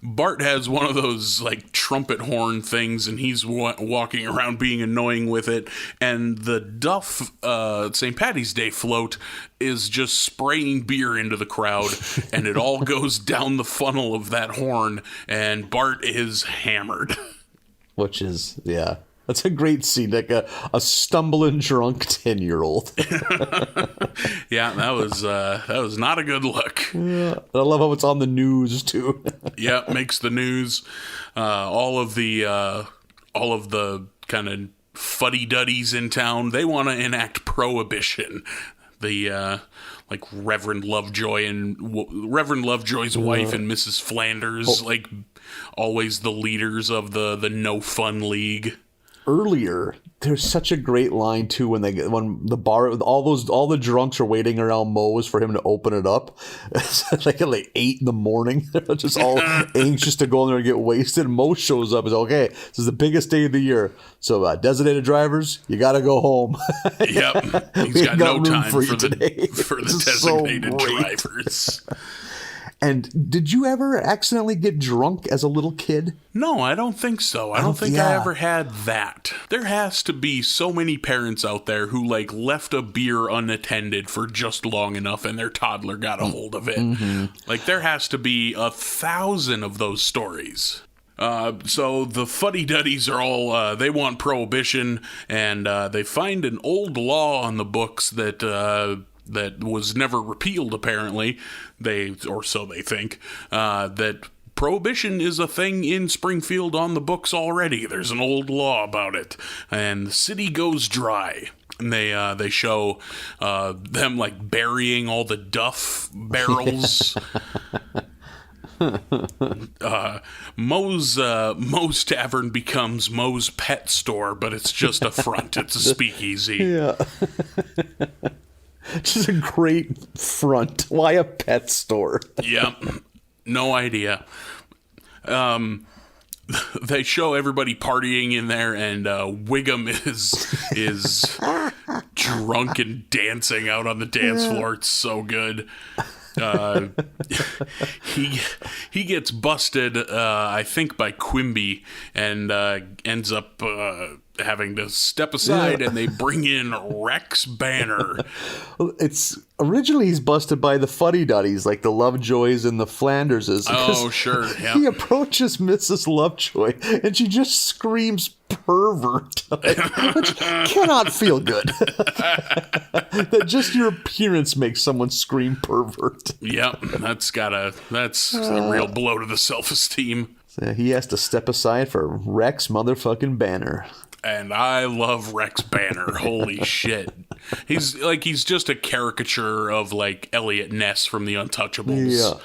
Bart has one of those like trumpet horn things, and he's walking around being annoying with it. And the Duff St. Paddy's Day float is just spraying beer into the crowd, and it all goes down the funnel of that horn, and Bart is hammered. Which is, yeah. That's a great scene, like a stumbling drunk 10-year-old. Yeah, that was not a good look. Yeah, I love how it's on the news too. Yeah, makes the news. All of the kind of fuddy-duddies in town, they want to enact prohibition. The like Reverend Lovejoy's wife and Mrs. Flanders, like always the leaders of the No Fun League. Earlier, there's such a great line too when the bar, all the drunks are waiting around Moe's for him to open it up. It's like at 8 in the morning. They're just all anxious to go in there and get wasted. Moe shows up and says, "Okay, this is the biggest day of the year. So designated drivers, you got to go home." Yep, he's got no time for the designated so drivers. And did you ever accidentally get drunk as a little kid? No, I don't think so. I don't think I ever had that. There has to be so many parents out there who like left a beer unattended for just long enough and their toddler got a hold of it. Mm-hmm. Like there has to be 1,000 of those stories. So the fuddy-duddies are all, they want prohibition, and they find an old law on the books that was never repealed, apparently. Or so they think, that prohibition is a thing in Springfield on the books already. There's an old law about it. And the city goes dry. And they show them, like, burying all the Duff barrels. Moe's Tavern becomes Moe's Pet Store, but it's just a front. It's a speakeasy. Yeah. Just a great front. Why a pet store? Yep. No idea. They show everybody partying in there, and Wiggum is drunk and dancing out on the dance floor. It's so good. He gets busted, I think, by Quimby, and ends up having to step aside, and they bring in Rex Banner. It's originally he's busted by the Fuddy Duddies, like the Lovejoys and the Flanderses. Oh, sure. Yeah. He approaches Mrs. Lovejoy, and she just screams pervert, which cannot feel good. That just your appearance makes someone scream pervert. Yep, that's a real blow to the self-esteem. So he has to step aside for Rex motherfucking Banner. And I love Rex Banner. Holy shit. He's just a caricature of like Elliot Ness from The Untouchables.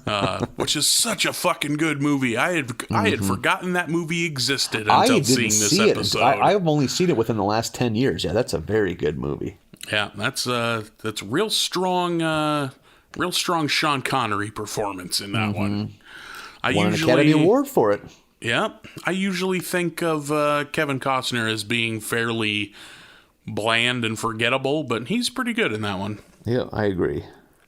Yeah. Which is such a fucking good movie. I had forgotten that movie existed until seeing this episode. I've only seen it within the last 10 years. Yeah, that's a very good movie. Yeah, that's real strong Sean Connery performance in that one. Won an Academy Award for it. Yeah, I usually think of Kevin Costner as being fairly bland and forgettable, but he's pretty good in that one. Yeah, I agree.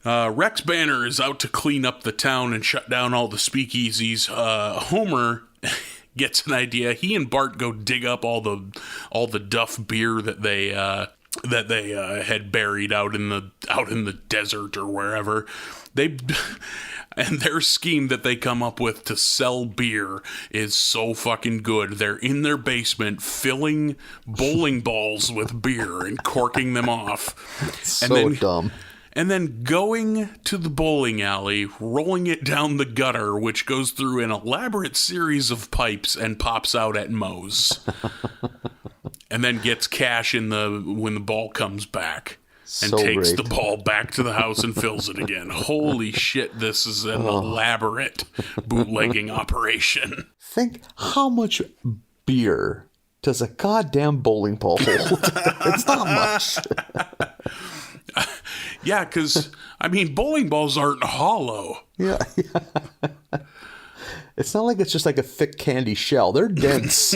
Rex Banner is out to clean up the town and shut down all the speakeasies. Homer gets an idea. He and Bart go dig up all the Duff beer that they had buried out in the desert or wherever. And their scheme that they come up with to sell beer is so fucking good. They're in their basement filling bowling balls with beer and corking them off. Dumb. And then going to the bowling alley, rolling it down the gutter, which goes through an elaborate series of pipes and pops out at Moe's. And then gets cash when the ball comes back. And takes the ball back to the house and fills it again. Holy shit, this is an elaborate bootlegging operation. Think how much beer does a goddamn bowling ball hold? It's not much. Yeah, because, bowling balls aren't hollow. Yeah. It's not like it's just like a thick candy shell. They're dense.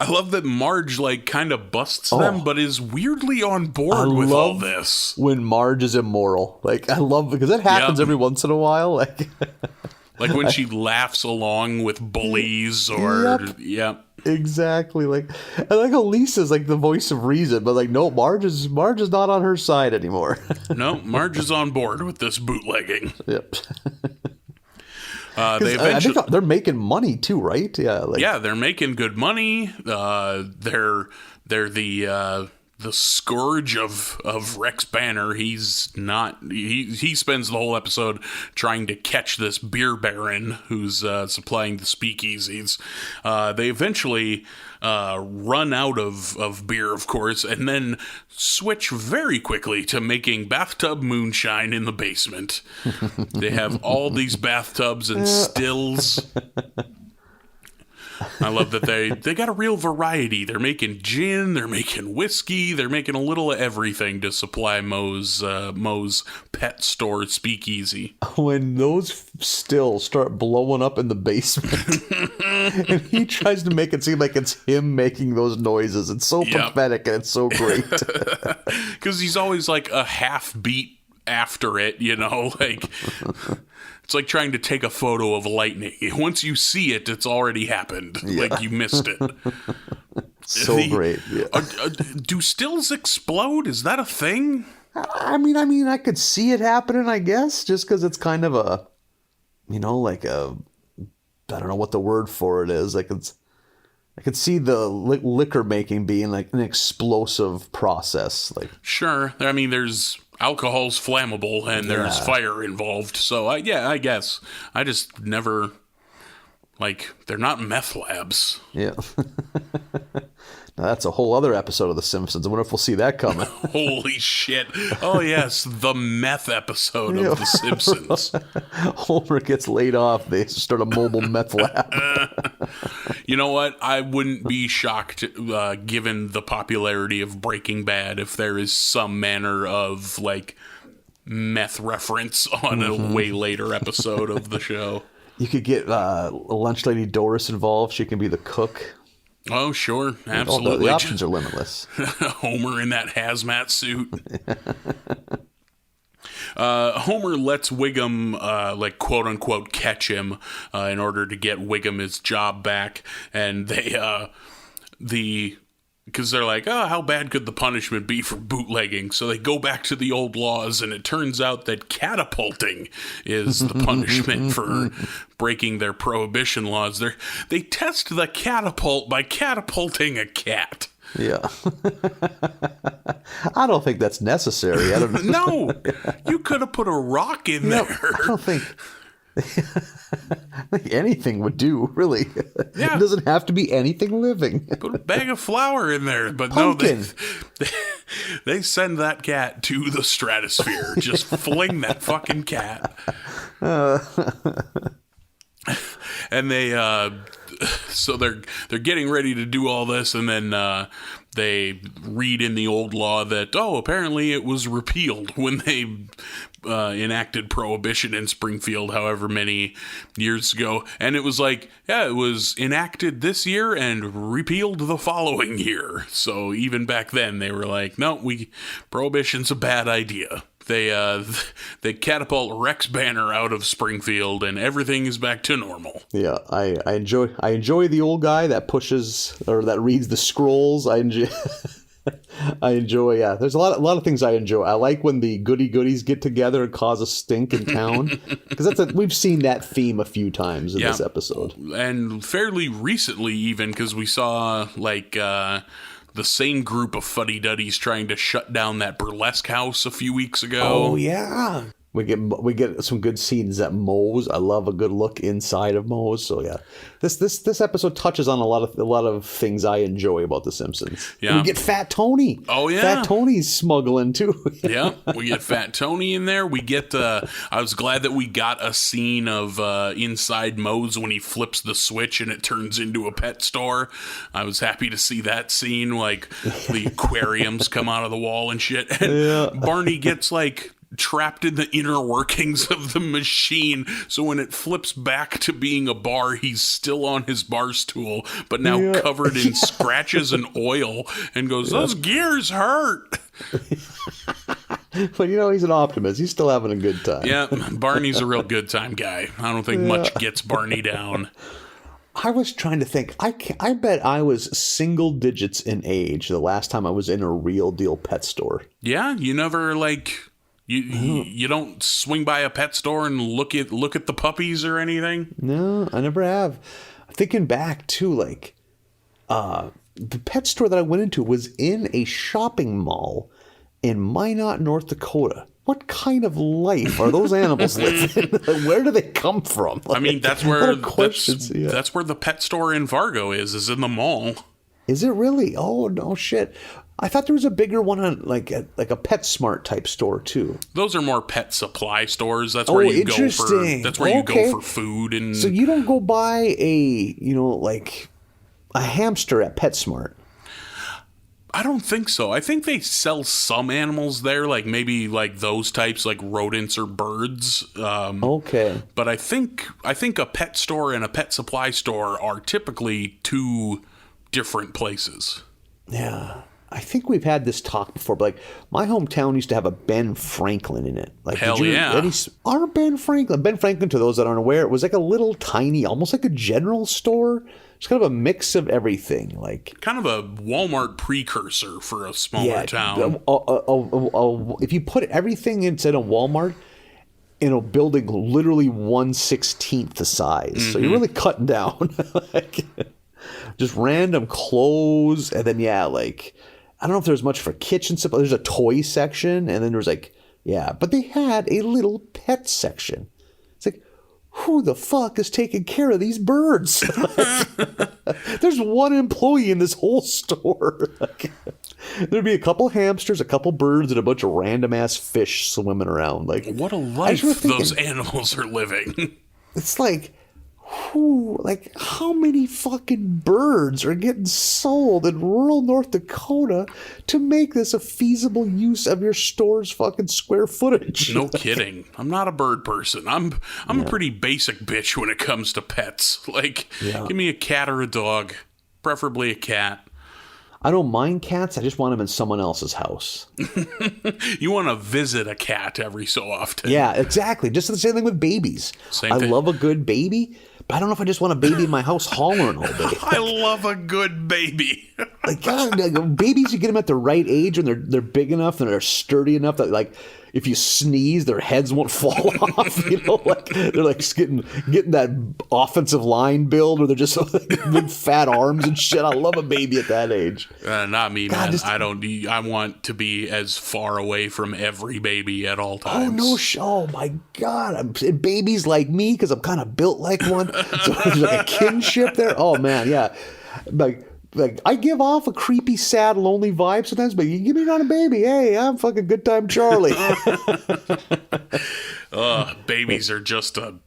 I love that Marge kind of busts them, but is weirdly on board with all this. When Marge is immoral, I love because it happens every once in a while. Like when she laughs along with bullies, or exactly. I like how Lisa's the voice of reason, but no, Marge is not on her side anymore. No, Marge is on board with this bootlegging. Yep. I think they're making money too, right? Yeah, they're making good money. They're the scourge of Rex Banner. He's not. He spends the whole episode trying to catch this beer baron who's supplying the speakeasies. They eventually run out of beer, of course, and then switch very quickly to making bathtub moonshine in the basement. They have all these bathtubs and stills. I love that they got a real variety. They're making gin, they're making whiskey, they're making a little of everything to supply Moe's pet store speakeasy. When those stills start blowing up in the basement, and he tries to make it seem like it's him making those noises, it's so pathetic and it's so great. Because he's always a half beat after it, It's like trying to take a photo of lightning. Once you see it, it's already happened. Yeah. You missed it. So great. Yeah. Do stills explode? Is that a thing? I could see it happening, I guess, just because it's kind of a, I don't know what the word for it is. I could see the liquor making being an explosive process. Sure. There's alcohol's flammable and there's fire involved. So I guess I just never they're not meth labs. Yeah. That's a whole other episode of The Simpsons. I wonder if we'll see that coming. Holy shit. Oh, yes. The meth episode of The Simpsons. Homer gets laid off. They start a mobile meth lab. You know what? I wouldn't be shocked, given the popularity of Breaking Bad, if there is some manner of, like, meth reference on a way later episode of the show. You could get lunch lady Doris involved. She can be the cook. Oh, sure. Absolutely. The options are limitless. Homer in that hazmat suit. Homer lets Wiggum, like, quote unquote, catch him in order to get Wiggum his job back. And because they're like, oh, how bad could the punishment be for bootlegging? So they go back to the old laws, and it turns out that catapulting is the punishment for breaking their prohibition laws. They test the catapult by catapulting a cat. Yeah. I don't think that's necessary. I don't know. No, you could have put a rock in there. I don't think... I think anything would do, really. Yeah. It doesn't have to be anything living. Put a bag of flour in there. But Pumpkin. no, they send that cat to the stratosphere. Just fling that fucking cat. And so they're getting ready to do all this, and then they read in the old law that, apparently it was repealed when they enacted prohibition in Springfield however many years ago. And it was like, yeah, it was enacted this year and repealed the following year. So even back then they were like, no, prohibition's a bad idea. They catapult Rex Banner out of Springfield, and everything is back to normal. Yeah, I enjoy the old guy that pushes or that reads the scrolls. I enjoy. Yeah, there's a lot of things I enjoy. I like when the goodies get together and cause a stink in town, because we've seen that theme a few times in this episode, and fairly recently even, because we saw like. The same group of fuddy-duddies trying to shut down that burlesque house a few weeks ago. Oh, yeah. We get some good scenes at Moe's. I love a good look inside of Moe's. So yeah, this episode touches on a lot of things I enjoy about The Simpsons. Yeah, we get Fat Tony. Oh yeah, Fat Tony's smuggling too. Yeah, we get Fat Tony in there. We get. I was glad that we got a scene of inside Moe's when he flips the switch and it turns into a pet store. I was happy to see that scene. Like the aquariums come out of the wall and shit. And Barney gets like trapped in the inner workings of the machine, so when it flips back to being a bar, he's still on his bar stool, but now covered in scratches and oil, and goes, those gears hurt. But he's an optimist. He's still having a good time. Yeah, Barney's a real good time guy. I don't think much gets Barney down. I was trying to think. I bet I was single digits in age the last time I was in a real deal pet store. Yeah, you never like... You don't swing by a pet store and look at the puppies or anything? No, I never have. Thinking back to like the pet store that I went into was in a shopping mall in Minot, North Dakota. What kind of life are those animals living? Where do they come from? I mean, that's where the pet store in Fargo is in the mall. Is it really? Oh no, shit. I thought there was a bigger one on like a PetSmart type store too. Those are more pet supply stores. That's where you go for. That's where you go for food and. So you don't go buy like a hamster at PetSmart. I don't think so. I think they sell some animals there, like maybe like those types, like rodents or birds. Okay. But I think a pet store and a pet supply store are typically two different places. Yeah. I think we've had this talk before, but like my hometown used to have a Ben Franklin in it. Like, hell yeah. Our Ben Franklin, to those that aren't aware, it was like a little tiny, almost like a general store. It's kind of a mix of everything. Like kind of a Walmart precursor for a smaller town. If you put everything inside a Walmart in a building literally 1/16 the size. Mm-hmm. So you're really cutting down. Like, just random clothes. And then, like... I don't know if there's much for kitchen stuff. There's a toy section, and then there's like, but they had a little pet section. It's like, who the fuck is taking care of these birds? There's one employee in this whole store. There'd be a couple hamsters, a couple birds, and a bunch of random ass fish swimming around. Like, what a life those animals are living. It's like, how many fucking birds are getting sold in rural North Dakota to make this a feasible use of your store's fucking square footage? No kidding. I'm not a bird person. I'm a pretty basic bitch when it comes to pets. Like, give me a cat or a dog, preferably a cat. I don't mind cats. I just want them in someone else's house. You want to visit a cat every so often. Yeah, exactly. Just the same thing with babies. I love a good baby, but I don't know if I just want a baby in my house hollering all day. I love a good baby. Like, God, babies, you get them at the right age and they're big enough and they're sturdy enough that, like, if you sneeze, their heads won't fall off. You know, like they're like getting that offensive line build, where they're just like big fat arms and shit. I love a baby at that age. Not me, man. I want to be as far away from every baby at all times. Oh my God! Babies like me, because I'm kind of built like one. So there's like a kinship there. Oh man, yeah. Like I give off a creepy, sad, lonely vibe sometimes, but you give me on a baby, hey, I'm fucking good time Charlie. Babies are just a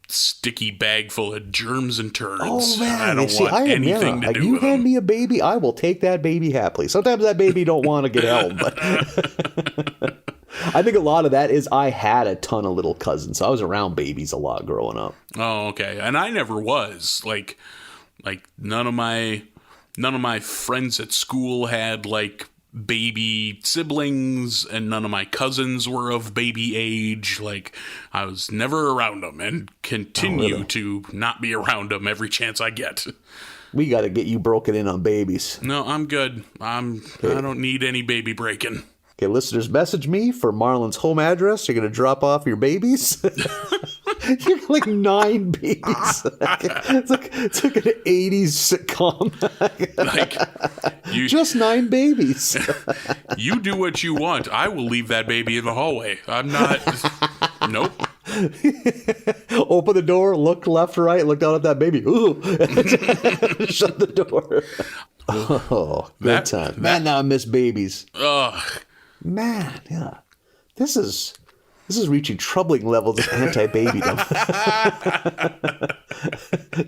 sticky bag full of germs and turds. Oh man, I don't want anything to do you with hand them. me a baby, I will take that baby happily. Sometimes that baby don't want to get held, but I think a lot of that is I had a ton of little cousins, so I was around babies a lot growing up. Oh, okay, and I never was like none of my friends at school had like baby siblings, and none of my cousins were of baby age. Like, I was never around them and continue to not be around them every chance I get. We got to get you broken in on babies. No, I'm good. I don't need any baby breaking. Okay, listeners, message me for Marlin's home address. You're going to drop off your babies. You're like 9 babies. It's like an 80s sitcom. Just 9 babies. You do what you want. I will leave that baby in the hallway. I'm not. Nope. Open the door, look left, right, look down at that baby. Ooh. Shut the door. Oh, good time. Man, now I miss babies. Man, yeah. This is reaching troubling levels of anti-babydom.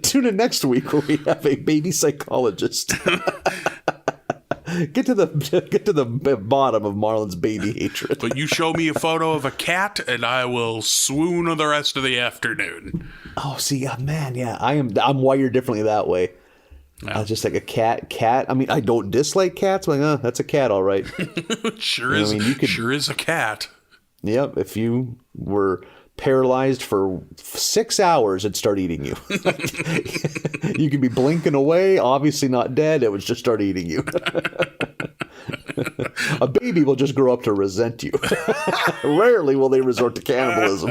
Tune in next week where we have a baby psychologist. Get to the bottom of Marlin's baby hatred. But you show me a photo of a cat, and I will swoon the rest of the afternoon. Oh, see, man, yeah, I'm wired differently that way. Yeah. Just like a cat. I mean, I don't dislike cats. I'm like, that's a cat, all right. Sure is a cat. Yep. If you were paralyzed for 6 hours, it'd start eating you. You could be blinking away, obviously not dead. It would just start eating you. A baby will just grow up to resent you. Rarely will they resort to cannibalism.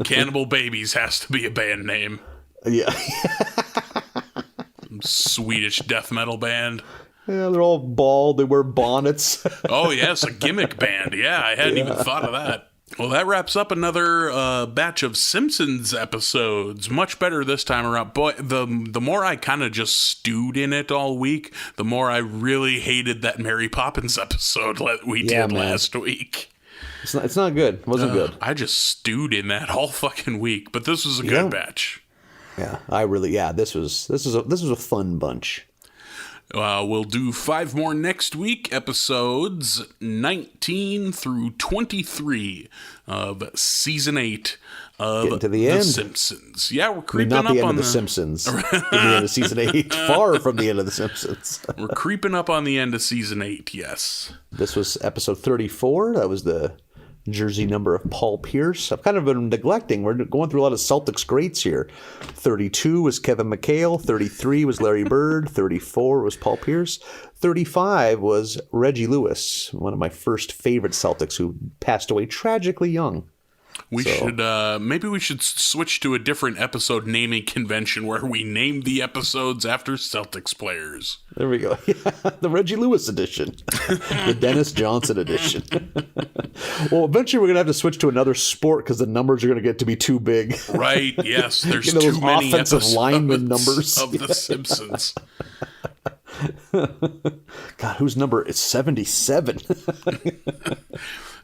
Cannibal Babies has to be a band name. Yeah. Swedish death metal band. Yeah, they're all bald. They wear bonnets. Oh, yes, a gimmick band. Yeah, I hadn't even thought of that. Well, that wraps up another batch of Simpsons episodes. Much better this time around. Boy, the more I kind of just stewed in it all week, the more I really hated that Mary Poppins episode we did last week. It's not good. It wasn't good. I just stewed in that all fucking week, but this was a good batch. Yeah, this was a fun bunch. We'll do 5 more next week, episodes 19 through 23 of season 8 of The Simpsons. Yeah, we're creeping up on the end of The Simpsons. The end of season 8. Far from the end of The Simpsons. We're creeping up on the end of season 8, yes. This was episode 34. That was the jersey number of Paul Pierce. I've kind of been neglecting. We're going through a lot of Celtics greats here. 32 was Kevin McHale. 33 was Larry Bird. 34 was Paul Pierce. 35 was Reggie Lewis, one of my first favorite Celtics, who passed away tragically young. We should maybe we should switch to a different episode naming convention where we name the episodes after Celtics players. There we go. Yeah, the Reggie Lewis edition, the Dennis Johnson edition. Well, eventually we're gonna have to switch to another sport because the numbers are gonna get to be too big. Right? Yes. There's You know, too those many offensive episodes lineman numbers. of The Simpsons. God, whose number is 77?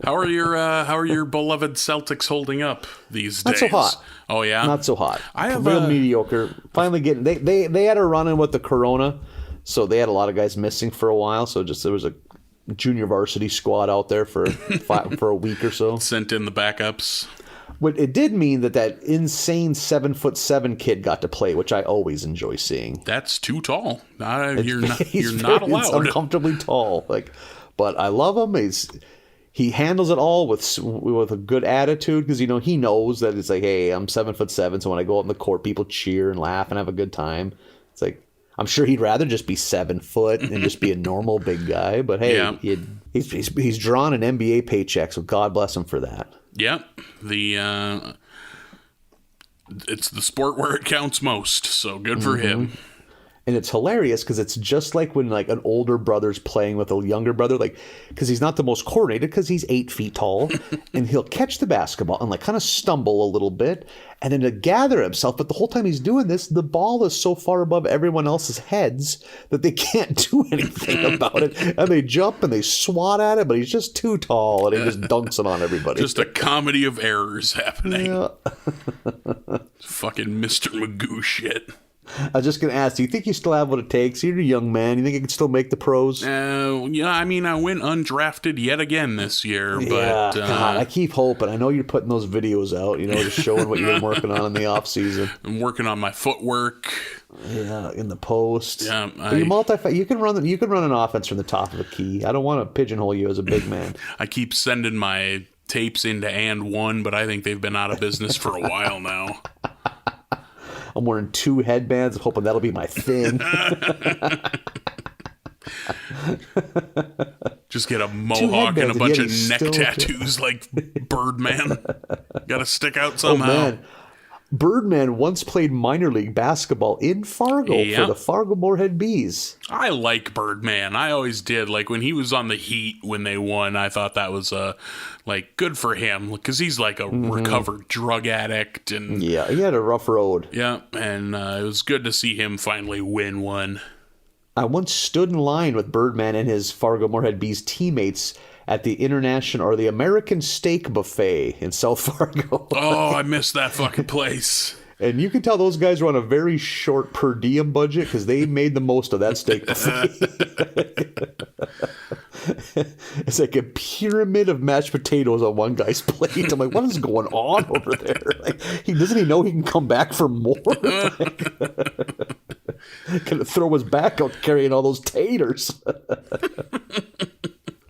How are your beloved Celtics holding up these days? Not so hot. Oh yeah, Not so hot. I have real mediocre. Finally getting they had a run in with the Corona, so they had a lot of guys missing for a while. So just there was a junior varsity squad out there for for a week or so. Sent in the backups. What it did mean that insane 7'7" kid got to play, which I always enjoy seeing. That's too tall. You're not He's allowed. uncomfortably tall. But I love him. He handles it all with a good attitude because he knows that it's like, hey, I'm 7'7", so when I go out in the court, people cheer and laugh and have a good time. It's like I'm sure he'd rather just be 7 foot and just be a normal big guy. But hey, yeah. he's drawn an NBA paycheck, so God bless him for that. Yep. It's the sport where it counts most, so good for him. And it's hilarious because it's just like when like an older brother's playing with a younger brother, like because he's not the most coordinated because he's 8 feet tall, and he'll catch the basketball and like kind of stumble a little bit, and then to gather himself. But the whole time he's doing this, the ball is so far above everyone else's heads that they can't do anything about it, and they jump and they swat at it, but he's just too tall and he just dunks it on everybody. Just a comedy of errors happening. Yeah. Fucking Mr. Magoo shit. I was just going to ask, do you think you still have what it takes? You're a young man. You think you can still make the pros? Yeah, I mean, I went undrafted yet again this year. But, God, I keep hoping. I know you're putting those videos out, just showing what you've been working on in the off season. I'm working on my footwork. Yeah, in the post. Yeah, you can run an offense from the top of a key. I don't want to pigeonhole you as a big man. I keep sending my tapes into And One, but I think they've been out of business for a while now. I'm wearing 2 headbands, hoping that'll be my thing. Just get a mohawk and a bunch of neck tattoos like Birdman. Got to stick out somehow. Oh, man. Birdman once played minor league basketball in Fargo for the Fargo Moorhead Bees. I like Birdman. I always did. Like when he was on the Heat when they won, I thought that was good for him because he's like a recovered drug addict and yeah, he had a rough road. Yeah, and it was good to see him finally win one. I once stood in line with Birdman and his Fargo Moorhead Bees teammates at the the American Steak Buffet in South Fargo. Oh, I missed that fucking place. And you can tell those guys were on a very short per diem budget because they made the most of that steak buffet. It's like a pyramid of mashed potatoes on one guy's plate. I'm like, what is going on over there? Like, doesn't he know he can come back for more? Gonna throw his back out carrying all those taters.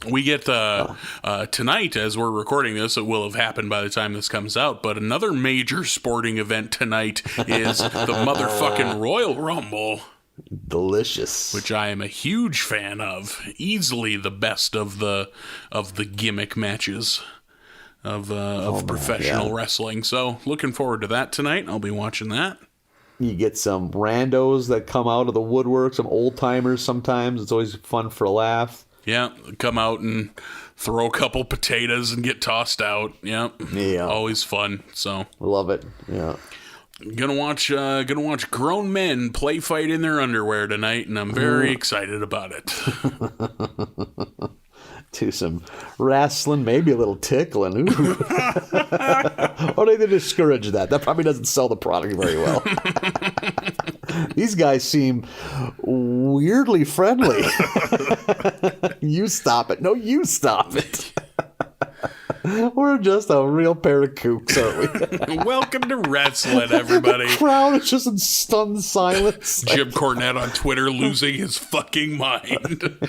We get tonight, as we're recording this, it will have happened by the time this comes out, but another major sporting event tonight is the motherfucking Royal Rumble. Delicious. Which I am a huge fan of. Easily the best of the gimmick matches of professional wrestling. So looking forward to that tonight. I'll be watching that. You get some randos that come out of the woodwork, some old timers sometimes. It's always fun for a laugh. Yeah, come out and throw a couple potatoes and get tossed out. Yeah, always fun. So love it. Yeah, gonna watch grown men play fight in their underwear tonight, and I'm very excited about it. Do some wrestling, maybe a little tickling. Ooh. Or they discourage that. That probably doesn't sell the product very well. These guys seem weirdly friendly. You stop it. No, you stop it. We're just a real pair of kooks, aren't we? Welcome to wrestling, everybody. The crowd is just in stunned silence. Jim Cornette on Twitter losing his fucking mind.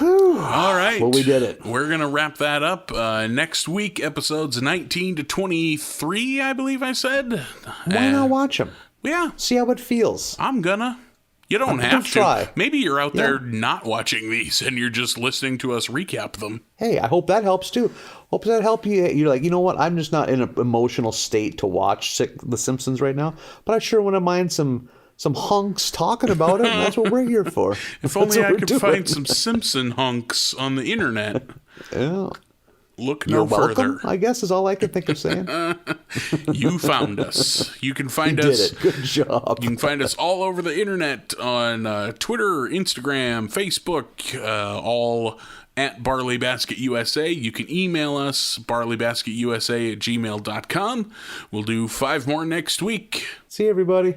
All right. Well, we did it. We're going to wrap that up next week, episodes 19 to 23, I believe I said. Why not watch them? Yeah. See how it feels. I'm gonna. You don't I'm have gonna to. try. Maybe you're out there not watching these and you're just listening to us recap them. Hey, I hope that helps too. Hope that help you. You're like, you know what? I'm just not in an emotional state to watch The Simpsons right now, but I sure wouldn't mind some hunks talking about it, and that's what we're here for. If only I could find some Simpson hunks on the internet. Yeah. Look You're no welcome, further. I guess is all I can think of saying. You found us. You can find You us. did it. Good job. You can find us all over the internet on Twitter, Instagram, Facebook, all at Barley Basket USA. You can email us, barleybasketUSA@gmail.com. We'll do 5 more next week. See you, everybody.